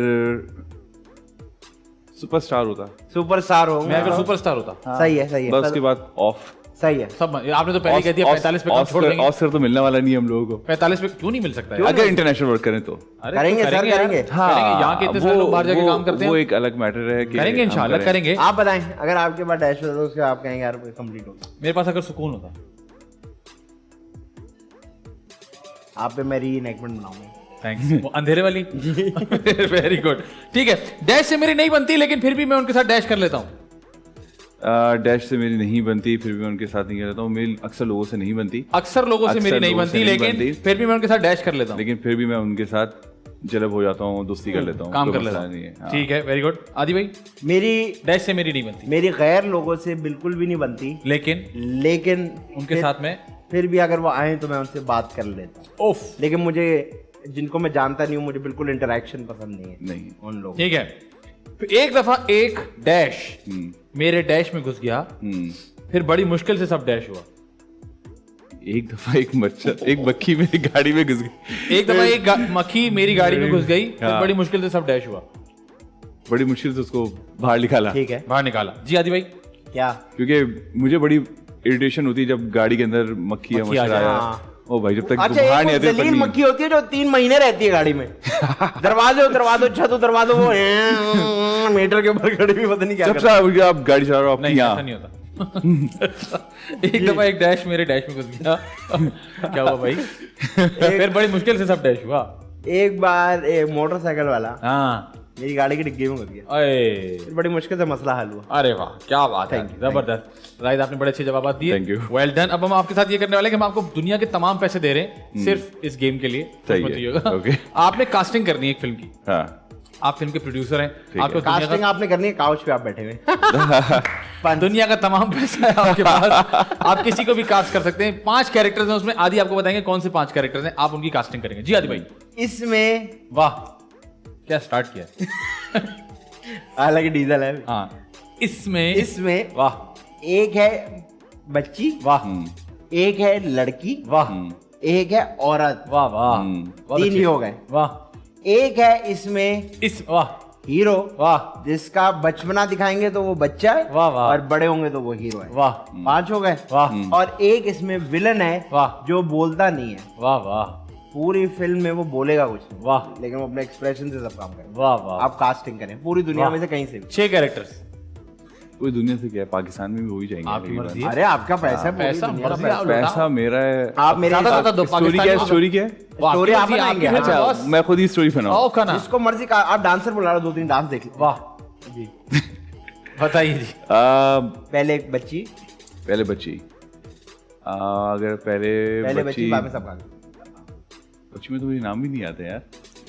D: सुपरस्टार होता
C: सुपरस्टार हो
B: मैं अगर सुपरस्टार होता,
C: सही है, सही
D: बस
C: है,
D: उसके बाद ऑफ।
C: सही है।
B: सब आपने तो पहले ही कह दिया 45 पे काम छोड़ देंगे।
D: ऑस्कर तो मिलने वाला नहीं है हम लोगों को।
B: 45 पे क्यों नहीं मिल सकता है?
D: अगर इंटरनेशनल वर्क करें तो
B: अरे
C: करेंगे
B: तो
C: सर,
B: यार।
C: करेंगे।
B: करेंगे। यहाँ के इतने सारे लोग बाहर जाके काम करते हैं।
D: वो एक अलग मैटर है कि
B: करेंगे
D: हम
B: इंशाल्लाह
D: करें।
B: करेंगे।
C: आप बताएं, अगर आपके पास डैश होता तो उसके आप कहेंगे यार कंप्लीट हो गया।
B: मेरे पास अगर सुकून होता,
C: आप पे मैं री इनेक्टमेंट बनाऊंगा।
B: थैंक्स। वो अंधेरे वाली। Very good. ठीक है। डैश से मेरी नहीं बनती, लेकिन फिर भी मैं उनके साथ डैश कर लेता हूँ।
D: डैश से मेरी नहीं बनती, फिर भी मैं उनके साथ नहीं करता हूँ। मेरी अक्सर लोगों से नहीं बनती,
B: अक्सर लोगों से मेरी नहीं बनती, लेकिन फिर भी मैं उनके साथ डैश कर लेता हूँ।
D: लेकिन फिर भी मैं उनके साथ जलब हो जाता हूँ, दोस्ती कर लेता हूँ,
B: काम
D: कोई
B: कर लेता
D: मसला नहीं है।
B: हूँ।
D: हाँ।
B: ठीक है। Very good. आदि भाई,
C: मेरी
B: डैश से मेरी नहीं बनती,
C: मेरी गैर लोगों से बिल्कुल भी नहीं बनती,
B: लेकिन
C: लेकिन
B: उनके साथ में
C: फिर भी अगर वो आए तो मैं उनसे बात कर लेता हूँ।
B: ओफ।
C: लेकिन मुझे जिनको मैं जानता नहीं हूँ, मुझे बिल्कुल इंटरेक्शन पसंद नहीं है
D: नहीं।
C: उन लोगों।
B: ठीक है। फिर एक दफा एक डैश मेरे डैश में घुस गया, फिर बड़ी मुश्किल से सब डैश हुआ।
D: एक दफा एक मक्खी मेरी गाड़ी में घुस गई।
B: एक दफा एक मक्खी मेरी गाड़ी में घुस गई, फिर
D: हाँ।
B: बड़ी मुश्किल से सब डैश हुआ।
D: बड़ी मुश्किल से उसको बाहर निकाला,
C: ठीक है,
B: बाहर निकाला। जी आदि भाई।
C: क्या?
D: क्योंकि मुझे बड़ी इरिटेशन होती है जब गाड़ी के अंदर मक्खी या
B: मक्खी आ
D: मच्छर
B: जाए।
D: आया।
C: हाँ।
D: ओ भाई, जब तक
C: अच्छा,
D: बाहर नहीं
C: एक
D: आते
C: जलील मक्खी होती है जो 3 महीने रहती है गाड़ी में। दरवाजे उतरवा दो, छत उतरवा दो, वो मीटर के ऊपर खड़ी भी पता नहीं क्या
D: जब
C: करती है।
D: से आप गाड़ी चला रहे हो
B: नहीं,
D: आपकी
B: ऐसा नहीं होता। एक दफा एक डैश मेरे डैश में घुस गया। क्या हुआ भाई? फिर बड़ी मुश्किल से सब डैश हुआ।
C: एक बार एक मोटरसाइकिल वाला
B: हाँ।
C: मेरी गाड़ी की डिग्गी में घुस गया,
B: अरे
C: फिर बड़ी मुश्किल से मसला हल हुआ।
B: अरे वाह, क्या बात है।
C: Thank you,
B: जबरदस्त। राइट, आपने बड़े अच्छे जवाब दिए।
D: Thank you.
B: Well done. अब हम आपके साथ ये करने वाले हैं कि हम आपको दुनिया के तमाम पैसे दे रहे हैं सिर्फ इस गेम के लिए।
D: सही
B: मत
D: है,
B: होइएगा।
D: okay.
B: आपने कास्टिंग करनी है एक फिल्म की।
D: हाँ।
B: आप फिल्म के प्रोड्यूसर हैं।
D: है।
B: आपको दुनिया
C: कास्टिंग
B: का
C: आपने करनी है, काउच पे आप बैठे हुए।
B: दुनिया का तमाम पैसा है आपके पास। आप किसी को भी कास्ट कर सकते हैं। 5 कैरेक्टर्स हैं उसमें। आदि आपको बताएंगे कौन से 5 कैरेक्टर्स हैं, आप उनकी कास्टिंग करेंगे। जी आदि भाई।
C: इसमें
B: वाह, क्या स्टार्ट किया।
C: हालांकि डीजल है।
B: हाँ। इसमें
C: इसमें
B: वाह
C: एक है बच्ची,
B: वाह
C: एक है लड़की,
B: वाह
C: एक है औरत,
B: वाह वाह। बहुत
C: 3
B: अच्छे।
C: ही हो गए।
B: वाह।
C: एक है इसमें
B: इस वाह
C: हीरो,
B: वाह
C: जिसका बचपना दिखाएंगे तो वो बच्चा है,
B: वाह, वाह।
C: और बड़े होंगे तो वो हीरो है।
B: वाह
C: 5 हो गए।
B: वाह
C: और एक इसमें विलन है
B: वाह।
C: जो बोलता नहीं है।
B: वाह वाह
C: पूरी फिल्म में वो बोलेगा कुछ नहीं,
B: वाह
C: लेकिन वो अपने एक्सप्रेशन से सब काम करेगा।
B: वाह वाह।
C: आप कास्टिंग करें पूरी दुनिया
B: वाह।
C: में से कहीं से भी।
B: 6 कैरेक्टर्स।
D: कोई दुनिया से क्या है, पाकिस्तान में भी हो ही जाएंगे
B: आपकी
D: कई बार।
B: मर्जी है।
C: अरे आपका पैसा है, पूरी
B: पैसा
C: दुनिया का
B: मर्जी,
C: पैसा।
B: आप
D: पैसा मेरा है।
C: आप मेरे
B: ज्यादा ज्यादा दो।
D: स्टोरी क्या है?
B: पाकिस्तानी-
D: स्टोरी क्या है?
B: वाह,
C: स्टोरी आप
B: आपकी
C: बनाएंगे।
B: फिल्म
C: अच्छा,
B: है, बॉस।
D: मैं खुद ही स्टोरी बनाऊं।
B: आओ खाना।
C: जिसको मर्जी का आप डांसर बुला लो, 2-3 डांस देख लो।
B: वाह
C: जी।
B: बताइए जी।
C: पहले एक बच्ची,
D: पहले बच्ची। अगर
C: पहले बच्ची बाद में सब काम।
D: बच्ची में तो मुझे नाम भी नहीं आते यार।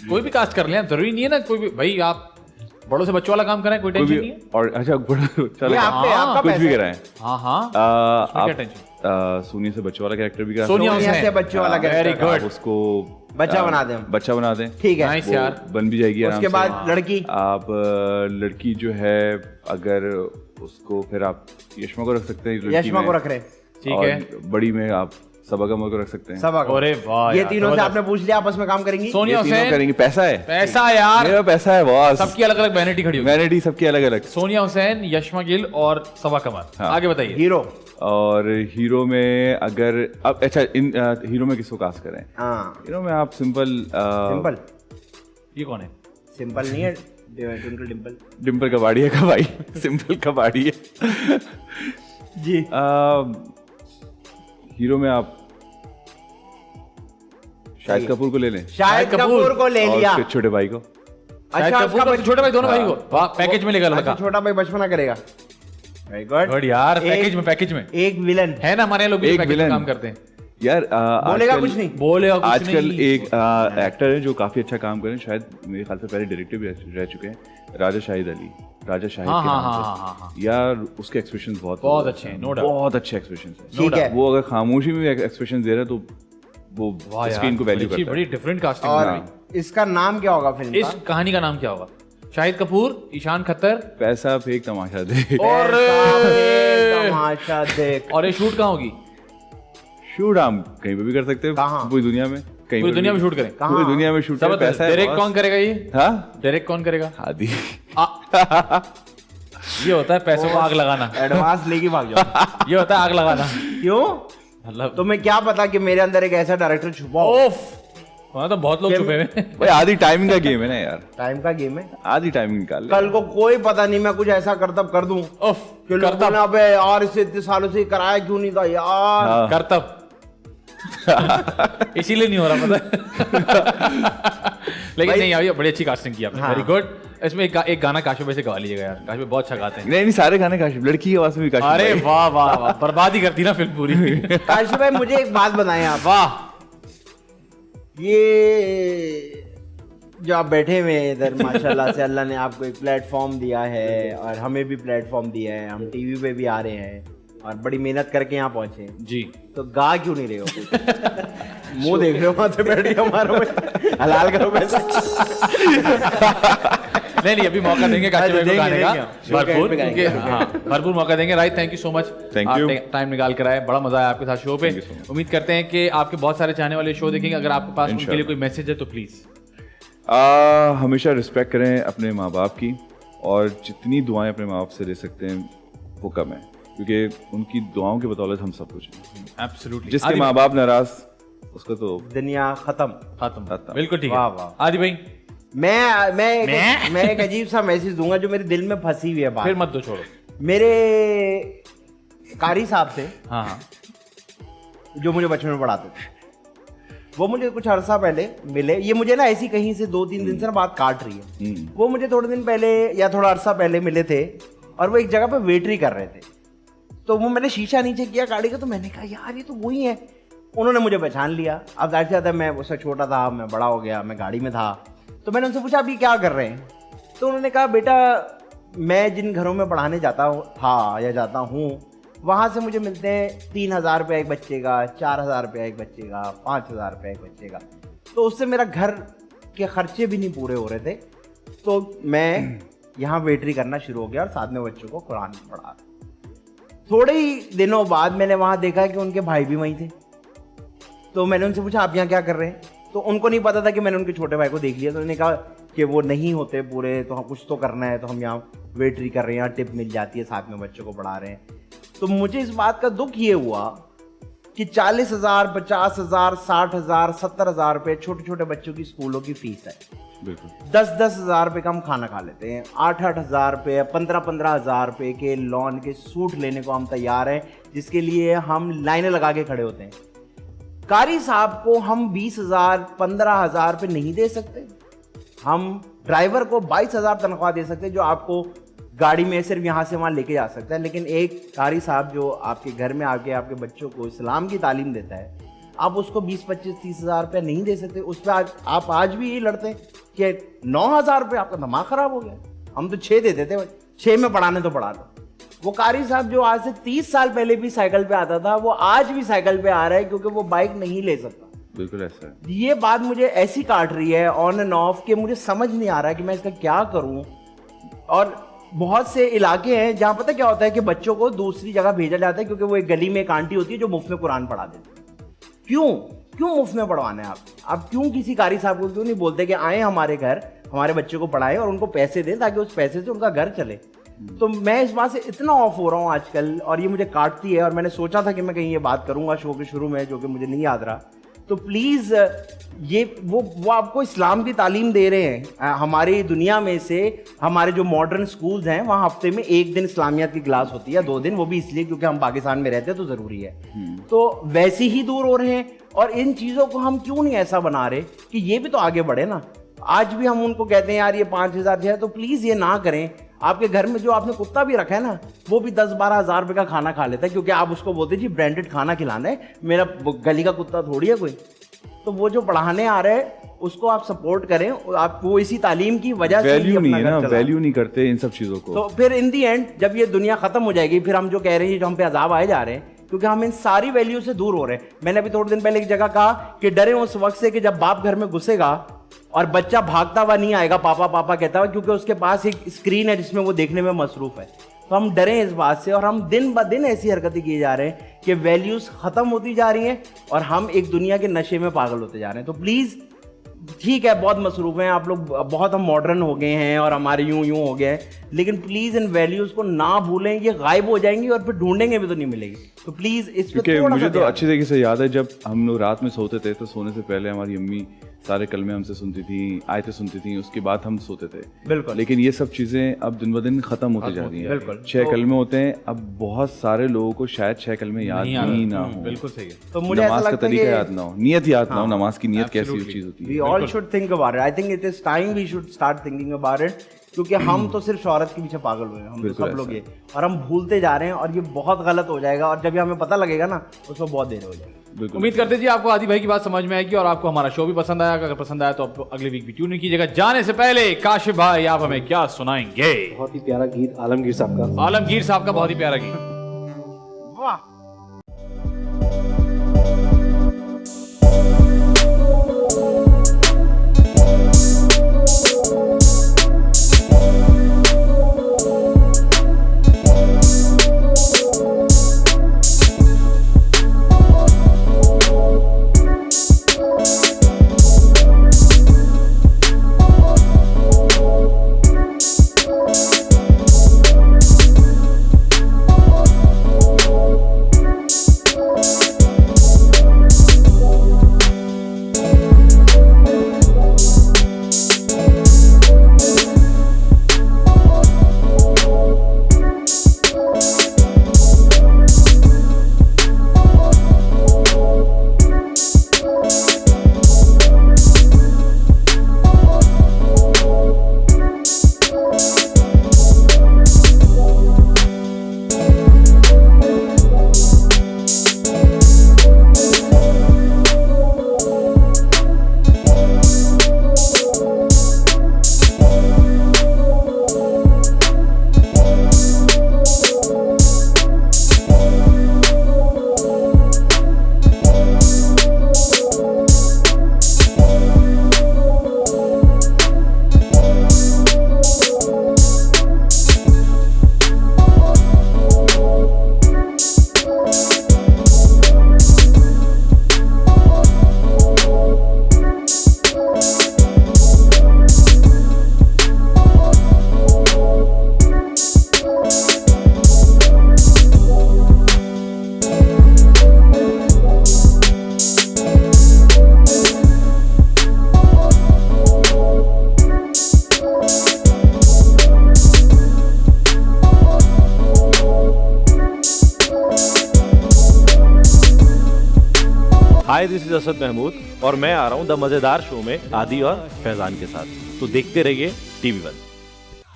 B: कोई भी कास्ट कर लें, जरूरी नहीं है ना कोई भी। भाई आप बड़ों से बच्चों वाला काम करें, कोई
D: कोई
B: टेंशन
D: भी
B: नहीं है।
D: और अच्छा
C: ये आपका
D: कुछ भी
C: पैसा है।
D: कराएं।
B: हाँ हाँ,
D: आप
B: क्या टेंशन?
D: सोनिया से बच्चों वाला कैरेक्टर भी करा
B: सोनिया
C: सोनिया
B: हुसैन।
C: से बच्चों वाला
B: वेरी
C: कैरेक्टर
B: गुड।
D: आप उसको
C: बच्चा बना दें।
D: बच्चा बना दें,
C: ठीक है।
B: नाइस
D: वो
B: यार।
D: बन भी जाएगी आराम
C: उसके
D: से।
C: बाद लड़की,
D: आप लड़की जो है अगर उसको फिर आप यशमा को रख सकते हैं, लड़की
C: यशमा
D: में।
C: को रख रहे हैं।
B: ठीक
D: और
B: है।
D: बड़ी में आप सबगम को रख सकते हैं।
C: सबा को।
B: अरे वाह
C: ये
B: यार,
C: तीनों से
B: जबरदस्त।
C: आपने पूछ लिया, आपस में काम करेंगी।
B: सोनिया
D: ये तीनों
B: हुसैन,
D: करेंगे, पैसा है,
B: पैसा यार,
D: मेरा पैसा है बॉस।
B: सबकी अलग अलग वैनिटी खड़ी होगी।
D: वैनिटी सबकी अलग अलग।
B: सोनिया हुसैन, यशमा गिल और सबा कमर।
D: हाँ।
B: आगे बताइए।
C: हीरो।
D: और हीरो में अगर अब अच्छा इन हीरो में किसको कास्ट करें?
C: हाँ
D: हीरो में आप सिंपल
C: सिंपल।
B: ये कौन है?
C: सिंपल नहीं है, ट्विंकल डिम्पल
D: डिम्पल कबाड़ी का भाई सिंपल कबाड़ी है
C: जी।
D: हीरो में आप शाहिद कपूर को ले लें,
C: शाहिद कपूर को ले
D: और
C: लिया।
D: उसके छोटे भाई को।
B: शाहिद
C: अच्छा,
B: कपूर
C: उसका
B: और छोटे भाई दोनों भाई को वाह, पैकेज में लेगा
C: अच्छा,
B: लड़का।
C: छोटा भाई बचपना करेगा। Very good.
B: गुड यार, पैकेज में, पैकेज में
C: एक विलन
B: है ना, हमारे लोग भी
D: एक
B: पैकेज में
D: विलन।
B: काम करते हैं।
D: यार
C: बोलेगा
D: आजकल-
C: कुछ नहीं।
B: बोले और कुछ
D: आजकल
B: नहीं।
D: एक एक्टर है जो काफी अच्छा काम कर रहे हैं, शायद मेरे ख्याल से पहले डायरेक्टर भी रह चुके हैं, राजा शाहिद अली, राजा शाहिद
B: हाँ
D: के
B: हाँ
D: नाम
B: हाँ
D: से।
B: हाँ हाँ।
D: यार उसके एक्सप्रेशन बहुत
B: बहुत अच्छे हैं, no doubt।
D: बहुत अच्छे एक्सप्रेशन
C: ठीक है।
D: वो अगर खामोशी में भी एक्सप्रेशन दे रहा है तो वो
B: वाह यार,
D: स्क्रीन को वैल्यू
B: बड़ी
D: करता
B: बड़ी
D: है।
B: डिफरेंट कास्टिंग
C: और
B: है।
C: इसका नाम क्या होगा फिल्म
B: इस
C: का?
B: कहानी का नाम क्या होगा? शाहिद कपूर, ईशान खत्तर
D: पैसा फेंक तमाशा दे।
B: और
C: तमाशा देख।
B: और ये शूट कहाँ होगी?
D: शूट हम कहीं पे भी कर सकते हैं,
C: कहाँ?
D: पूरी दुनिया में, कहीं
B: पूरी
D: पे
B: दुनिया
D: भी।
B: में शूट करें?
D: पूरी दुनिया में शूट करें, पैसा है
B: डायरेक्ट
D: boss।
B: कौन करेगा ये?
D: हाँ
B: डायरेक्ट कौन करेगा?
D: आदि
B: ये होता है पैसों को आग लगाना।
C: एडवांस लेके भाग जाओ।
B: ये होता है आग लगाना।
C: क्यों?
B: मतलब
C: तुम्हें क्या पता कि मेरे अंदर एक ऐसा डायरेक्टर छुपा हो?
B: ओफ, वहाँ तो बहुत लोग छुपे हुए हैं।
D: भाई आधी टाइमिंग का गेम है ना यार,
C: टाइम का गेम है।
D: आधी टाइमिंग निकाल ले।
C: कल को कोई पता नहीं, मैं कुछ ऐसा करतब कर दूं
B: ओफ,
C: कि लोग बोले, अबे यार इसे इतने सालों से कराया क्यों नहीं था यार।
D: हाँ।
B: करतब इसीलिए नहीं हो रहा पता। लेकिन नहीं यार, ये बड़ी अच्छी कास्टिंग की आपने,
C: हाँ।
B: Very good. इसमें एक गाना काशिफ भाई से गा लीजिएगा यार, काशिफ भाई बहुत अच्छा गाते हैं।
D: नहीं नहीं सारे गाने काशिफ, लड़की की आवाज में भी काशिफ
B: अरे
D: भाई।
B: वाह वाह वाह, बर्बाद ही करती ना फिल्म पूरी।
C: काशिफ भाई मुझे एक बात बताएं आप,
B: वाह,
C: ये जो आप बैठे हुए हैं इधर, माशाल्लाह से अल्लाह ने आपको एक प्लेटफॉर्म दिया है और हमें भी प्लेटफॉर्म दिया है, हम टीवी पे भी आ रहे हैं और बड़ी मेहनत करके यहाँ पहुंचे हैं।
B: जी
C: तो गा क्यों नहीं रहे हो कुछ? मुंह देख रहे हो वहां से बैठ के हमारा में, हलाल करो पैसा।
B: नहीं अभी मौका देंगे काशिफ भाई को
C: देंगे,
B: गाने का
C: देंगे।
B: भरपूर,
C: शो के end पे
B: क्योंकि हाँ भरपूर मौका देंगे। Right, thank you so much,
D: Thank you।
B: Time निकाल कर आए, बड़ा मजा आया आपके साथ शो पे।
D: Thank you so much।
B: उम्मीद करते हैं कि आपके बहुत सारे चाहने वाले शो देखेंगे। अगर आपके पास उनके लिए
D: इंशाल्लाह।
B: कोई मैसेज है तो प्लीज।
D: हमेशा रिस्पेक्ट करें अपने माँ बाप की, और जितनी दुआएं अपने माँ बाप से ले सकते हैं वो कम है, क्योंकि उनकी दुआओं के बदौलत हम सब कुछ हैं।
B: एब्सोल्युटली,
D: जिसके माँ बाप नाराज उसका तो
C: दुनिया खत्म।
B: खत्म, बिल्कुल ठीक है।
C: वाह, वाह।
B: आदि भाई
C: मैं एक अजीब सा मैसेज दूंगा जो मेरे दिल में फंसी हुई है बात।
B: फिर मत दो, छोड़ो।
C: मेरे कारी साहब से,
B: हाँ हाँ,
C: जो मुझे बचपन में पढ़ाते थे, वो मुझे कुछ अरसा पहले मिले। ये मुझे ना ऐसी कहीं से 2-3 दिन से ना बात काट रही है। वो मुझे थोड़े दिन पहले या थोड़ा अरसा पहले मिले थे और वो एक जगह पे वेटरी कर रहे थे। तो वो मैंने शीशा नीचे किया गाड़ी का, तो मैंने कहा यार ये तो वही है। उन्होंने मुझे पहचान लिया। अब जाहिर सी बात है, मैं उससे छोटा था, मैं बड़ा हो गया, मैं गाड़ी में था। तो मैंने उनसे पूछा अभी क्या कर रहे हैं? तो उन्होंने कहा बेटा मैं जिन घरों में पढ़ाने जाता था या जाता हूँ, वहाँ से मुझे मिलते हैं 3,000 रुपये एक बच्चे का, 4,000 रुपये एक बच्चे का, 5,000 रुपये एक बच्चे का। तो उससे मेरा घर के खर्चे भी नहीं पूरे हो रहे थे। तो मैं यहाँ वेटरी करना शुरू हो गया और साथ में बच्चों को कुरान पढ़ा। थोड़े ही दिनों बाद मैंने वहाँ देखा कि उनके भाई भी वहीं थे। तो मैंने उनसे पूछा आप यहाँ क्या कर रहे हैं? तो उनको नहीं पता था कि मैंने उनके छोटे भाई को देख लिया। तो उन्होंने कहा कि वो नहीं होते पूरे, तो हम कुछ तो करना है, तो हम यहाँ वेटरी कर रहे हैं, यहाँ टिप मिल जाती है, साथ में बच्चों को पढ़ा रहे हैं। तो मुझे इस बात का दुख ये हुआ कि 40,000, 50,000, 60,000, 70,000 रुपये छोटे छोटे बच्चों की स्कूलों की फीस है।
D: बिल्कुल
C: 10,000 रुपये का हम खाना खा लेते हैं। 8,000 रुपये, 15,000 रुपये के लॉन के सूट लेने को हम तैयार हैं, जिसके लिए हम लाइनें लगा के खड़े होते हैं। कारी साहब को हम 20,000, 15,000 रुपये नहीं दे सकते। हम ड्राइवर को 22,000 तनख्वाह दे सकते हैं, जो आपको गाड़ी में सिर्फ यहाँ से वहाँ लेके जा सकता है। लेकिन एक कारी साहब जो आपके घर में आके आपके बच्चों को इस्लाम की तालीम देता है, आप उसको 20, 25, 30,000 रुपये नहीं दे सकते। उस पर आप आज भी ये लड़ते हैं कि 9,000 रुपये, आपका दिमाग खराब हो गया। हम तो 6 देते थे, 6 में पढ़ाने तो पढ़ा दो। वो कारी साहब जो आज से 30 साल पहले भी साइकिल पे आता था, वो आज भी साइकिल पे आ रहा है क्योंकि वो बाइक नहीं ले सकता।
D: बिल्कुल ऐसा है।
C: ये बात मुझे ऐसी काट रही है ऑन एंड ऑफ कि मुझे समझ नहीं आ रहा कि मैं इसका क्या करूं। और बहुत से इलाके हैं जहां पता क्या होता है कि बच्चों को दूसरी जगह भेजा जाता है क्योंकि वो एक गली में एक आंटी होती है जो मुफ्त में कुरान पढ़ा देती है। क्यों मुफ्त में पढ़वाना है आप क्यों किसी कारी साहब को क्यों नहीं बोलते कि आए हमारे घर, हमारे बच्चों को पढ़ाएं और उनको पैसे दें ताकि उस पैसे से उनका घर चले। तो मैं इस बात से इतना ऑफ हो रहा हूँ आजकल और ये मुझे काटती है। और मैंने सोचा था कि मैं कहीं ये बात करूंगा शो के शुरू में, जो कि मुझे नहीं याद रहा। तो प्लीज ये वो आपको इस्लाम की तालीम दे रहे हैं। हमारी दुनिया में से हमारे जो मॉडर्न स्कूल्स हैं वहाँ हफ्ते में 1 दिन इस्लामियात की क्लास होती है, 2 दिन, वो भी इसलिए क्योंकि हम पाकिस्तान में रहते हैं तो जरूरी है। तो वैसे ही दूर हो रहे हैं। और इन चीजों को हम क्यों नहीं ऐसा बना रहे कि ये भी तो आगे बढ़े ना। आज भी हम उनको कहते हैं यार ये 5,000 है, तो प्लीज ये ना करें। आपके घर में जो आपने कुत्ता भी रखा है ना, वो भी 10-12 हज़ार रुपए का खाना खा लेता है क्योंकि आप उसको बोलते जी ब्रांडेड खाना खिलाना है, मेरा गली का कुत्ता थोड़ी है कोई। तो वो जो पढ़ाने आ रहे हैं उसको आप सपोर्ट करें। आप वो इसी तालीम की वजह से
D: वैल्यू नहीं है ना, वैल्यू नहीं करते इन सब चीजों को।
C: तो फिर इन दी एंड जब ये दुनिया खत्म हो जाएगी, फिर हम जो कह रहे हैं जो हम पे अजाब आए जा रहे हैं क्योंकि हम इन सारी वैल्यू से दूर हो रहे हैं। मैंने अभी थोड़े दिन पहले एक जगह कहा कि डरे उस वक्त से कि जब बाप घर में घुसेगा और बच्चा भागता हुआ नहीं आएगा पापा पापा कहता हुआ, क्योंकि उसके पास एक स्क्रीन है जिसमें वो देखने में मसरूफ है। तो हम डरे इस बात से और हम दिन ब दिन ऐसी हरकतें किए जा रहे हैं कि वैल्यूज खत्म होती जा रही हैं और हम एक दुनिया के नशे में पागल होते जा रहे हैं। तो प्लीज ठीक है, बहुत मसरूफ हैं आप लोग, बहुत हम मॉडर्न हो गए हैं और हमारे यूं हो गए हैं, लेकिन प्लीज इन वैल्यूज को ना भूलें। ये गायब हो जाएंगी और फिर ढूंढेंगे भी तो नहीं मिलेगी। तो प्लीज इस पे
D: क्योंकि
C: थोड़ा
D: मुझे
C: सा
D: तो
C: ध्यान
D: अच्छी तरीके से याद है जब हम लोग रात में सोते थे तो सोने से पहले हमारी अम्मी सारे कलमे हमसे सुनती थी, आयतें सुनती थी, उसके बाद हम सोते थे।
C: बिल्कुल।
D: लेकिन ये सब चीजें अब दिन ब दिन खत्म होती जा रही हैं।
C: बिल्कुल।
D: 6 कलमे होते हैं, अब बहुत सारे लोगों को शायद 6 कलमे याद ही ना हो।
B: बिल्कुल सही है।
C: तो मुझे ऐसा
D: नमाज का
C: लगता है
D: तरीका
C: कि
D: याद ना हो, नियत याद ना हो, नमाज की नियत कैसी चीज होती है।
C: we all should think about it. I think it is time we should start thinking about it. क्योंकि हम तो सिर्फ शोहरत के पीछे पागल हुए हैं, हम तो सब लोग ये, और हम भूलते जा रहे हैं और ये बहुत गलत हो जाएगा। और जब ये हमें पता लगेगा ना उसको बहुत देर हो जाएगी।
B: उम्मीद करते जी आपको आदि भाई की बात समझ में आएगी और आपको हमारा शो भी पसंद आया। अगर पसंद आया तो आप अगले वीक भी ट्यून इन कीजिएगा। जाने से पहले काशिफ भाई आप हमें क्या सुनाएंगे?
F: बहुत ही प्यारा गीत आलमगीर साहब का।
B: आलमगीर साहब का बहुत ही प्यारा गीत।
C: वाह।
G: Hi this is Asad Mahmood और मैं आ रहा हूँ द मजेदार शो में आदि और फैजान के साथ। तो देखते रहिए TV1।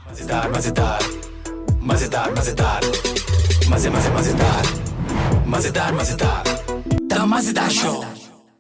E: मजेदार मजेदार मजेदार मजेदार मजे मजे मजेदार मजेदार मजेदार द मजेदार शो।